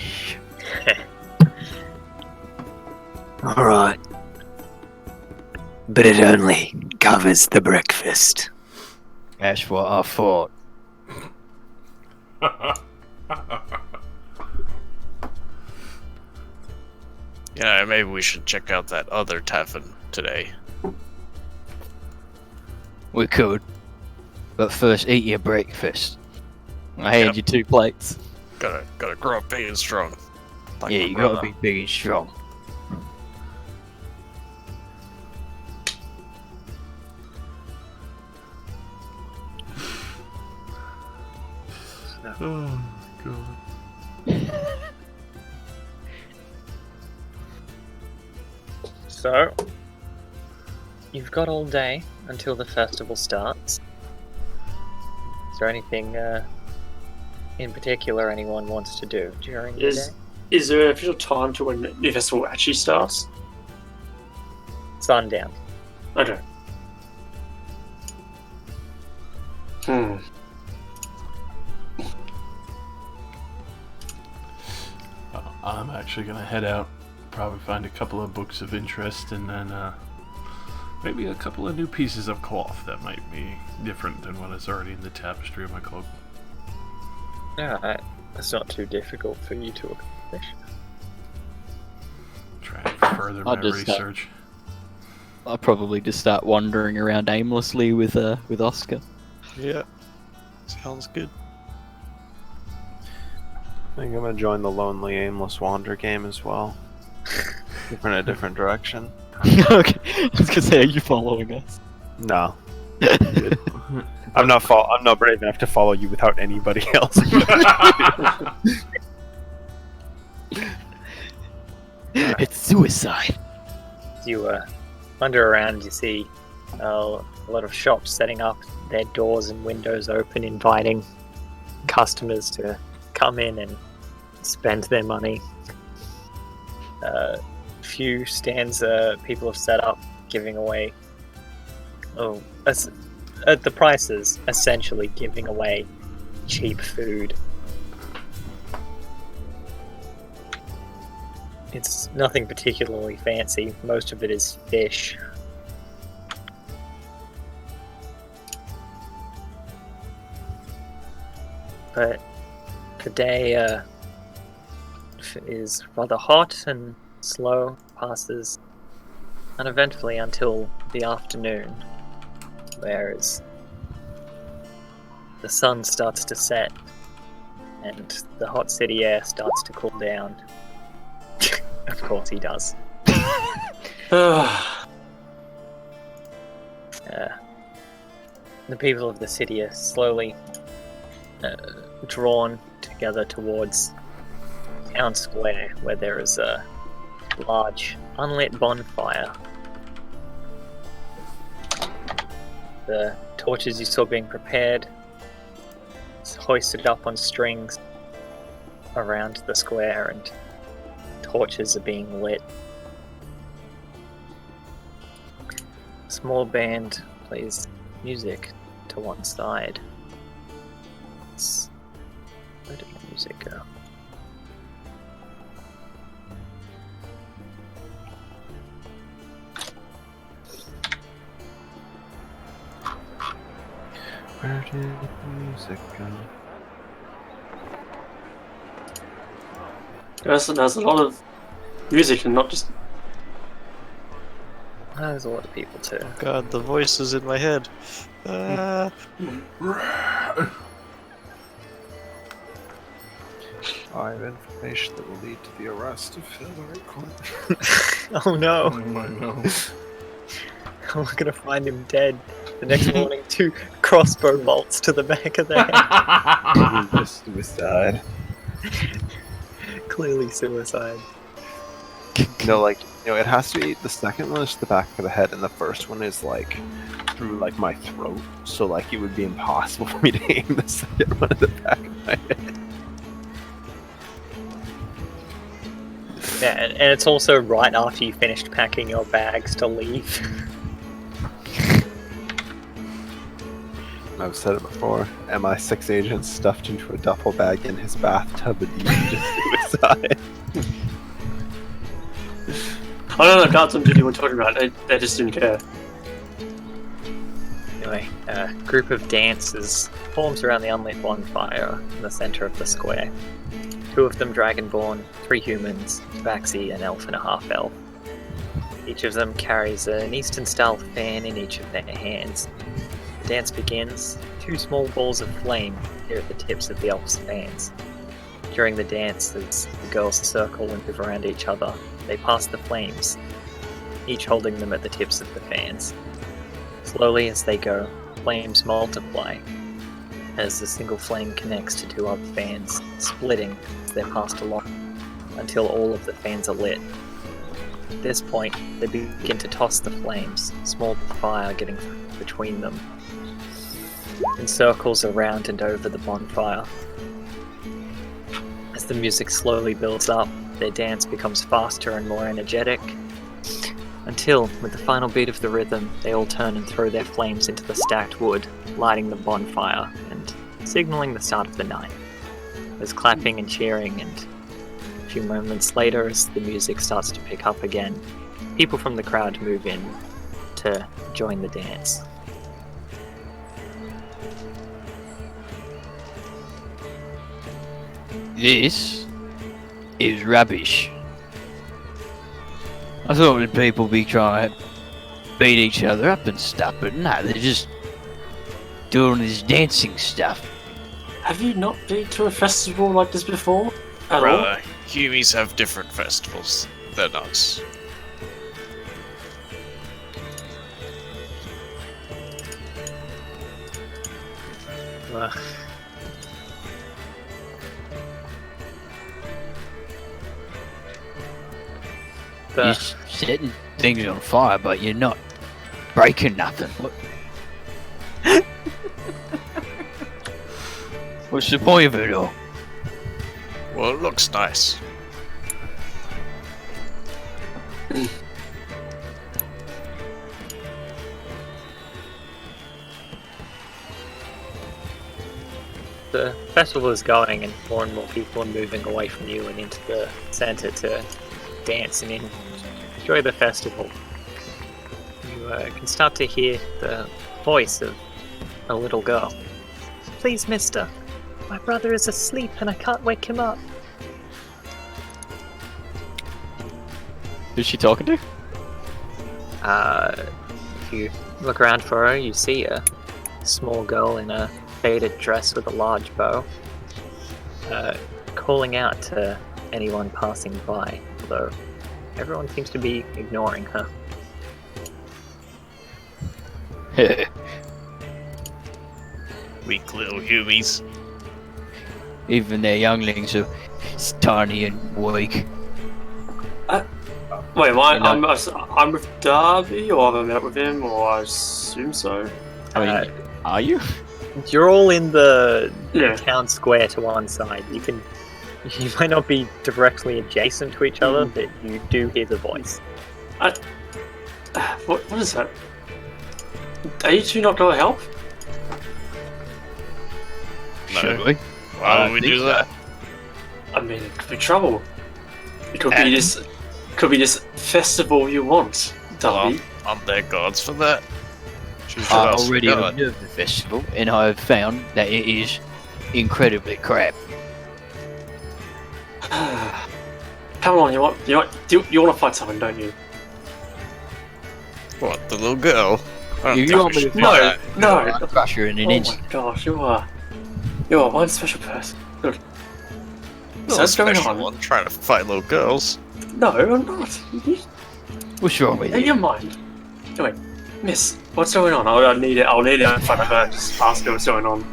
S8: Alright. But it only covers the breakfast.
S7: That's what I thought.
S4: You know, maybe we should check out that other tavern today.
S7: We could. But first, eat your breakfast.
S5: I hand you 2 plates.
S4: Gotta grow up big and strong. Like
S7: Yeah,
S4: my
S7: you gotta
S4: brother.
S7: be big and strong.
S2: Oh, God.
S1: So, you've got all day until the festival starts. Is there anything in particular anyone wants to do during the day?
S3: Is there an official time to when the festival actually starts?
S1: Sundown.
S3: Okay.
S2: I'm actually gonna head out, probably find a couple of books of interest, and then maybe a couple of new pieces of cloth that might be different than what is already in the tapestry of my cloak.
S1: Alright, that's not too difficult for you to accomplish.
S2: Try and further my
S5: I'll just,
S2: research.
S5: I'll probably just start wandering around aimlessly with Oscar.
S4: Yeah. Sounds good.
S6: I think I'm gonna join the lonely, aimless wander game as well. In a different direction.
S5: Okay, I was gonna say, are you following us?
S6: No. I'm not brave enough to follow you without anybody else.
S5: It's suicide.
S1: You wander around, you see a lot of shops setting up their doors and windows open, inviting customers to come in and spend their money. Few stands people have set up giving away at the prices, essentially giving away cheap food. It's nothing particularly fancy. Most of it is fish. But the day is rather hot and slow, passes uneventfully until the afternoon, whereas the sun starts to set and the hot city air starts to cool down. Of course he does. The people of the city are slowly drawn together towards town square, where there is a large unlit bonfire. The torches you saw being prepared, it's hoisted up on strings around the square, and torches are being lit. A small band plays music to one side. Where did the music go?
S6: Where did the music go?
S3: There's a lot of music and not just.
S1: There's a lot of people too.
S4: God, the voice is in my head.
S6: I have information that will lead to the arrest of Hillary Clinton.
S1: Oh no!
S2: I know.
S1: We're gonna find him dead the next morning. 2 crossbow bolts to the back of the head.
S6: Just suicide.
S1: Clearly suicide.
S6: No, it has to be the second one is the back of the head, and the first one is through my throat. So it would be impossible for me to aim the second one at the back of my head.
S1: Yeah, and it's also right after you finished packing your bags to leave.
S6: I've said it before. MI6 agent stuffed into a duffel bag in his bathtub and used suicide.
S3: I don't know, Carlton didn't even talk about it. They just didn't care.
S1: Anyway, a group of dancers forms around the unlit bonfire in the center of the square. 2 of them dragonborn, 3 humans, Tabaxi, an elf and a half-elf. Each of them carries an Eastern-style fan in each of their hands. The dance begins. 2 small balls of flame appear at the tips of the elf's fans. During the dance, as the girls circle and move around each other, they pass the flames, each holding them at the tips of the fans. Slowly as they go, flames multiply, as the single flame connects to 2 other fans, splitting as they're passed along, until all of the fans are lit. At this point, they begin to toss the flames, small fire getting between them. in circles around and over the bonfire. As the music slowly builds up, their dance becomes faster and more energetic, until, with the final beat of the rhythm, they all turn and throw their flames into the stacked wood, lighting the bonfire and signaling the start of the night. There's clapping and cheering, and a few moments later, as the music starts to pick up again, people from the crowd move in to join the dance.
S7: This is rubbish. I thought that people be trying to beat each other up and stuff, but no, they're just doing this dancing stuff.
S3: Have you not been to a festival like this before? At all?
S4: Brother, Humies have different festivals than us.
S7: You're setting things on fire, but you're not breaking nothing. What's the point of it all?
S4: Well, it looks nice.
S1: The festival is going, and more people are moving away from you and into the center to dance and enjoy the festival. You can start to hear the voice of a little girl. Please, mister, my brother is asleep and I can't wake him up.
S5: Who's she talking to?
S1: If you look around for her, you see a small girl in a faded dress with a large bow, calling out to anyone passing by, although everyone seems to be ignoring her.
S4: Weak little Humies.
S7: Even their younglings are tiny and weak.
S3: Wait, I'm with Darby, or have I met with him, or I assume so.
S5: I mean, are you?
S1: You're all in the
S3: Yeah.
S1: town square to one side. You might not be directly adjacent to each other, but you do hear the voice.
S3: What is that? Are you two not going to help?
S7: Should we?
S4: Why would we do that?
S3: I mean, it could be trouble. It could be this. Could be this festival you want, Darby.
S4: Aren't there gods for that? Choose
S7: I
S4: what else
S7: already
S4: we got.
S7: observed the festival, and I have found that it is incredibly crap.
S3: Come on, you want to fight someone, don't you?
S4: What, the little girl? I don't
S7: You
S4: think
S7: want
S4: we
S7: me
S4: should
S7: to
S4: do
S3: No,
S4: that.
S3: no.
S7: I'll crush her in an
S3: Oh
S7: instant.
S3: my gosh, you are one special person. Good.
S4: Not
S3: So what's going
S4: special
S3: on?
S4: one trying to fight little girls.
S3: No, I'm not.
S7: What's wrong with
S3: Never
S7: you?
S3: mind. Anyway, Miss, what's going on? I'll need it in front of her and just ask her what's going on.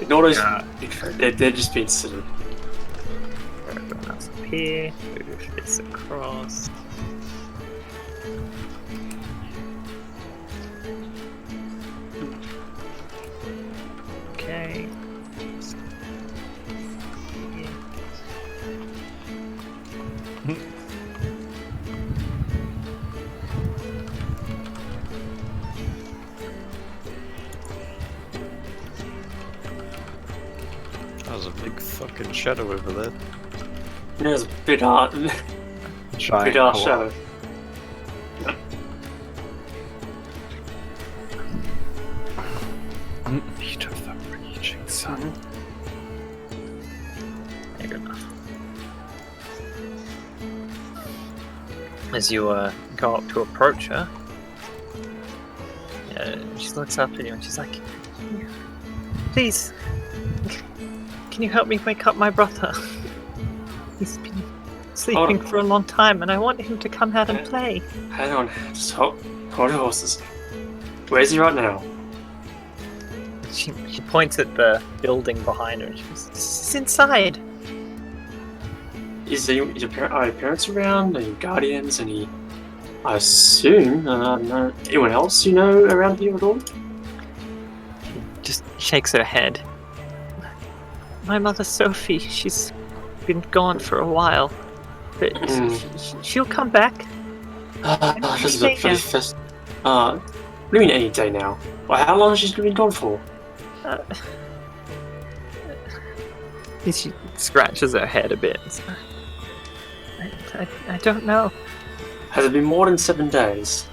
S3: Ignore those. They're just being silly.
S1: Everyone else up here. Move this across. Okay.
S4: That was a big fucking shadow over there.
S3: There's a big art.
S6: Giant
S3: Big ass
S6: co-op.
S3: shadow.
S6: Heat of the raging sun.
S1: Good enough. As you go up to approach her, she looks up at you and she's like, "Please, can you help me wake up my brother? He's been sleeping for a long time and I want him to come out and play."
S3: Hang on, just hold your horses. Where's he right now?
S1: She points at the building behind her and she goes, "It's inside."
S3: Are your parents around? Any guardians? Any? I assume. No. Anyone else you know around here at all?
S1: just shakes her head. My mother Sophie, she's been gone for a while. But she'll come back.
S3: This is a pretty fast. What do you mean any day now? Well, how long has she been gone for?
S1: She scratches her head a bit. I don't know.
S3: Has it been more than 7 days?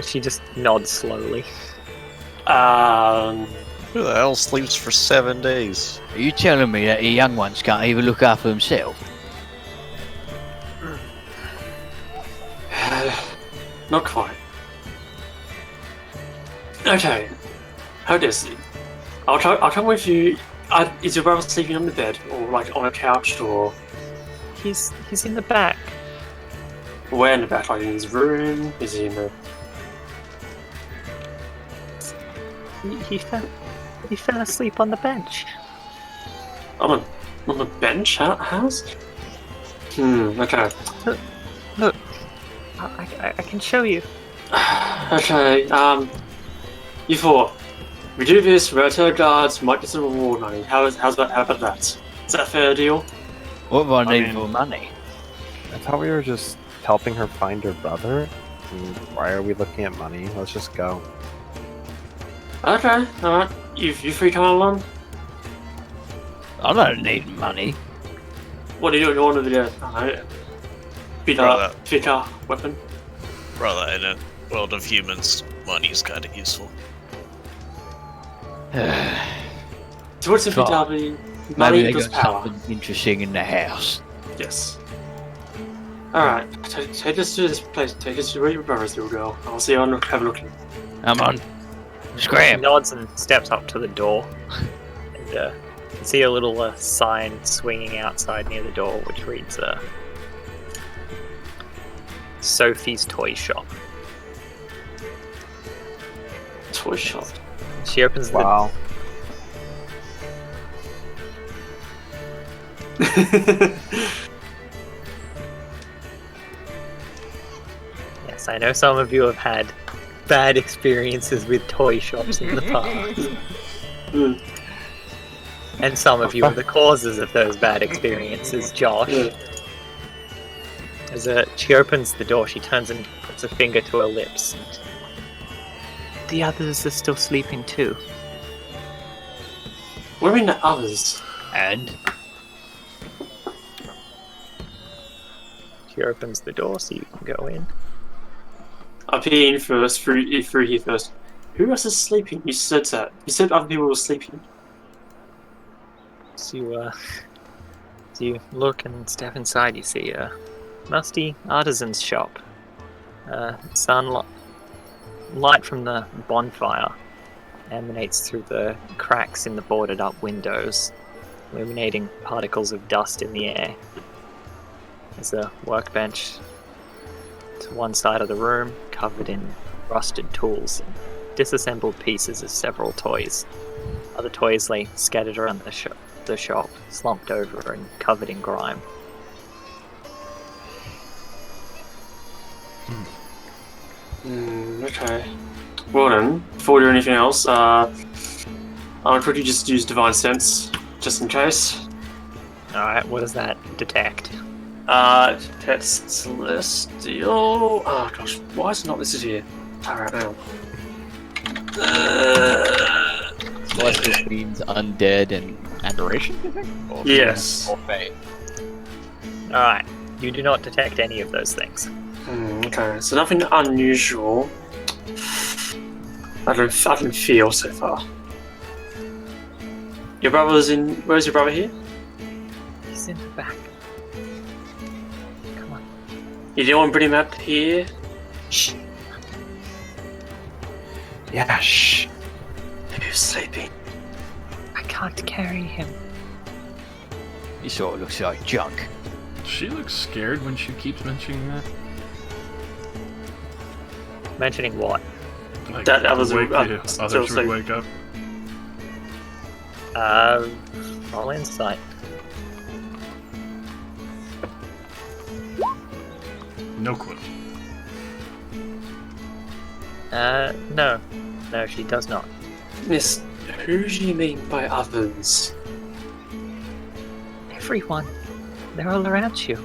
S1: She just nods slowly.
S4: Who the hell sleeps for 7 days?
S7: Are you telling me that the young ones can't even look after themselves?
S3: Not quite. Okay. How does it? I'll come with you. Is your brother sleeping on the bed, or like on a couch, or
S1: He's in the back.
S3: where in the back? Like in his room? Is he in the?
S1: He fell asleep on the bench.
S3: On the bench? How's? Okay.
S1: Look, I can show you.
S3: Okay. You four. We do this. We tell guards. Might get some reward money. How about that? Is that a fair deal?
S7: What do I need
S3: mean-
S7: for money?
S6: I thought we were just helping her find her brother. Why are we looking at money? Let's just go.
S3: Okay. All right. You three come along.
S7: I don't need money.
S3: What do you want to do? I don't know. Fitter weapon.
S4: Brother, in a world of humans, money's kind of useful.
S3: So what's in
S7: Fuck.
S3: fidelity?
S7: Maybe
S3: Money
S7: they
S3: equals
S7: got
S3: power.
S7: something interesting in the house.
S3: Yes. Alright, take us to this place. Take us to where your brother's little girl. I'll see you on. Have a look.
S7: Come on.
S1: He
S7: Scram.
S1: nods and steps up to the door. And you see a little sign swinging outside near the door, which reads Sophie's Toy Shop.
S3: Toy shop.
S1: She opens the
S6: Wow.
S1: Yes, I know some of you have had bad experiences with toy shops in the past.
S3: Mm.
S1: And some of you are the causes of those bad experiences, Josh.
S3: Mm.
S1: As she opens the door, she turns and puts a finger to her lips. The others are still sleeping too.
S3: What do you mean the others?
S7: And
S1: She opens the door so you can go in.
S3: I'll be in first, through here first. Who else is sleeping? You said that. You said other people were sleeping.
S1: So you look and step inside, you see a musty artisan's shop. Light from the bonfire emanates through the cracks in the boarded up windows, illuminating particles of dust in the air. There's a workbench to one side of the room, covered in rusted tools and disassembled pieces of several toys. Other toys lay scattered around the shop, slumped over and covered in grime.
S3: Okay. Well then, before we do anything else, I'll quickly just use Divine Sense, just in case.
S1: Alright, what does that detect?
S3: That's Celestial. Oh gosh, why is it not listed here? Alright, now.
S5: Celestial means undead and adoration, you think? Or,
S3: Yes.
S5: Or fate.
S1: Alright, you do not detect any of those things.
S3: Okay, so nothing unusual. I don't feel so far. Your brother's in. Where's your brother here?
S1: He's in the back. Come on.
S3: You don't want to bring him up here? Shh.
S6: Yeah, shh.
S3: Who's sleeping?
S1: I can't carry him.
S7: he sort of looks like junk.
S2: She looks scared when she keeps mentioning that.
S1: Mentioning what?
S2: Like,
S3: That others
S2: wake,
S3: would-
S2: yeah,
S3: still
S2: others would
S3: sleep.
S2: wake up.
S1: Roll insight.
S2: No clue.
S1: No, she does not.
S3: Miss, who do you mean by others?
S1: Everyone. They're all around you.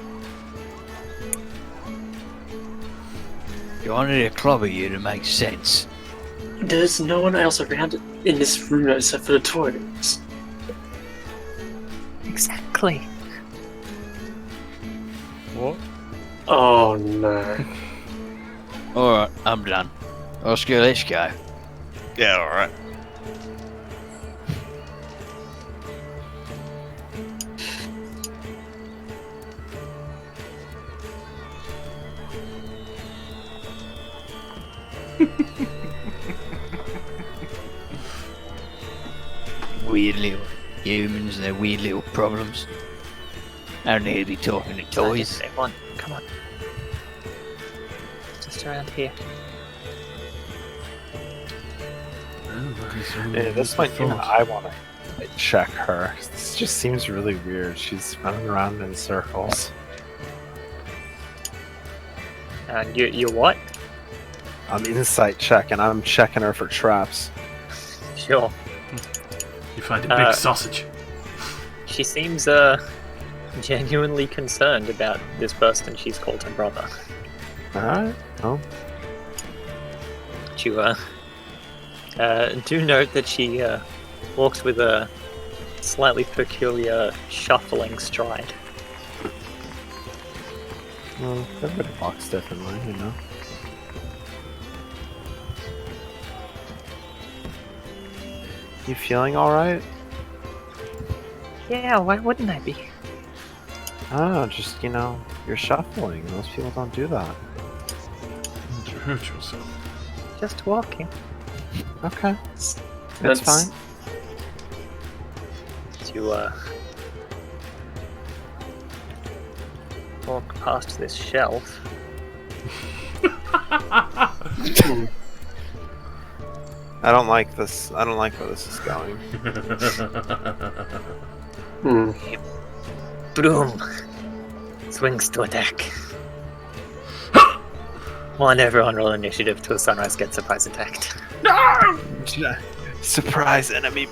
S7: You wanted a clobber you to make sense.
S3: There's no one else around in this room except for the toilets.
S1: Exactly.
S4: What?
S3: Oh no.
S7: Alright, I'm done. Oscar, let's go.
S4: Yeah, alright.
S7: Weird little humans and their weird little problems. I don't need to be talking to toys.
S1: Everyone, come on. Just around here.
S6: Yeah, this might mean I want to check her. This just seems really weird. She's running around in circles.
S1: You what?
S6: I'm insight checking. I'm checking her for traps.
S1: Sure.
S2: You find a big sausage.
S1: She seems genuinely concerned about this person she's called her brother.
S6: Alright. Oh.
S1: You do note that she walks with a slightly peculiar shuffling stride.
S6: Well, everybody walks differently, you know. You feeling alright?
S1: Yeah, why wouldn't I be?
S6: I don't know, just, you know, you're shuffling. Most people don't do that.
S2: You hurt yourself.
S1: Just walking.
S6: Okay. That's fine.
S1: To walk past this shelf.
S6: I don't like this. I don't like where this is going.
S1: Boom! Swings to attack. One, everyone roll initiative till Sunrise gets surprise attacked.
S2: No!
S6: Surprise enemy.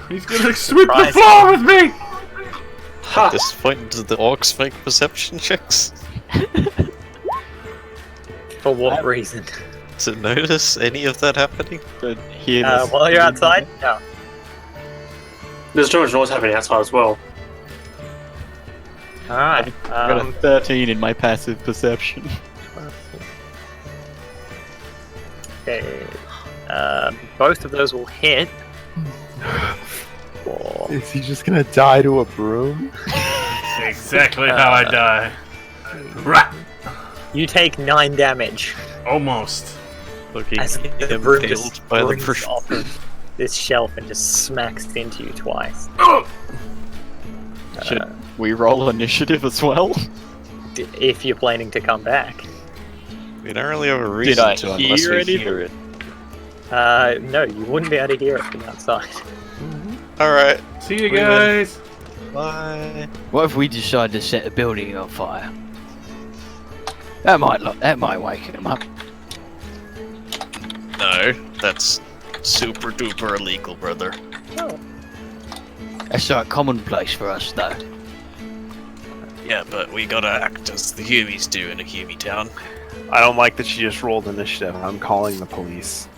S2: He's gonna sweep the
S1: Surprise.
S2: floor with me!
S4: At this point, do the orcs make perception checks?
S1: For what reason?
S4: To notice any of that happening?
S5: Hear this.
S1: While you're outside? No.
S3: There's too much noise happening outside as well.
S1: Alright.
S5: I got a 13 in my passive perception.
S1: Okay. Both of those will hit. For
S6: Is he just gonna die to a broom?
S2: Exactly how I die. Right.
S1: you take 9 damage
S2: Almost.
S4: Looking
S1: as the broom just
S4: impaled by the
S1: springs off of this shelf and just smacks into you twice.
S5: Should we roll initiative as well?
S1: If you're planning to come back.
S4: We don't really have a
S5: Did
S4: reason
S5: I
S4: to unless
S5: hear
S4: we
S5: anything?
S4: hear it.
S1: No, you wouldn't be able to hear it from outside.
S4: Alright,
S2: See you guys.
S4: bye.
S7: What if we decide to set the building on fire? That might wake him up.
S4: No, that's super duper illegal, brother.
S7: That's like commonplace for us, though.
S4: Yeah, but we gotta act as the Humies do in a Humie town.
S6: I don't like that she just rolled initiative. I'm calling the police.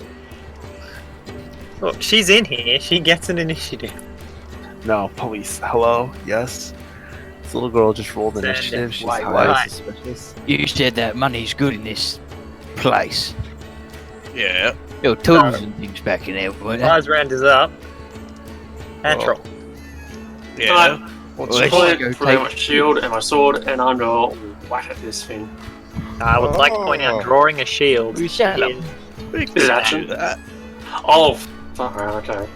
S1: Look, she's in here. She gets an initiative.
S6: No, police. Hello? Yes? This little girl just rolled
S1: Send
S6: initiative.
S1: it.
S6: She's
S1: Why?
S6: highly suspicious.
S7: You said that money's good in this place.
S4: Yeah.
S7: There were tools and things back in there, weren't there?
S1: Last round is up. Natural.
S4: Yeah.
S7: Well,
S3: So
S7: let's
S3: I
S7: go
S3: put out my
S7: take-
S3: shield and my sword, and I'm gonna whack at this thing.
S1: I would like to point out drawing a shield
S7: You shut up.
S1: is
S4: We
S3: Is it
S4: could
S3: action?
S4: do that.
S3: Oh, fuck, okay.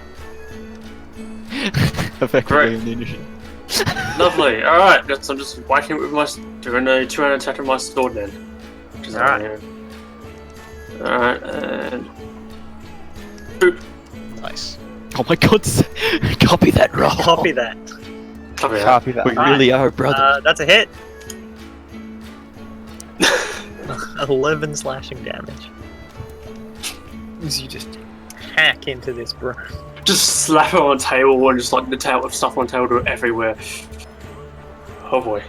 S5: Effectively
S3: Great.
S5: in the initiative.
S3: Lovely. Alright, I'm just whacking it with my. Doing a 2-hand attack with my sword then. Which is
S1: Alright.
S3: Alright, and. Boop.
S4: Nice.
S5: Oh my god,
S7: Copy that roll.
S1: copy that.
S3: Copy that.
S6: Copy that.
S5: we really are brothers.
S1: That's a hit. 11 slashing damage.
S3: You just
S1: hack into this broom.
S3: Just slap it on the table and just like the table stuff on the table everywhere. Oh boy.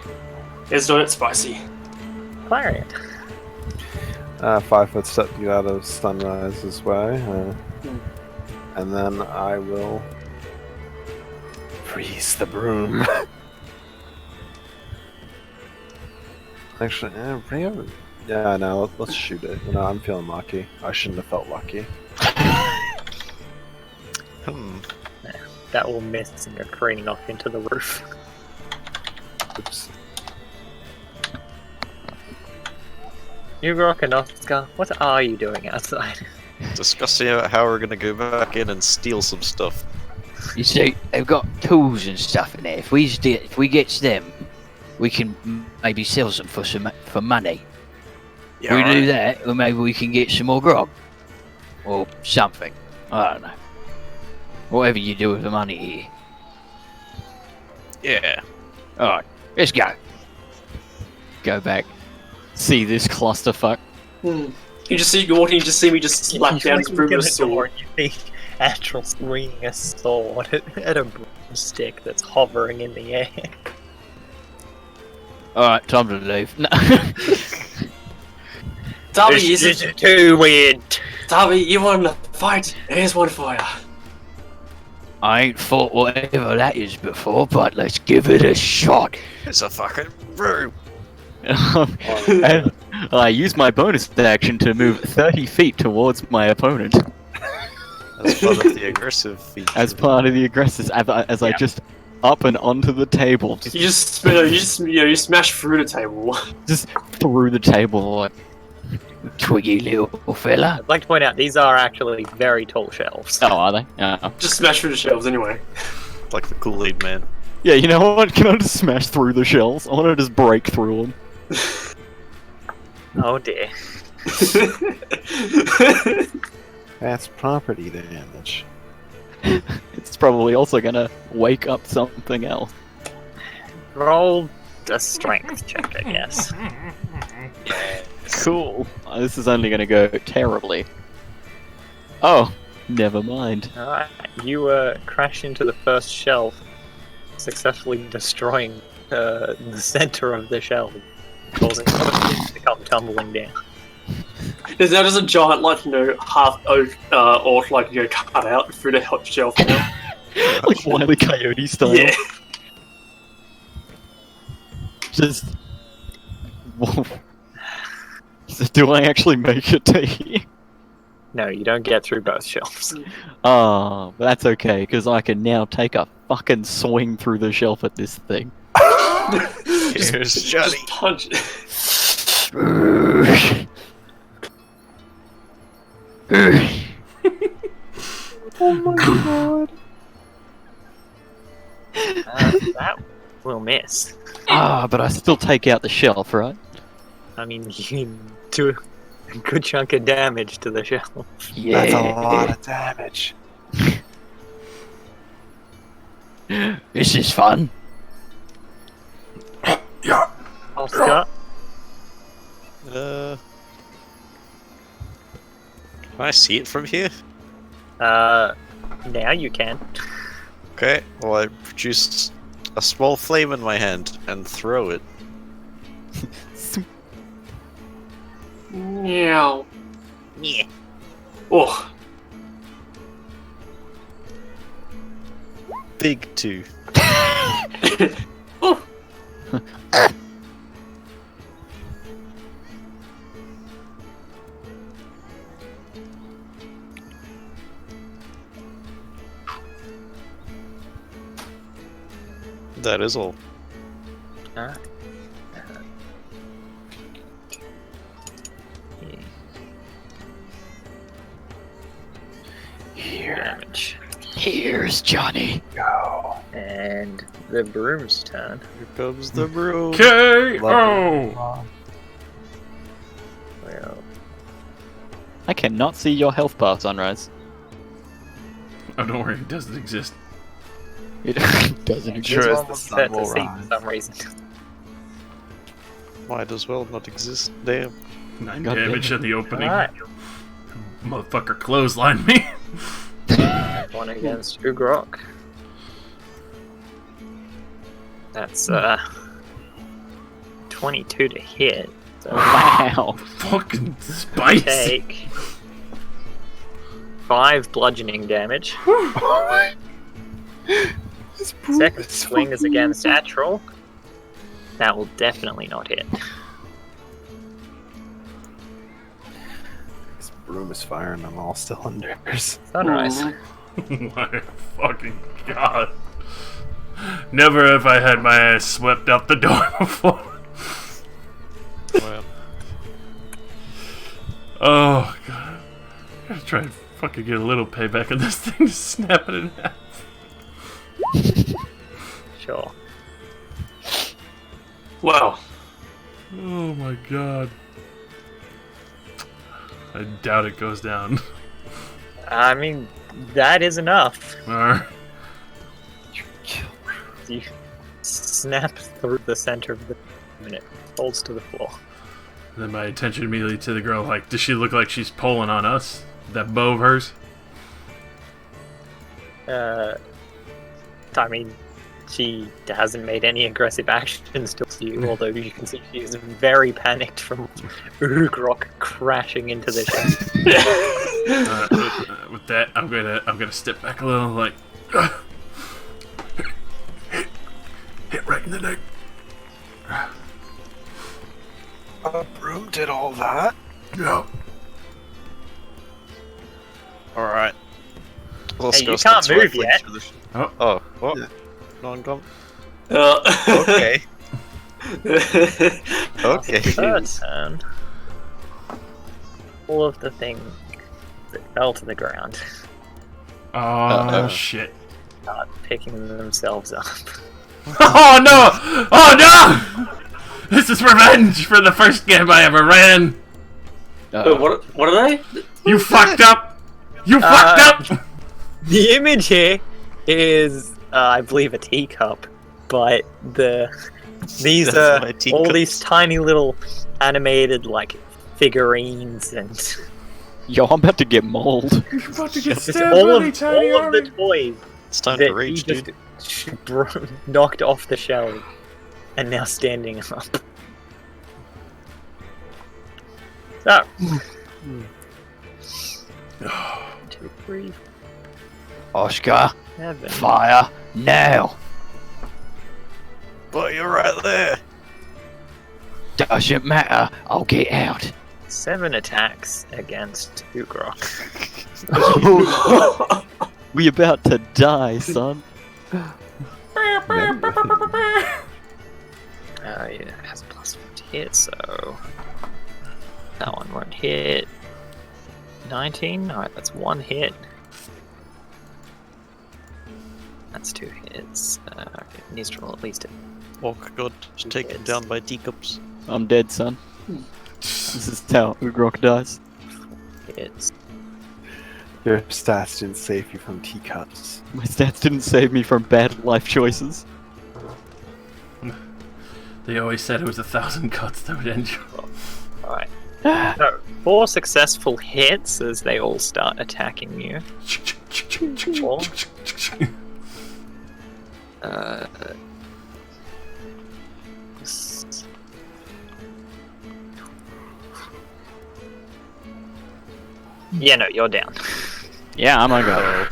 S3: It's not spicy.
S1: Clarion.
S6: 5 foot step you out of Sunrise's way. And then I will freeze the broom. Actually, yeah, no, let's shoot it. You know, I'm feeling lucky. I shouldn't have felt lucky.
S1: That will miss and go careening off into the roof.
S6: Oops.
S1: Ugrok and Oscar, what are you doing outside?
S4: Discussing about how we're gonna go back in and steal some stuff.
S7: You see, they've got tools and stuff in there. If we get them, we can maybe sell them for money. If we do that, or maybe we can get some more grog. Or something. I don't know. Whatever you do with the money here.
S4: Yeah.
S7: Alright, let's go.
S5: Go back. See this clusterfuck.
S3: You just see you walking, you just see me just slap down his broom with a sword.
S1: You see Astral swinging a sword at a broomstick that's hovering in the air.
S7: Alright, time to leave. No.
S3: Darby,
S1: This is too weird.
S3: Darby, you want to fight? Here's one for you.
S7: I ain't fought whatever that is before, but let's give it a shot.
S4: It's a fucking room.
S5: And I use my bonus action to move 30 feet towards my opponent.
S4: As part of the aggressive feature.
S5: As part of the aggressive, as I just up and onto the table,
S3: You you smash through the table.
S5: just through the table. Like,
S7: Twiggy little fella.
S1: I'd like to point out these are actually very tall shelves.
S5: oh, are they?
S3: Just smash through the shelves anyway.
S4: Like the Kool-Aid man.
S5: Yeah, you know what? Can I just smash through the shelves? I want to just break through them.
S1: Oh dear.
S6: That's property damage.
S5: It's probably also gonna wake up something else.
S1: Roll a strength check, I guess.
S5: Cool. This is only gonna go terribly. Oh, never mind.
S1: Alright, you crash into the first shelf, successfully destroying the center of the shelf, causing other things to come tumbling down.
S3: There's now just a giant, like, half oak orc, like, cut out through the shelf now.
S5: Like Wile E. Coyote style.
S3: Yeah.
S5: Just. Whoa. So do I actually make it to here?
S1: No, you don't get through both shelves.
S5: Oh, but that's okay, because I can now take a fucking swing through the shelf at this thing.
S4: Here's Johnny.
S3: Just punch it.
S6: Oh my god.
S1: That will miss.
S5: Ah, but I still take out the shelf, right?
S1: I mean, you do a good chunk of damage to the shelf.
S7: Yeah.
S6: That's a lot of damage.
S7: This is fun.
S1: Oscar,
S4: Can I see it from here?
S1: now you can.
S4: Okay, well I produce a small flame in my hand and throw it.
S3: Meow.
S4: Yeah.
S3: Oh.
S4: Big 2.
S3: Oh.
S4: That is all.
S1: Alright.
S7: Here.
S1: Damage.
S7: Here's Johnny.
S6: Go.
S1: And the broom's turn.
S4: Here comes the broom.
S2: K.O.
S1: Well,
S5: I cannot see your health bar, Sunrise.
S2: Oh, don't worry, it doesn't exist.
S5: It doesn't
S1: this
S6: Sure as
S1: one
S6: the
S1: was
S6: sun
S1: set to
S6: will
S1: see
S6: rise.
S1: for some reason.
S4: Might as well not exist. Damn.
S2: 9
S5: God
S2: damage
S5: damn.
S2: in the opening.
S1: Alright.
S2: Motherfucker clotheslined me.
S1: One against Ugrok. That's 22 to hit. So
S5: Wow.
S2: Fucking spicy.
S1: take 5 bludgeoning damage. Second swing is against Atrol. That will definitely not hit.
S6: This broom is firing on all cylinders.
S1: Sunrise.
S2: My fucking god. Never have I had my ass swept out the door before.
S4: Well,
S2: Oh god. I gotta try and fucking get a little payback on this thing to snap it in half.
S1: Sure.
S3: Wow.
S2: Oh my god. I doubt it goes down.
S1: I mean, that is enough. You snap through the center of the and it falls to the floor.
S2: Then my attention immediately to the girl, like, does she look like she's pulling on us? That bow of hers?
S1: I mean, she hasn't made any aggressive actions towards you, although you can see she is very panicked from Ugrok crashing into the ship.
S2: With that, I'm gonna step back a little, like, hit right in the neck.
S6: Broom did all that?
S2: Yeah.
S4: alright.
S1: Hey, you can't move yet.
S4: Oh, what?
S6: Yeah.
S4: No, I'm gone.
S3: Okay.
S4: Okay.
S1: Third turn. All of the things that fell to the ground
S2: Oh, shit.
S1: start picking themselves up.
S2: Oh no! Oh no! This is revenge for the first game I ever ran!
S3: What are they?
S2: You fucked up! You fucked up!
S1: The image here is, I believe, a teacup, but these
S4: That's
S1: are
S4: my
S1: all
S4: teacups.
S1: these tiny little animated like figurines and
S5: Yo, I'm about to get mauled.
S2: You're about to get
S1: just
S2: stabbed
S1: all
S2: by
S1: of,
S2: tiny
S1: all of the
S2: army.
S1: toys
S4: It's time
S1: that
S4: to rage,
S1: you
S4: dude.
S1: just knocked off the shelf and now standing up. So, 2, 3,
S7: Oscar,
S1: 7.
S7: fire now.
S4: But you're right there.
S7: Doesn't matter. I'll get out.
S1: 7 attacks against Ugrok.
S5: We about to die, son.
S1: Yeah, it has a +1 to hit, so that one won't hit. 19. All right, that's 1 hit. That's 2 hits. Okay, it needs to roll at least a
S4: Oh god, just taken down by teacups.
S5: I'm dead, son. This is how Ugrok dies.
S1: hits.
S6: Your stats didn't save you from teacups.
S5: My stats didn't save me from bad life choices.
S2: They always said it was 1,000 cuts that would end you.
S1: All right. So 4 successful hits as they all start attacking you. Yeah, no, you're down.
S5: Yeah, I'm gonna go.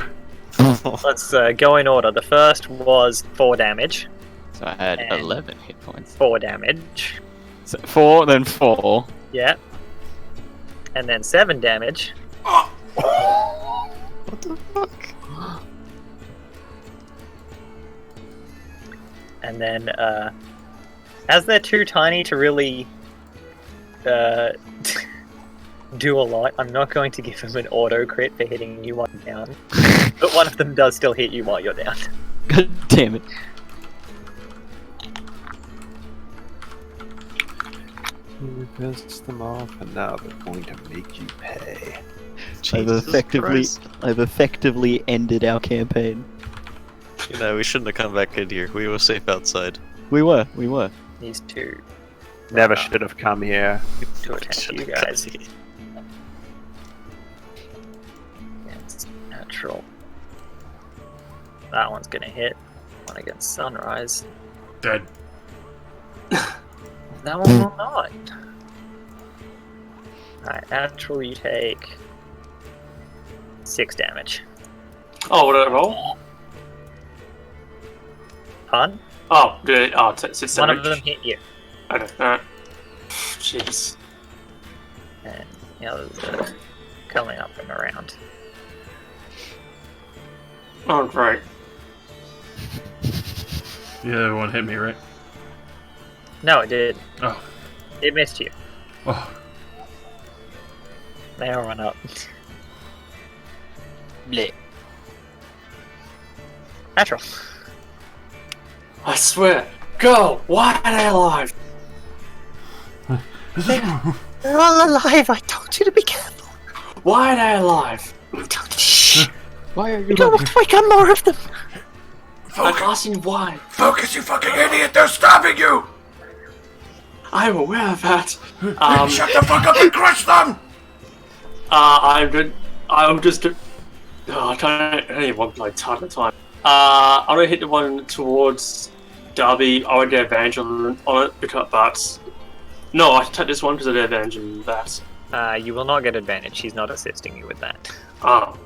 S1: Let's go in order. The first was 4 damage.
S5: So I had
S1: And-
S5: 11 hit points.
S1: 4 damage.
S5: So 4, then 4.
S1: Yeah. And then 7 damage.
S4: What the fuck?
S1: And then, as they're too tiny to really do a lot, I'm not going to give them an auto crit for hitting you one down. But one of them does still hit you while you're down.
S5: God damn it.
S6: You pissed them off, and now they're going to make you pay.
S4: Jesus Christ.
S5: I've effectively ended our campaign.
S4: You know, we shouldn't have come back in here. We were safe outside.
S5: We were.
S1: These two
S6: Never should have come here.
S1: to attack you guys. against Natural. That one's gonna hit. One against Sunrise.
S2: Dead.
S1: That one will not. Alright, Natural, you take 6 damage.
S3: Oh, what did I roll?
S1: Pardon?
S3: Oh, good. Oh, it's
S1: One of them hit you,
S3: Okay, alright. Jeez.
S1: and the others are coming up and around.
S3: Oh, great.
S2: The other one hit me, right?
S1: No, it did.
S2: Oh.
S1: It missed you.
S2: Oh.
S1: They all run up.
S7: Blech.
S1: Natural.
S3: I swear. Go! Why are they alive?
S1: They're all alive. I told you to be careful.
S3: Why are they alive?
S1: Shh.
S5: Why are you
S1: You don't wake up more of them.
S3: I'm asking why.
S2: Focus, you fucking idiot! They're stopping you!
S3: I'm aware of that.
S2: Shut the fuck up and crush them!
S3: I'm good. I'm just. Oh, I can't. I only have one blade time at a time. I'm gonna hit the one towards Darby. I would get advantage on it because, but no, I can take this one because I get advantage on that.
S1: You will not get advantage. She's not assisting you with that.
S3: Ah,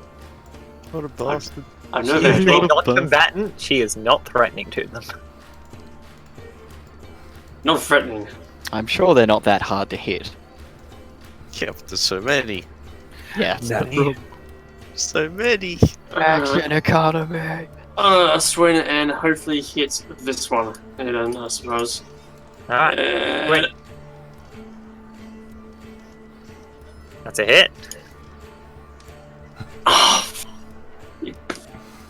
S6: What a bastard.
S3: I
S1: She
S3: know
S1: is
S3: that.
S1: a non-combatant. She is not threatening to them.
S3: Not threatening.
S5: I'm sure they're not that hard to hit.
S4: Yeah, but there's so many.
S5: Yeah.
S4: So many.
S5: Action economy.
S3: Swing and hopefully hit this one. And then I suppose.
S1: Alright, wait. That's a hit.
S3: Of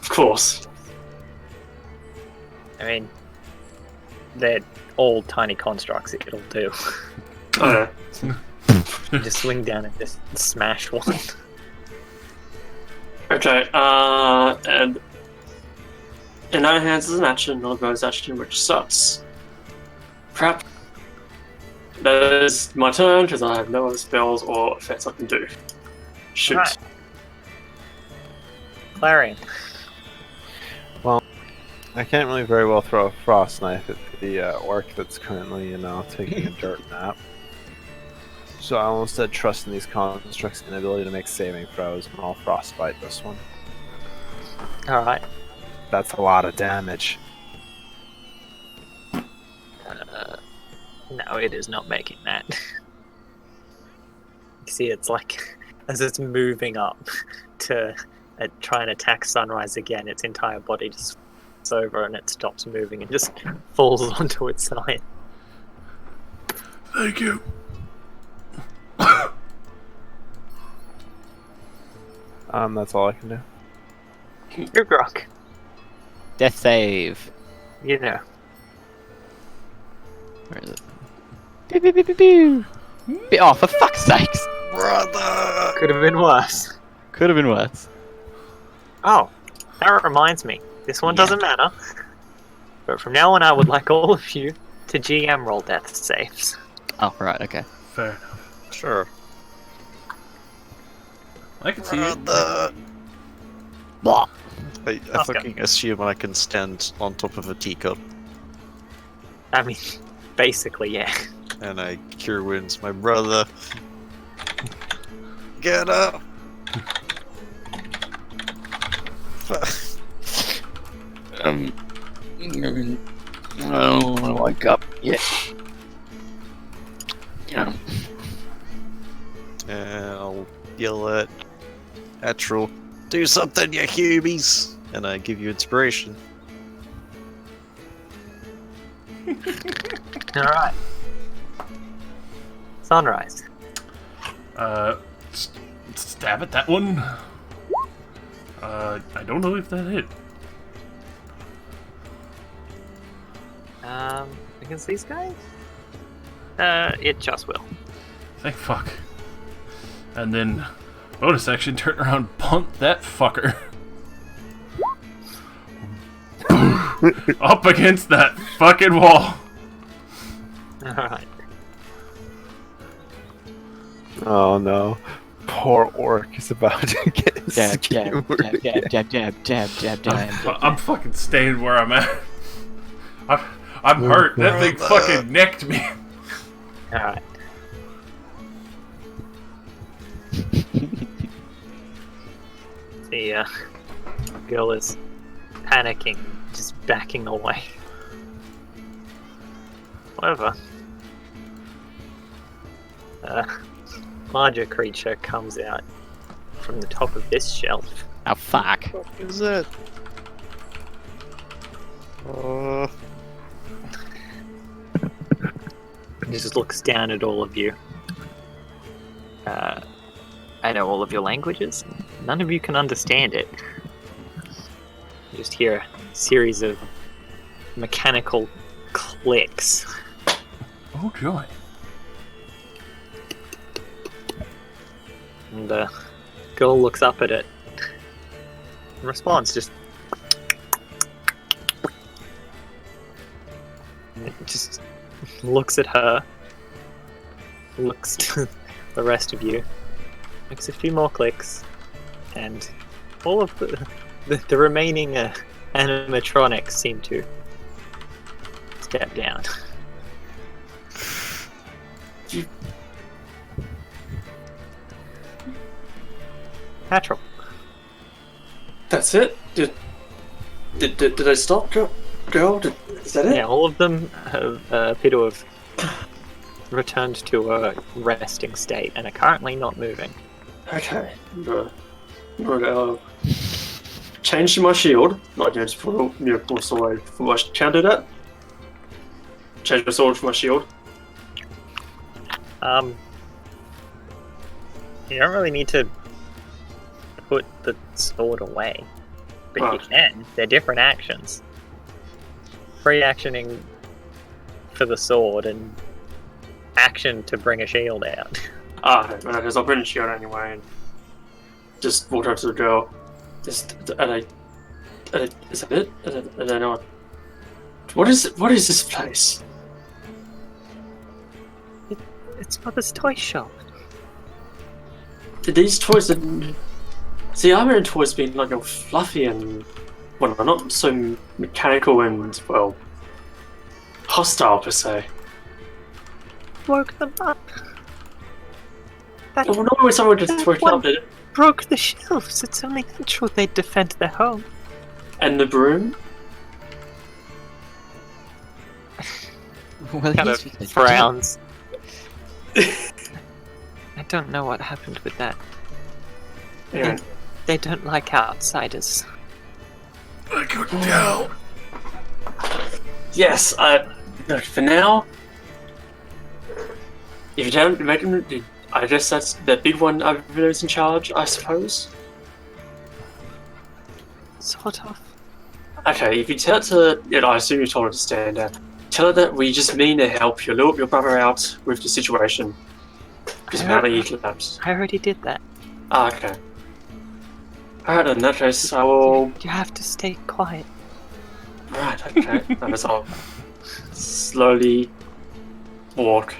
S3: course.
S1: I mean, they're all tiny constructs. It'll do. You just swing down and just smash one.
S3: Okay, and in our hands is an action, not a bonus action, which sucks. Crap. That is my turn, because I have no other spells or effects I can do. Shoot.
S1: Right. Clarion.
S6: I can't really very well throw a frost knife at the orc that's currently taking a dirt nap. So I'll instead trust in these constructs' inability to make saving throws, and I'll frostbite this one.
S1: Alright.
S6: That's a lot of damage.
S1: No, it is not making that. You see, it's like, as it's moving up to try and attack Sunrise again, its entire body just falls over and it stops moving and just falls onto its side.
S2: Thank you.
S6: That's all I can do.
S1: Ugrok,
S5: Death save.
S1: you know.
S5: Where is it? Pew, pew, pew, pew, pew. Oh, for fuck's sakes!
S4: Brother!
S1: Could have been worse.
S5: Could have been worse.
S1: Oh, that reminds me. This one doesn't matter. But from now on, I would like all of you to GM roll death saves.
S5: Oh, right, okay.
S2: Fair enough.
S4: Sure.
S2: I can see it.
S4: Brother!
S5: Blah.
S4: I
S1: Oscar.
S4: fucking assume I can stand on top of a teacup
S1: I mean, basically, yeah.
S4: and I cure wounds my brother. Get up!
S7: I don't want to wake up yet. Yeah.
S4: And I'll yell at Natural, do something, you hubies! And I give you inspiration.
S1: Alright. Sunrise.
S2: Stab at that one. I don't know if that hit.
S1: Against these guys? It just will.
S2: Thank fuck. And then, bonus action, turn around, punt that fucker. Up against that fucking wall.
S1: Alright.
S6: Oh no. poor orc is about to get
S5: Jab,
S6: skewered
S5: jab,
S6: again.
S5: jab, jab, jab, jab, jab, jab.
S2: I'm fucking staying where I'm at. I'm hurt. That thing fucking necked me.
S1: Alright. The girl is panicking, just backing away. However, a larger creature comes out from the top of this shelf.
S5: Oh, fuck.
S4: What is it?
S1: It just looks down at all of you. I know all of your languages. None of you can understand it. You just hear a series of mechanical clicks.
S2: Oh joy.
S1: And the girl looks up at it and responds just... And it just looks at her, looks to the rest of you, makes a few more clicks, and all of the remaining animatronics seem to step down. Natural.
S3: That's it? Did I stop, girl? Is that it?
S1: Yeah, all of them have, appear to have returned to a resting state and are currently not moving.
S3: Okay. Change my shield. Not just pull my sword. Can I do that? Change my sword for my shield.
S1: You don't really need to put the sword away, but you
S3: Oh.
S1: can. They're different actions. Free actioning for the sword and action to bring a shield out.
S3: Okay, because I'll bring the shield anyway and just walk up to the girl. Is that it? I don't know. What is this place?
S1: It's Mother's toy shop.
S3: Did these toys see, I remember toys being like all fluffy and well, not so mechanical and well hostile per se.
S1: Woke them up. That
S3: Well, normally someone would just wake
S1: one-
S3: up
S1: broke the shelves. It's only natural they'd defend their home.
S3: and the broom.
S5: Well,
S1: Kind
S5: he's
S1: of
S5: just-
S1: frowns. I don't know what happened with that.
S3: Anyway,
S1: They don't like outsiders.
S2: I couldn't tell.
S3: yes, look, for now, if you don't make them, I guess that's the big one over there's in charge, I suppose.
S1: Sort of.
S3: Okay, if you tell it to, I assume you told her to stand down. Tell her that we just mean to help your brother out with the situation. Because apparently he collapsed.
S1: I already did that.
S3: Ah, okay. Alright, in that case, I will.
S1: You have to stay quiet.
S3: Right, okay. That is all. Slowly walk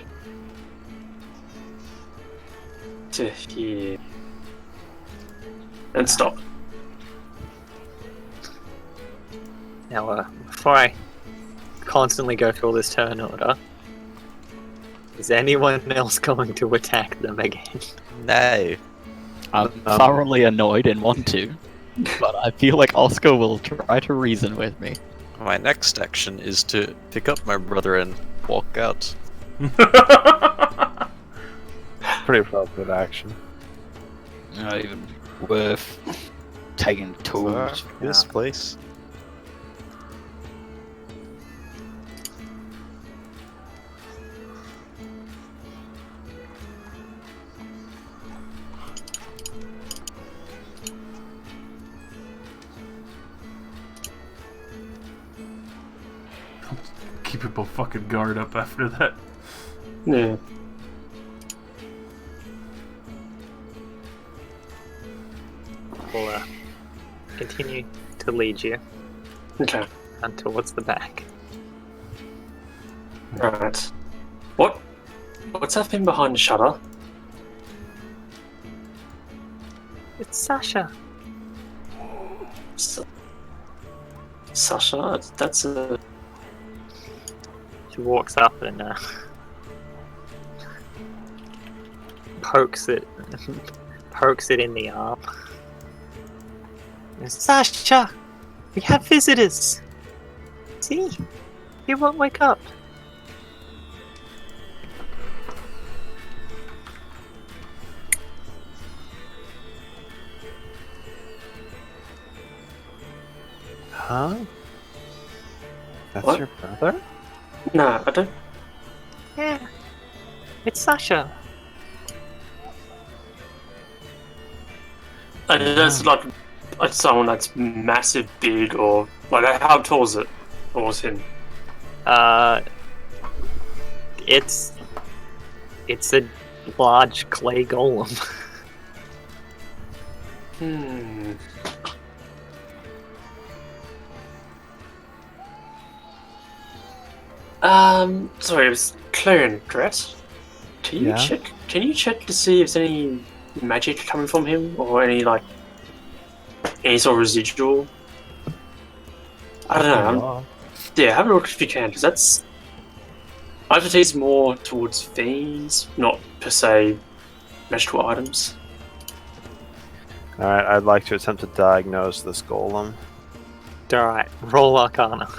S3: to here. And stop.
S1: Now, before I constantly go through all this turn order, is anyone else going to attack them again?
S4: No.
S5: I'm thoroughly annoyed and want to, but I feel like Oscar will try to reason with me.
S4: My next action is to pick up my brother and walk out.
S6: Pretty appropriate action.
S7: Not even worth taking tools.
S4: This place.
S2: Keep people fucking guard up after that.
S3: Yeah.
S1: We'll continue to lead you
S3: Okay.
S1: and towards the back.
S3: Right. What's that thing behind the shutter?
S1: It's Sasha.
S3: Sasha, that's a...
S1: She walks up and pokes it in the arm. Sasha, we have visitors. See, he won't wake up.
S6: Huh? That's
S3: What?
S6: your brother?
S3: No, I don't...
S1: Yeah, it's Sasha.
S3: That's like someone that's massive, big, or... Like, how tall is it? Or was him?
S1: It's a large clay golem.
S3: Hmm... Sorry, it was Clarion, correct? Can you
S6: Yeah.
S3: check? Can you check to see if there's any magic coming from him, or any sort of residual? I don't know. Yeah, have a look if you can, because that's. My expertise more towards fiends, not per se magical items.
S6: Alright, I'd like to attempt to diagnose this golem.
S1: Alright, roll Arcana.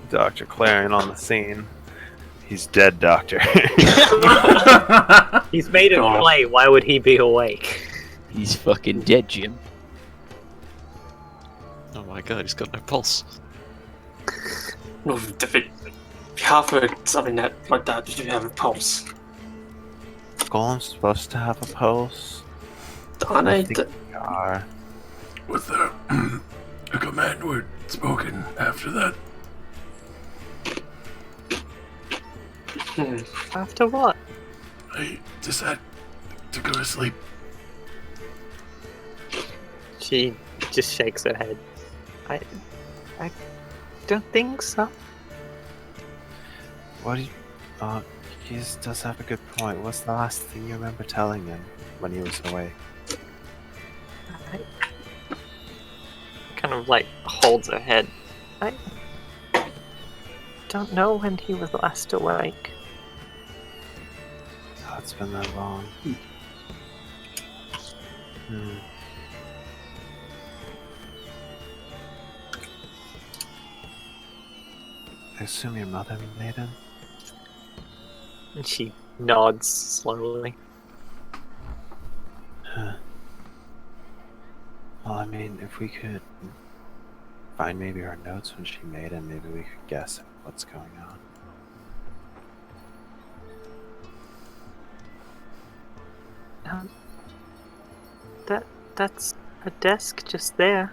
S6: Dr. Clarion on the scene. He's dead, Doctor.
S1: He's made of
S3: God.
S1: clay, why would he be awake?
S5: He's fucking dead, Jim.
S4: Oh my god, he's got no pulse.
S3: Well, if it half of something like that, you have a pulse.
S6: Golem's supposed to have a pulse.
S3: Aren't
S6: I
S3: they?
S6: think they are.
S2: Was there a command word spoken after that?
S1: After what?
S2: I just had to go to sleep.
S1: She just shakes her head. I don't think so.
S6: What do you... he does have a good point. What's the last thing you remember telling him when he was awake?
S1: Kind of holds her head. I don't know when he was last awake.
S6: Oh, it's been that long. I assume your mother made him?
S1: And she nods slowly.
S6: Huh. Well, I mean, if we could find maybe her notes when she made him, maybe we could guess what's going on.
S1: That's a desk just there.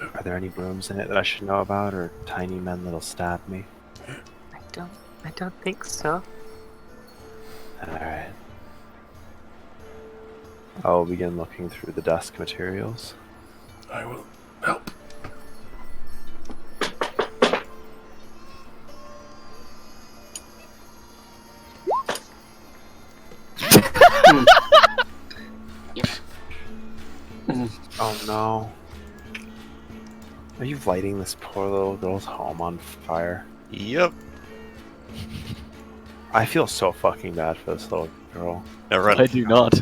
S6: Are there any rooms in it that I should know about, or tiny men that'll stab me?
S1: I don't think so.
S6: Alright. I'll begin looking through the desk materials.
S2: I will help.
S6: Oh no. Are you lighting this poor little girl's home on fire?
S4: Yep.
S6: I feel so fucking bad for this little girl.
S4: Now run.
S5: I do not.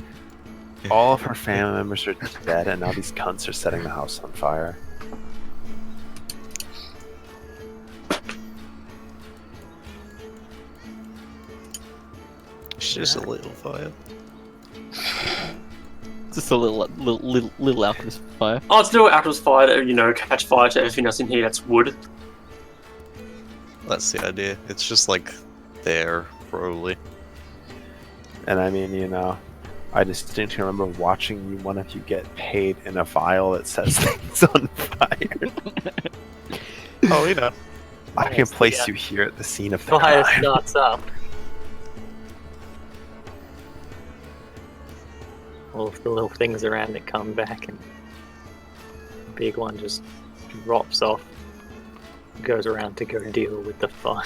S6: All of her family members are dead, and now these cunts are setting the house on fire.
S4: It's just a little fire.
S5: Just a little alchemist fire.
S3: Oh, it's a little outdoors fire that, catch fire to everything else in here that's wood.
S4: That's the idea. It's just there, probably.
S6: And I mean, I distinctly remember watching one of you get paid in a file that says things on fire.
S4: Oh, you know.
S6: I can place you here at the scene of the
S1: Fire
S6: crime.
S1: starts up. All of the little things around it come back, and the big one just drops off, goes around to go deal with the fire.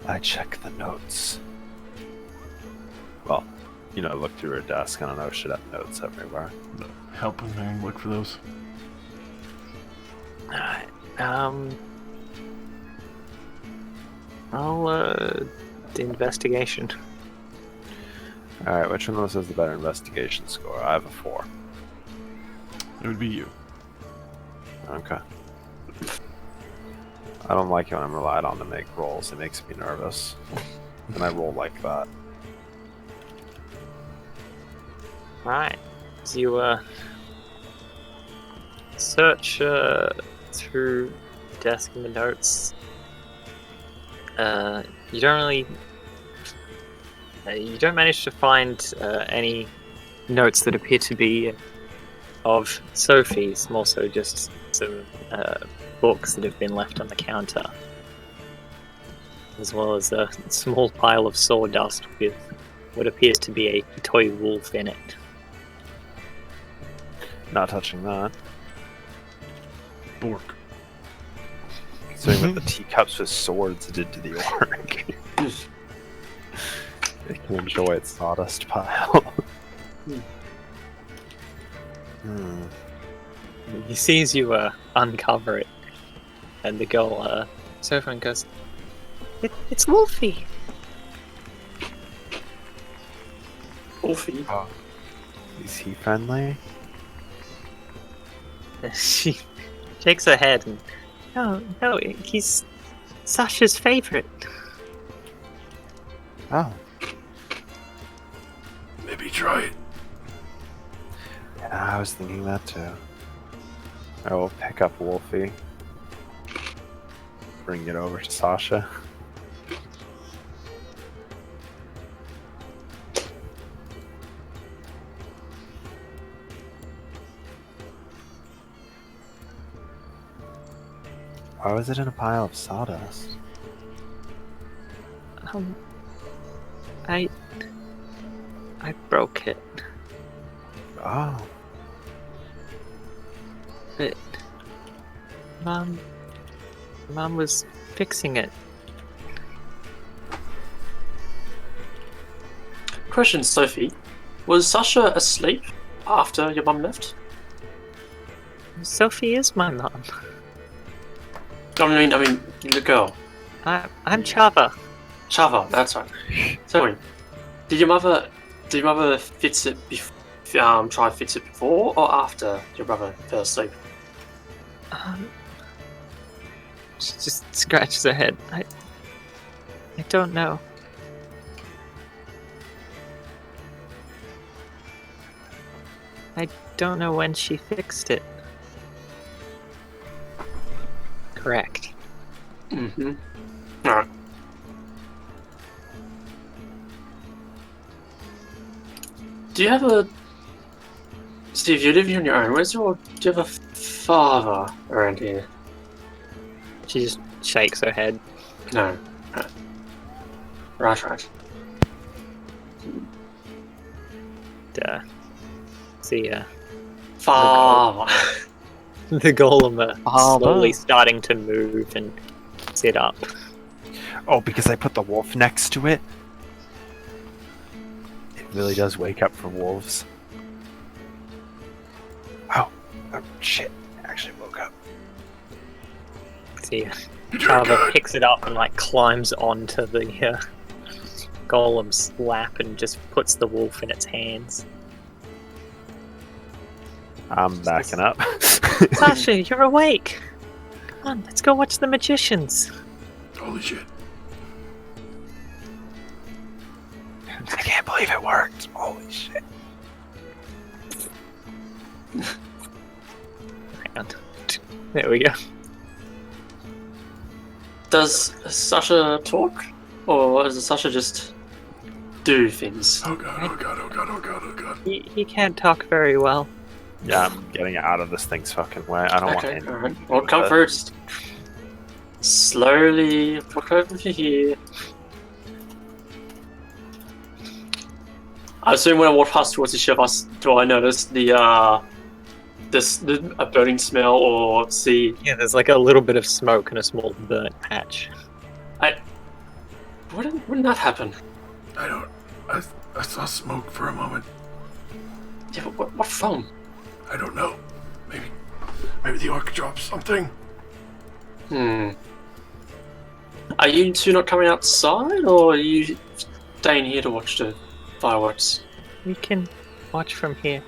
S6: I check the notes. Well, look through her desk, and I know she'd have notes everywhere.
S2: Help him there and look for those.
S1: Alright, I'll, the investigation.
S6: Alright, which one of us has the better investigation score? I have a 4.
S2: It would be you.
S6: Okay. I don't like it when I'm relied on to make rolls. It makes me nervous. And I roll like that.
S1: Right. As you search through the desk and the notes, you don't really, you don't manage to find any notes that appear to be of Sophie's. More so, just some books that have been left on the counter, as well as a small pile of sawdust with what appears to be a toy wolf in it.
S6: Not touching that.
S2: Bork.
S6: Same with the teacups with swords did to the orc. It can enjoy its sawdust pile.
S1: He sees you uncover it, and the girl goes over and goes, "It's Wolfie."
S3: Wolfie?
S6: Oh. Is he friendly?
S1: She shakes her head and, no, he's Sasha's favorite.
S6: Oh.
S2: Maybe try it.
S6: Yeah, I was thinking that too. I will pick up Wolfie. Bring it over to Sasha. Why was it in a pile of sawdust?
S1: I broke it.
S6: Oh.
S1: But Mom was fixing it.
S3: Question, Sophie. Was Sasha asleep after your mum left?
S1: Sophie is my mom.
S3: I mean, the girl.
S1: I'm Chava.
S3: Chava, that's right. Sorry. Did your mother fix it try to fix it before or after your brother fell asleep?
S1: She just scratches her head. I don't know. I don't know when she fixed it. Correct.
S3: Mm-hmm. Alright. Do you have a... Steve, you're living on your own. Do you have a father around here?
S1: She just shakes her head.
S3: No. Right.
S1: See,
S3: Father.
S1: the golem slowly starting to move and sit up.
S6: Oh, because I put the wolf next to it? It really does wake up for wolves. Oh shit. I actually woke up.
S1: See, Chava picks it up and climbs onto the golem's lap and just puts the wolf in its hands.
S6: I'm backing up.
S1: Sasha, you're awake! Come on, let's go watch the magicians.
S2: Holy shit.
S6: I can't believe it worked. Holy shit.
S1: Hang on. There we go.
S3: Does Sasha talk? Or does Sasha just do things?
S2: Oh god.
S1: He can't talk very well.
S6: Yeah, I'm getting out of this thing's fucking way. I don't want
S3: Okay,
S6: anything.
S3: alright. Well, come first. Slowly walk over to here. I assume when I walk past towards the chef, do I notice a burning smell or see?
S1: Yeah, there's a little bit of smoke and a small burnt patch.
S3: Wouldn't that happen?
S2: I saw smoke for a moment.
S3: Yeah, but what from?
S2: I don't know. Maybe the orc dropped something.
S3: Are you two not coming outside, or are you staying here to watch the fireworks?
S1: We can watch from here.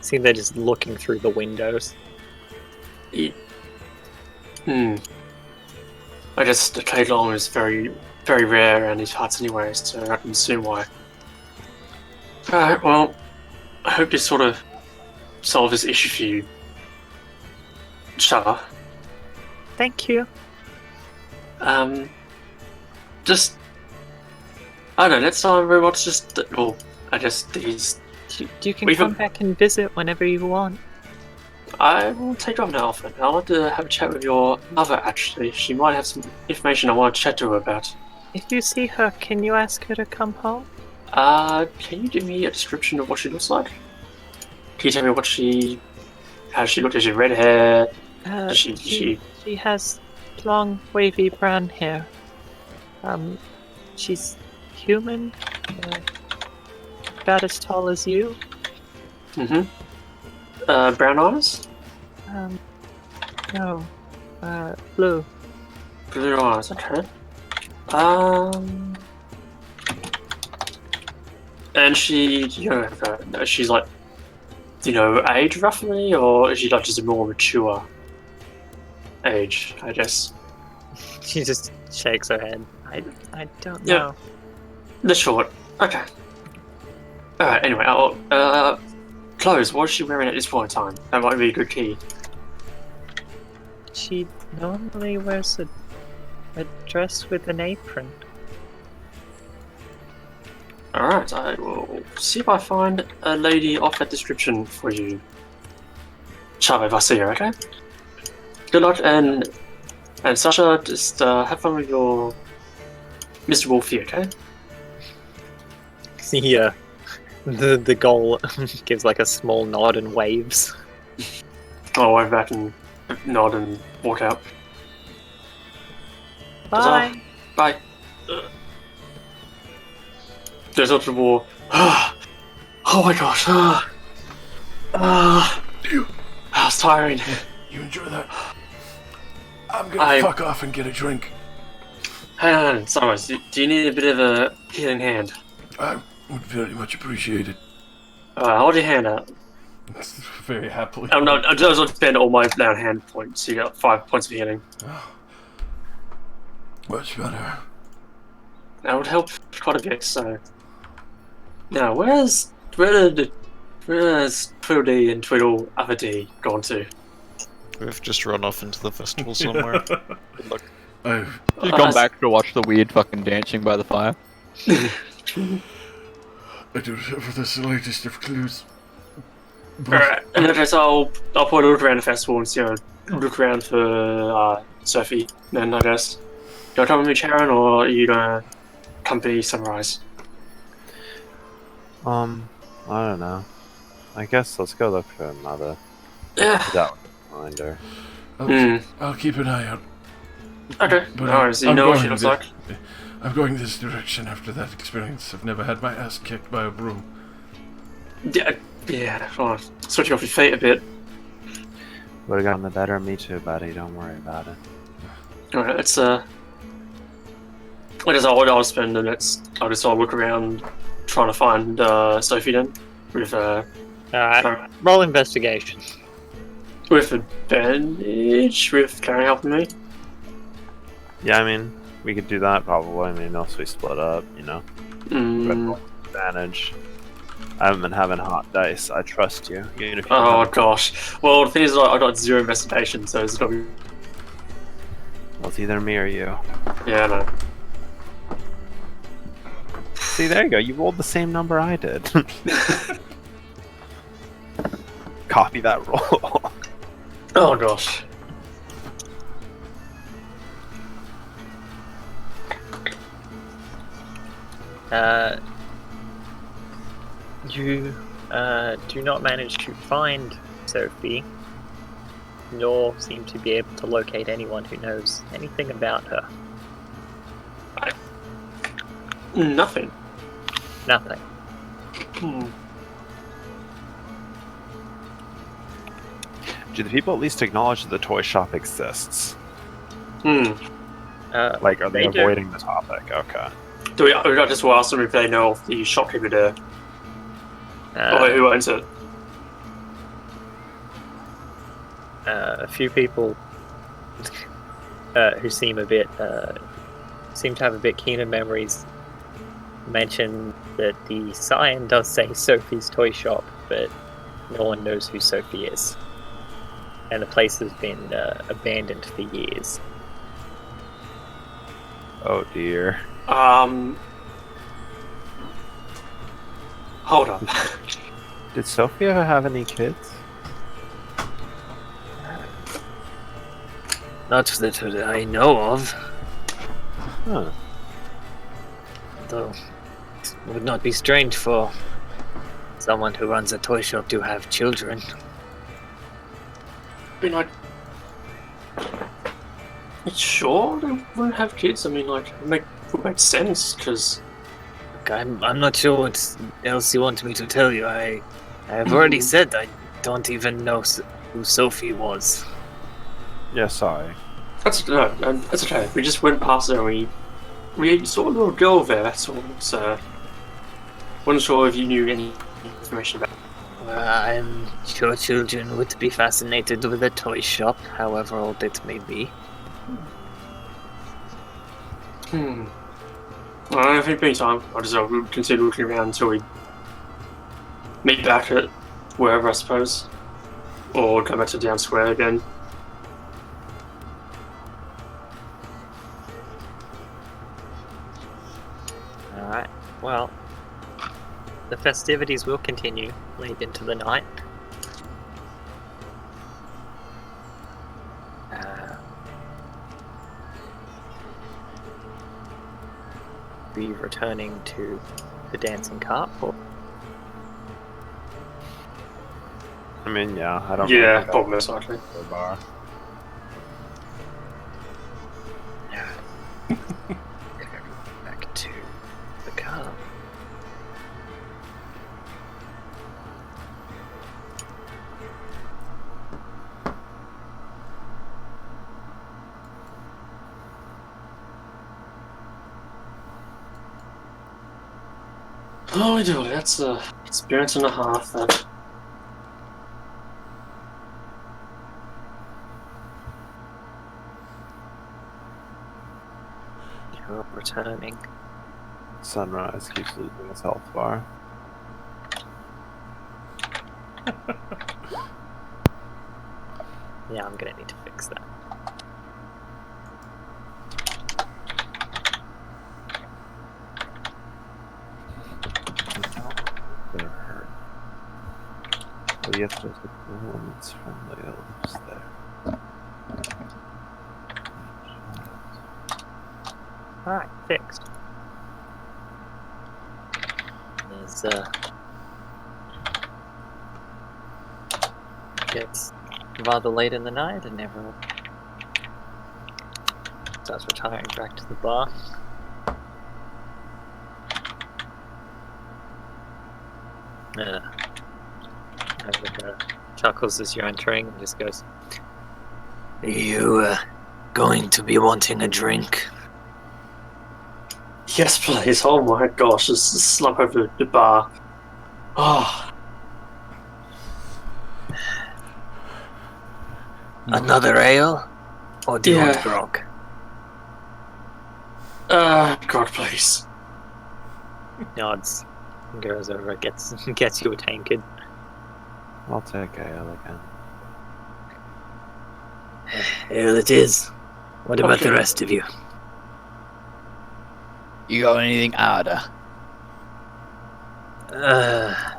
S1: See, they're just looking through the windows.
S3: I guess the trade long is very, very rare around these parts anyway, so I can assume why. Alright, well, I hope this sort of solve this issue for you, Shava.
S1: Thank you.
S3: Just, I don't know, next time we watch just, well, I guess these,
S1: You can come back and visit whenever you want.
S3: I will take you up now, often. I'll have to have a chat with your mother, actually. She might have some information I want to chat to her about.
S1: If you see her, can you ask her to come home?
S3: Can you give me a description of what she looks like? Can you tell me how she looked? Is she red hair?
S1: She has long, wavy brown hair. She's human, about as tall as you.
S3: Brown eyes?
S1: No, blue.
S3: Blue eyes, okay. And she, she's like, age roughly, or is she like just a more mature age, I guess?
S1: She just shakes her head. I don't
S3: Yeah.
S1: know.
S3: The short. Okay. Alright, anyway, clothes, what is she wearing at this point in time? That might be a good key.
S1: She normally wears a dress with an apron.
S3: Alright, I will see if I find a lady off that description for you. Shava, if I see her, okay? Good luck, and Sasha, just have fun with your Mr. Wolfie, okay?
S1: Yeah. The goal gives like a small nod and waves.
S3: I'll wave back and nod and walk out.
S1: Bye.
S3: Bye. There's up the wall. Oh my gosh. That was tiring.
S2: You enjoy that? I'm gonna fuck off and get a drink.
S3: Hang on, Summers, do you need a bit of a healing hand?
S2: I would very much appreciate it.
S3: Hold your hand out.
S2: Very happily.
S3: I'm not. I just want to spend all my down hand points. So you got 5 points of healing.
S2: Much better.
S3: That would help quite a bit. So now, where's Tweedledee and Tweedle Other D gone to?
S4: We've just run off into the festival somewhere. Good luck.
S2: I've
S5: gone back to watch the weird fucking dancing by the fire.
S2: I don't have the slightest of clues.
S3: Alright, in that case, I'll point a look around the festival and look around for Sophie. Then I guess, you come with me, Sharon, or are you gonna accompany Sunrise?
S6: I don't know. I guess let's go look for Mother.
S3: Yeah.
S6: That would find her.
S2: I'll keep an eye out.
S3: Okay.
S2: But
S3: Alright, so you know what she looks like?
S2: I'm going this direction after that experience. I've never had my ass kicked by a broom.
S3: Yeah, well, switching off your feet a bit.
S6: Would've gotten the better of me too, buddy. Don't worry about it.
S3: Alright, let's I guess I'll spend the next. I'll look around, trying to find Sophie then, with
S1: Alright, roll investigation.
S3: with advantage, with Karen helping me.
S6: Yeah, I mean, we could do that probably. I mean, also we split up, you know. But advantage. I haven't been having hot dice. I trust you. Even if you
S3: Oh gosh. Well, the thing is, I got 0 investigation, so it's gonna be.
S6: Well, it's either me or you.
S3: Yeah, I know.
S6: See, there you go. You rolled the same number I did. Copy that roll.
S3: Oh gosh.
S1: You do not manage to find Sophie, nor seem to be able to locate anyone who knows anything about her.
S3: Nothing.
S1: Nothing.
S3: Hmm.
S6: Do the people at least acknowledge that the toy shop exists?
S3: Hmm.
S6: Like, are they
S1: They do.
S6: avoiding the topic? Okay.
S3: Do we I just ask them if they know of the shopkeeper there, or who owns it?
S1: A few people who seem a bit seem to have a bit keener memories mention that the sign does say Sophie's Toy Shop, but no one knows who Sophie is, and the place has been abandoned for years.
S6: Oh dear.
S3: Hold on.
S6: Did Sophie ever have any kids?
S8: Not that I know of,
S6: Huh.
S8: though it would not be strange for someone who runs a toy shop to have children.
S3: I mean, like, you sure they wouldn't have kids? I mean, like, it would make sense because
S8: I'm not sure what else you want me to tell you. I have already said I don't even know who Sophie was.
S6: Yeah, sorry.
S3: that's okay. We just went past there and we saw a little girl there. That's all. So, wasn't sure if you knew any information about.
S8: I'm sure children would be fascinated with a toy shop, however old it may be.
S3: I don't think meantime, I just we'll consider looking around until we meet back at wherever, I suppose, or go back to Down Square again.
S1: Alright, well, the festivities will continue late into the night. Be returning to the dancing cart, or
S6: I mean, yeah, I don't
S3: Yeah,
S6: think
S3: probably most likely.
S6: I'll go to the bar.
S1: back to the car.
S3: Oh, we do. That's a experience and a half. That.
S1: You're returning.
S6: Sunrise keeps losing his health bar.
S1: Yeah, I'm gonna need to fix that.
S6: They're hurt. Oh, yes, there's a one that's friendly that lives there.
S1: Alright, fixed. There's gets rather late in the night and everyone starts retiring back to the bar. Chuckles as you're entering and just goes,
S8: Are you going to be wanting a drink?
S3: Yes, please. Oh my gosh, just slump over the bar. Oh,
S8: Another ale? Or do you want
S3: Yeah.
S8: grog?
S3: God, please.
S1: nods, and goes over, gets you a tankard.
S6: I'll take ale again.
S8: Ale it is. What about
S3: Okay.
S8: the rest of you?
S7: You got anything harder?
S8: I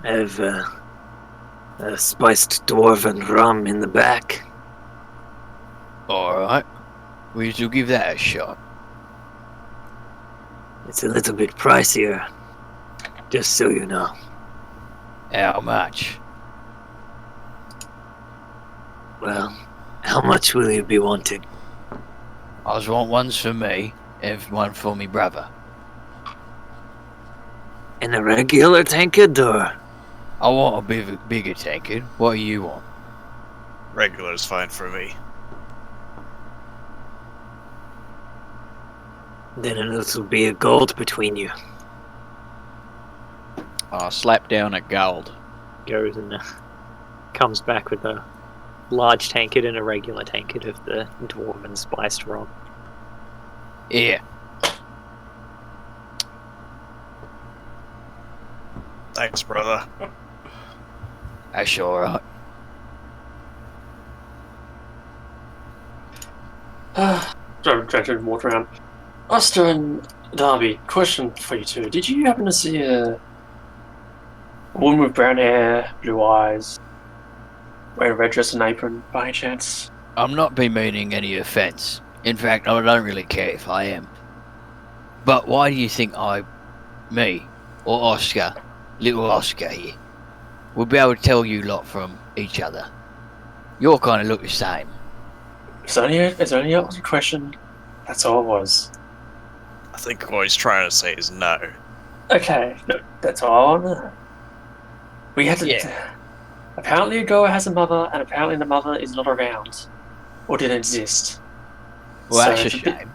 S8: have a spiced dwarven rum in the back.
S7: Alright. We shall give that a shot.
S8: It's a little bit pricier, just so you know.
S7: How much?
S8: Well, how much will you be wanting?
S7: I just want one for me and one for me brother.
S8: In a regular tankard, or
S7: I want a bigger tankard. What do you want?
S4: Regular's fine for me.
S8: then it'll be a gold between you.
S5: I'll slap down a gold.
S1: Goes and comes back with a large tankard and a regular tankard of the dwarven spiced rum.
S7: Yeah.
S4: Thanks, brother.
S7: That's alright.
S3: Dredger and walk around. Oster and Darby, question for you two. Did you happen to see a woman with brown hair, blue eyes, wearing a red dress and apron by any chance?
S7: I'm not bemeaning any offence. In fact, I don't really care if I am. But why do you think me, or Oscar, little Oscar here, will be able to tell you lot from each other? You all kind of look the same.
S3: It's only a question. That's all it was.
S4: I think what he's trying to say is no.
S3: Okay, no, that's all I want to know. We had to.
S7: Yeah.
S3: Apparently, a girl has a mother, and apparently the mother is not around, or didn't exist.
S7: Well,
S3: So
S7: that's a
S3: it's bit-
S7: shame.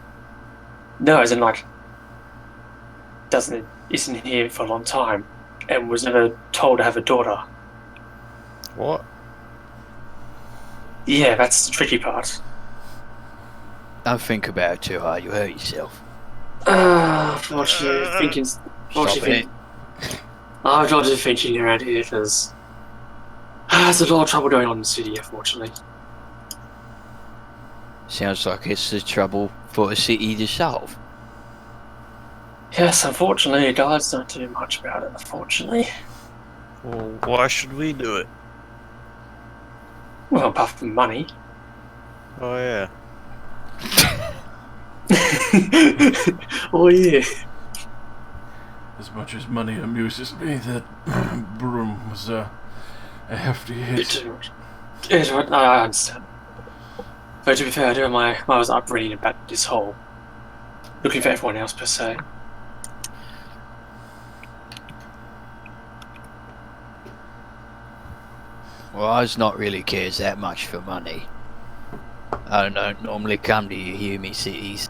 S3: No, as in like, isn't here for a long time, and was never told to have a daughter.
S4: What?
S3: Yeah, that's the tricky part.
S7: Don't think about it too hard, you hurt yourself.
S3: Unfortunately, thinking.
S7: Stop it.
S3: I'm not just thinking around here because there's a lot of trouble going on in the city, unfortunately.
S7: Sounds like it's the trouble for a city to solve.
S3: Yes, unfortunately, the guards don't do much about it, unfortunately.
S4: Well, why should we do it?
S3: Well, apart from money.
S4: Oh, yeah.
S3: Oh, yeah.
S2: As much as money amuses me, that broom was a hefty hit.
S3: I understand. But to be fair, I do have my was upbringing about this whole looking for everyone else per se.
S7: Well, I was not really cares that much for money. I don't normally come to your humid cities.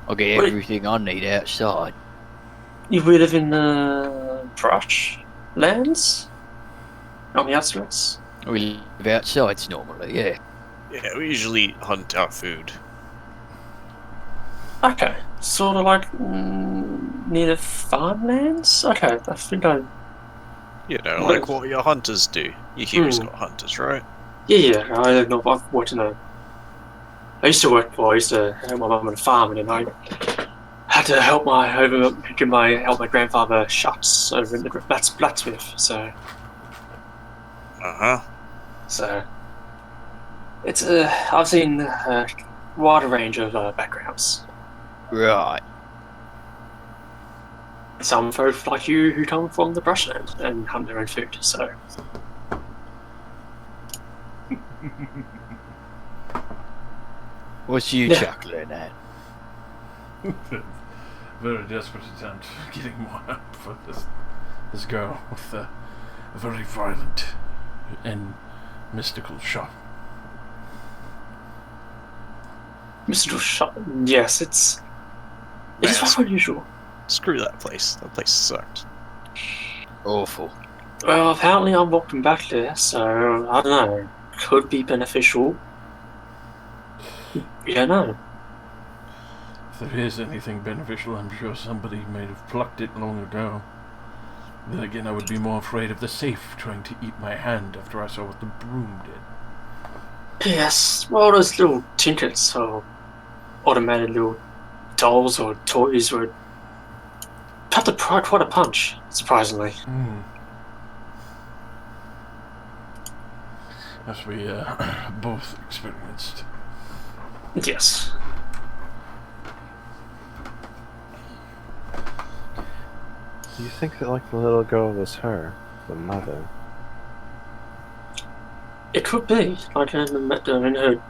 S7: I get
S3: Wait.
S7: everything I need outside.
S3: We live in brush lands on the outskirts.
S7: We live outside normally, yeah.
S4: Yeah, we usually hunt our food.
S3: Okay, sort of like near the farmlands. Okay, I think I.
S4: You know,
S3: What-
S4: like what your hunters do. Your heroes got hunters, right?
S3: Yeah, I know. I've worked in a. I used to help my mum on a farm, and then I had to help my grandfather shuts over in the blacksmith. So it's I've seen a wide range of backgrounds.
S7: Right.
S3: Some folk like you who come from the brushland and hunt their own food. So
S7: What's you
S3: Yeah.
S7: chuckling at?
S2: Very desperate attempt getting more help for this girl with a very violent and mystical shop.
S3: Mr. Shot, yes, it's
S4: Yes.
S3: very unusual.
S4: Screw that place. That place sucked.
S7: Awful.
S3: Well, apparently I'm walking back there, so I don't know. Could be beneficial. You don't know.
S2: If there is anything beneficial, I'm sure somebody may have plucked it long ago. Then again, I would be more afraid of the safe trying to eat my hand after I saw what the broom did.
S3: Yes, well, those little trinkets or automated little dolls or toys would have to pry quite a punch, surprisingly.
S2: As we both experienced.
S3: Yes.
S6: Do you think that like the little girl was her, the mother?
S3: It could be. Like, I mean, her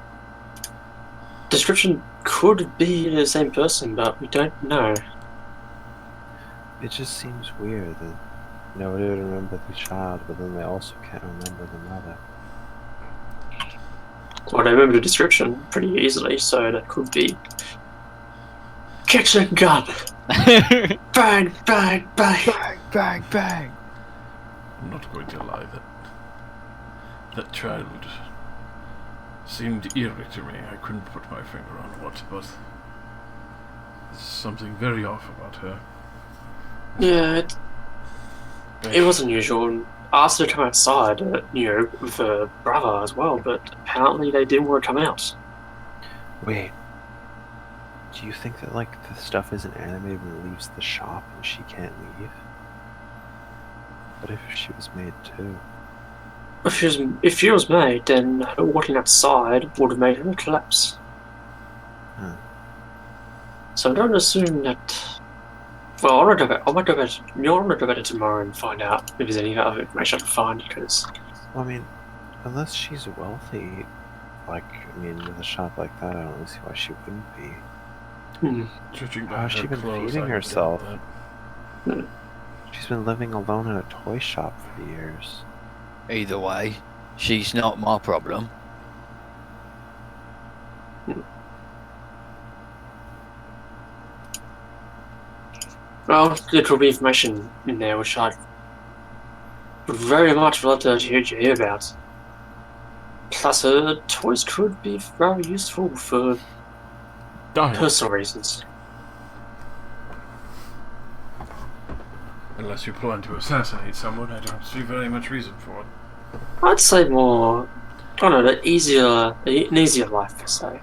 S3: description could be the same person, but we don't know.
S6: It just seems weird that nobody would remember the child, but then they also can't remember the mother.
S3: Well, I remember the description pretty easily, so that could be kitchen gun. Bang, bang, bang.
S5: Bang, bang, bang.
S2: I'm not going to lie that child seemed eerie to me. I couldn't put my finger on what, but there's something very off about her.
S3: Yeah, it was unusual. I asked her to come outside, with her brother as well, but apparently they didn't want to come out.
S6: Wait. Do you think that, like, the stuff isn't animated when it leaves the shop and she can't leave? What if she was made too?
S3: If she was made, then her walking outside would have made her collapse.
S6: Huh.
S3: So don't assume that. Well, I might go back to tomorrow and find out if there's any other information I can find. Because
S6: Well, I mean, unless she's wealthy, like, I mean, with a shop like that, I don't really see why she wouldn't be.
S2: Judging by
S6: How's
S2: her
S6: she been
S2: clothes,
S6: feeding
S2: I doubt
S6: herself?
S2: that.
S6: She's been living alone in a toy shop for years.
S7: Either way, she's not my problem.
S3: well, there could be information in there which I would very much love to hear about. Plus, her toys could be very useful for
S2: Darn.
S3: personal reasons.
S2: Unless you plan to assassinate someone, I don't see very much reason for it.
S3: I'd say more, I don't know, an easier life per se.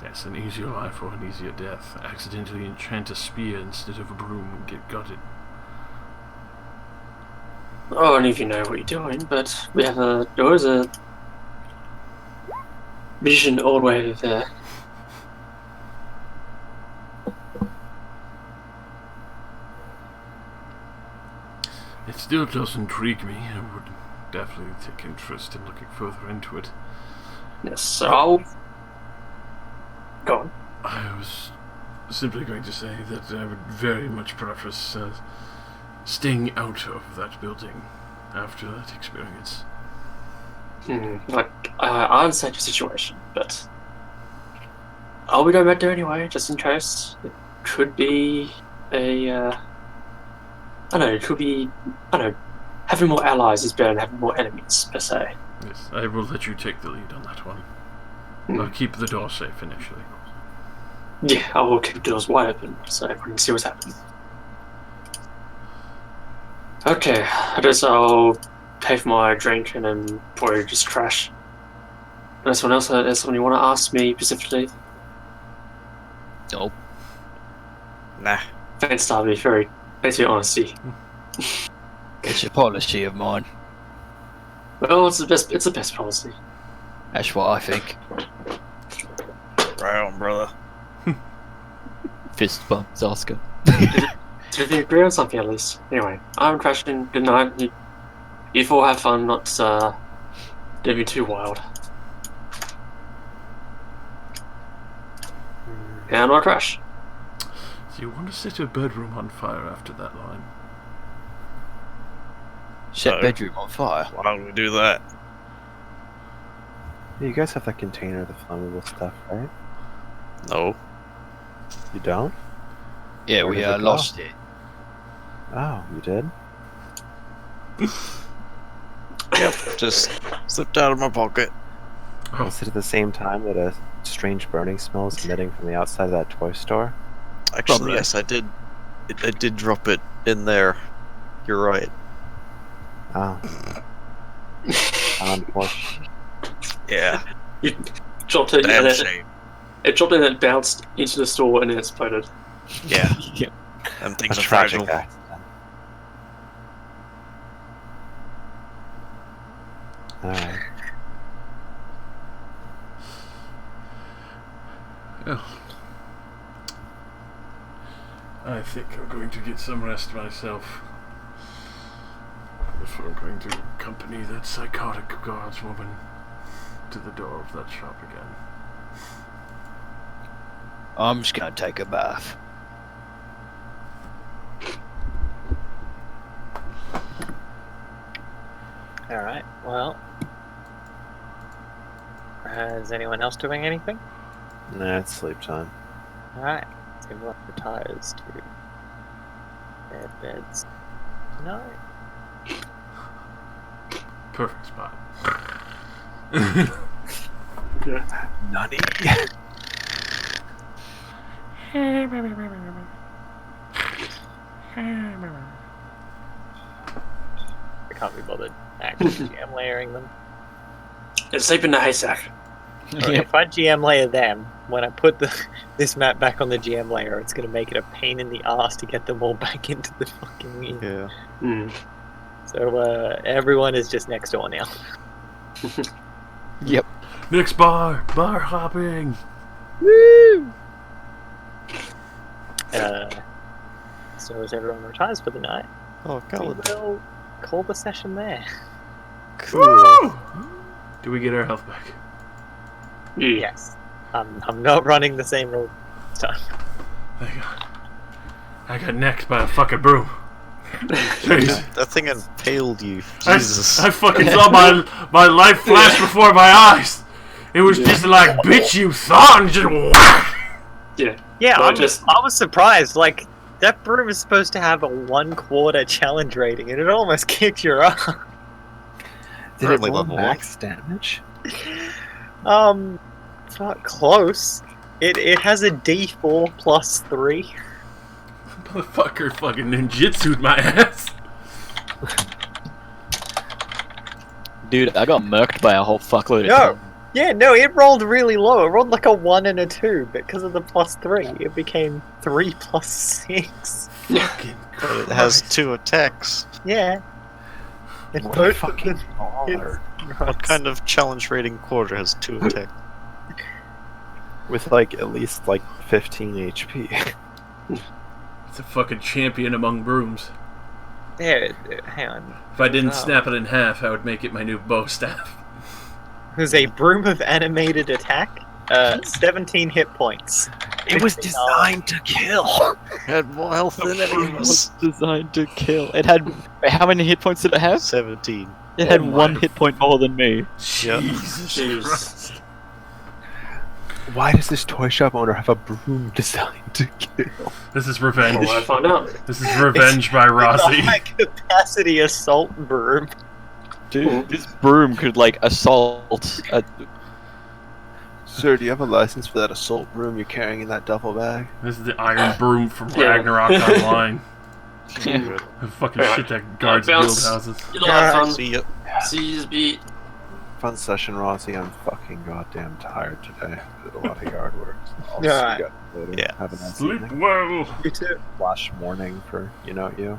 S2: Yes, an easier life or an easier death. Accidentally enchant a spear instead of a broom and get gutted.
S3: I don't know if you know what you're doing, but there was a magician all the way there.
S2: It still does intrigue me. I would definitely take interest in looking further into it.
S3: Yes, so I'll go on.
S2: I was simply going to say that I would very much preface staying out of that building after that experience.
S3: I understand your situation, but I'll be going back there anyway, just in case. It could be having more allies is better than having more enemies, per se.
S2: Yes, I will let you take the lead on that one. I'll keep the door safe initially.
S3: Yeah, I will keep the doors wide open so everyone can see what's happening. Okay, I guess I'll pay for my drink and then probably just crash. Unless someone else has something you want to ask me specifically?
S7: Nope.
S4: Nah.
S3: Thanks, Darby. Thanks for your honesty.
S7: It's a policy of mine.
S3: Well, it's the best policy.
S7: That's what I think.
S4: Right on, brother.
S5: Fist bumps Oscar.
S3: Did we agree on something at least? Anyway, I'm crashing. Good night. You four have fun, not don't be too wild. And I crash.
S2: Do you want to set your bedroom on fire after that line?
S7: Set
S4: No.
S7: bedroom on fire.
S4: Why don't we do that?
S6: Yeah, you guys have that container of the flammable stuff, right?
S4: No.
S6: You don't?
S7: Yeah,
S6: Where
S7: we
S6: did it go?
S7: lost it.
S6: Oh, you did?
S4: Yep. Just slipped out of my pocket.
S2: Oh,
S6: Was it at the same time that a strange burning smell was emitting from the outside of that toy store?
S4: Actually,
S7: Probably.
S4: yes, I did. I did drop it in there. You're right.
S6: Oh. Unfortunate.
S4: Yeah.
S3: You dropped it.
S4: Damn
S3: and
S4: shame.
S3: it dropped and it bounced into the store and it exploded.
S4: Yeah.
S5: Yeah.
S4: Them
S6: A
S4: things are
S6: tragic
S4: fragile.
S6: accident. Alright.
S2: well. I think I'm going to get some rest myself. If I'm going to accompany that psychotic guardswoman to the door of that shop again.
S7: I'm just gonna take a bath.
S1: Alright, well. Is anyone else doing anything?
S6: Nah, it's sleep time.
S1: Alright, so everyone retires to their beds tonight.
S2: Perfect spot.
S6: Nutty.
S1: I can't be bothered actually GM layering them.
S3: Just sleep in the haystack.
S1: If I GM layer them, when I put this map back on the GM layer, it's going to make it a pain in the ass to get them all back into the fucking inn.
S4: Yeah.
S3: Mm.
S1: So everyone is just next door now.
S5: Yep.
S2: Next bar hopping.
S1: So as everyone retires for the night,
S4: Oh,
S1: we
S4: God.
S1: will call the session there.
S4: Cool.
S2: Do we get our health back?
S1: Yes. I'm not running the same rule this time.
S2: Thank God. I got necked by a fucking broom. Jeez.
S4: That thing impaled you.
S2: I
S4: Jesus.
S2: fucking saw my life flash before my eyes. It was just like, bitch, you thought, and just whack.
S3: Yeah.
S1: Yeah,
S3: Well,
S1: I was surprised. Like, that broom is supposed to have a 1/4 challenge rating, and it almost kicked your ass.
S6: Did it
S4: Currently
S6: roll
S4: level
S6: max damage?
S1: It's not close. It has a D4 plus 3.
S2: Motherfucker fucking ninjutsu'd my ass.
S5: Dude, I got murked by a whole fuckload of
S1: No.
S5: time.
S1: Yeah, no, it rolled really low. It rolled like a 1 and a 2, but because of the plus 3, it became 3 plus 6.
S2: Fucking
S4: It has 2 attacks.
S1: Yeah. And
S6: What a
S1: both
S6: fucking
S1: of them
S6: baller.
S4: What kind of challenge rating quarter has 2 attacks?
S6: With like at least like 15 HP.
S2: It's a fucking champion among brooms.
S1: Yeah, hang on.
S2: If I didn't
S1: Wow.
S2: snap it in half, I would make it my new bow staff.
S1: It was a broom of animated attack. 17 hit points.
S6: It was designed to kill.
S4: Had more health than any of us.
S5: Designed to kill. It had how many hit points did it have?
S4: 17.
S5: It had
S2: Oh my-
S5: 1 hit point more than me.
S4: Yeah.
S2: Jesus
S3: Jeez.
S2: Christ.
S6: Why does this toy shop owner have a broom designed to kill?
S2: This is revenge.
S3: Well, I find out.
S2: This is revenge by
S1: The
S2: Rossi.
S1: high capacity assault broom.
S5: Dude, this broom could like assault a
S6: Sir, do you have a license for that assault broom you're carrying in that duffel bag?
S2: This is the Iron Broom from
S3: Yeah.
S2: Ragnarok Online.
S5: Yeah.
S2: The fucking
S3: Alright.
S2: shit that guards guild
S3: Bounce.
S2: houses.
S3: You know, have fun.
S4: See ya.
S3: See you beat.
S6: Fun session, Rossi. I'm fucking goddamn tired today. Did a lot of yard work. I'll see
S1: Alright.
S6: you guys later.
S4: Yeah.
S6: Have a nice
S2: Sleep
S6: evening.
S2: well.
S1: You too.
S6: Flash morning for you.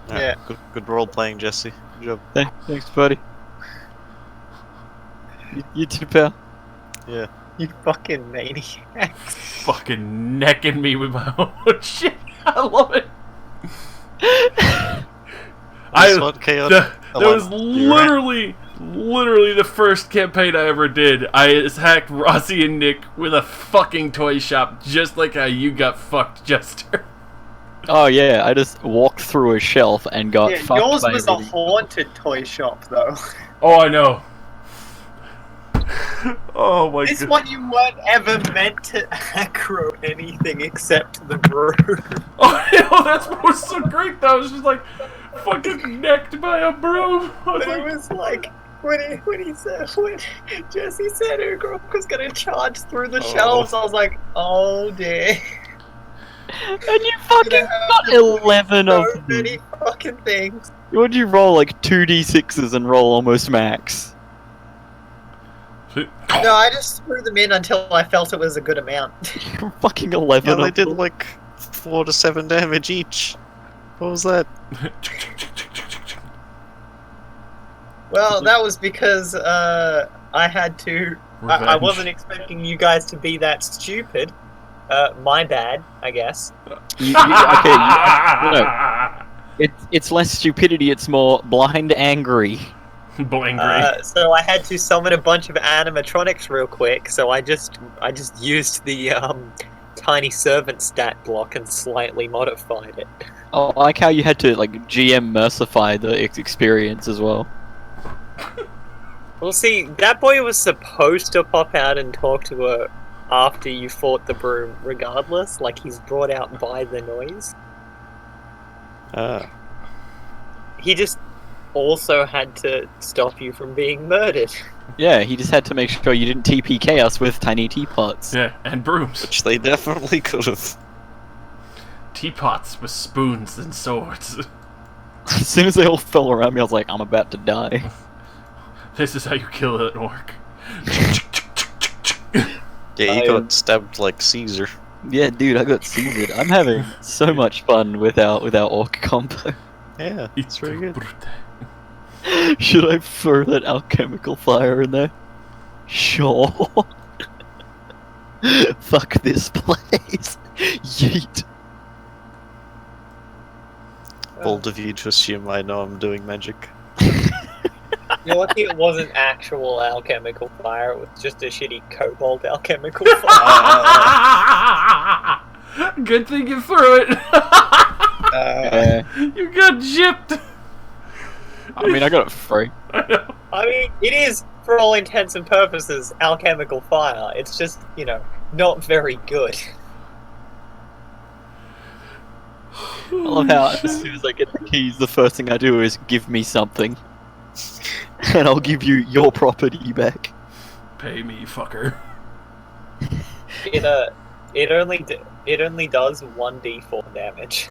S1: Yeah.
S4: Good role playing, Jesse. Good job.
S5: Thanks, buddy. You too, pal.
S4: Yeah.
S1: You fucking maniac.
S2: Fucking necking me with my own shit. I love it.
S4: That's what chaotic.
S2: That was literally the first campaign I ever did. I attacked Rossi and Nick with a fucking toy shop, just like how you got fucked, Jester.
S5: Oh yeah, I just walked through a shelf and got
S1: Yeah,
S5: fucked
S1: yours
S5: by
S1: was a
S5: everything.
S1: haunted toy shop, though.
S2: Oh, I know. Oh my
S1: This
S2: god.
S1: one you weren't ever meant to aggro anything except the broom.
S2: Oh, I know, that's what was so great though. I was just like fucking necked by a broom. I was
S1: But it
S2: like,
S1: was like when Jesse said Ugrok was gonna charge through the shelves, I was like, oh dear.
S5: And you fucking got 11 of
S1: So
S5: them.
S1: many fucking things.
S5: Would you roll like 2d6s and roll almost max?
S1: No, I just threw them in until I felt it was a good amount.
S5: Fucking 11
S4: Yeah,
S5: of
S4: they did
S5: them.
S4: like 4 to 7 damage each. What was that?
S1: Well, that was because I had to. I
S2: Revenge.
S1: wasn't expecting you guys to be that stupid. My bad, I guess.
S5: It's less stupidity, it's more blind angry.
S2: Blangry.
S1: So I had to summon a bunch of animatronics real quick. So I just used the tiny servant stat block and slightly modified it.
S5: Oh, I like how you had to like GM Mercify the experience as well.
S1: Well, see, that boy was supposed to pop out and talk to her after you fought the broom, regardless. Like, he's brought out by the noise. He just also had to stop you from being murdered.
S5: Yeah, he just had to make sure you didn't TPK us with tiny teapots.
S2: Yeah, and brooms.
S4: Which they definitely could have.
S2: Teapots with spoons and swords.
S5: As soon as they all fell around me, I was like, I'm about to die.
S2: This is how you kill an orc.
S4: Yeah, you got stabbed like Caesar.
S5: Yeah, dude, I got seasoned. I'm having so much fun with our orc combo.
S4: Yeah, it's very good.
S5: Should I throw that alchemical fire in there? Sure. Fuck this place. Yeet.
S4: Bold of you to assume I know I'm doing magic.
S1: You're lucky it wasn't actual alchemical fire, it was just a shitty cobalt alchemical fire.
S2: Good thing you threw it. You got gypped.
S5: I mean, I got it free.
S1: I mean, it is, for all intents and purposes, alchemical fire. It's just, not very good.
S5: I love how as soon as I get the keys, the first thing I do is give me something. And I'll give you your property back.
S2: Pay me, fucker.
S1: It only does 1d4 damage.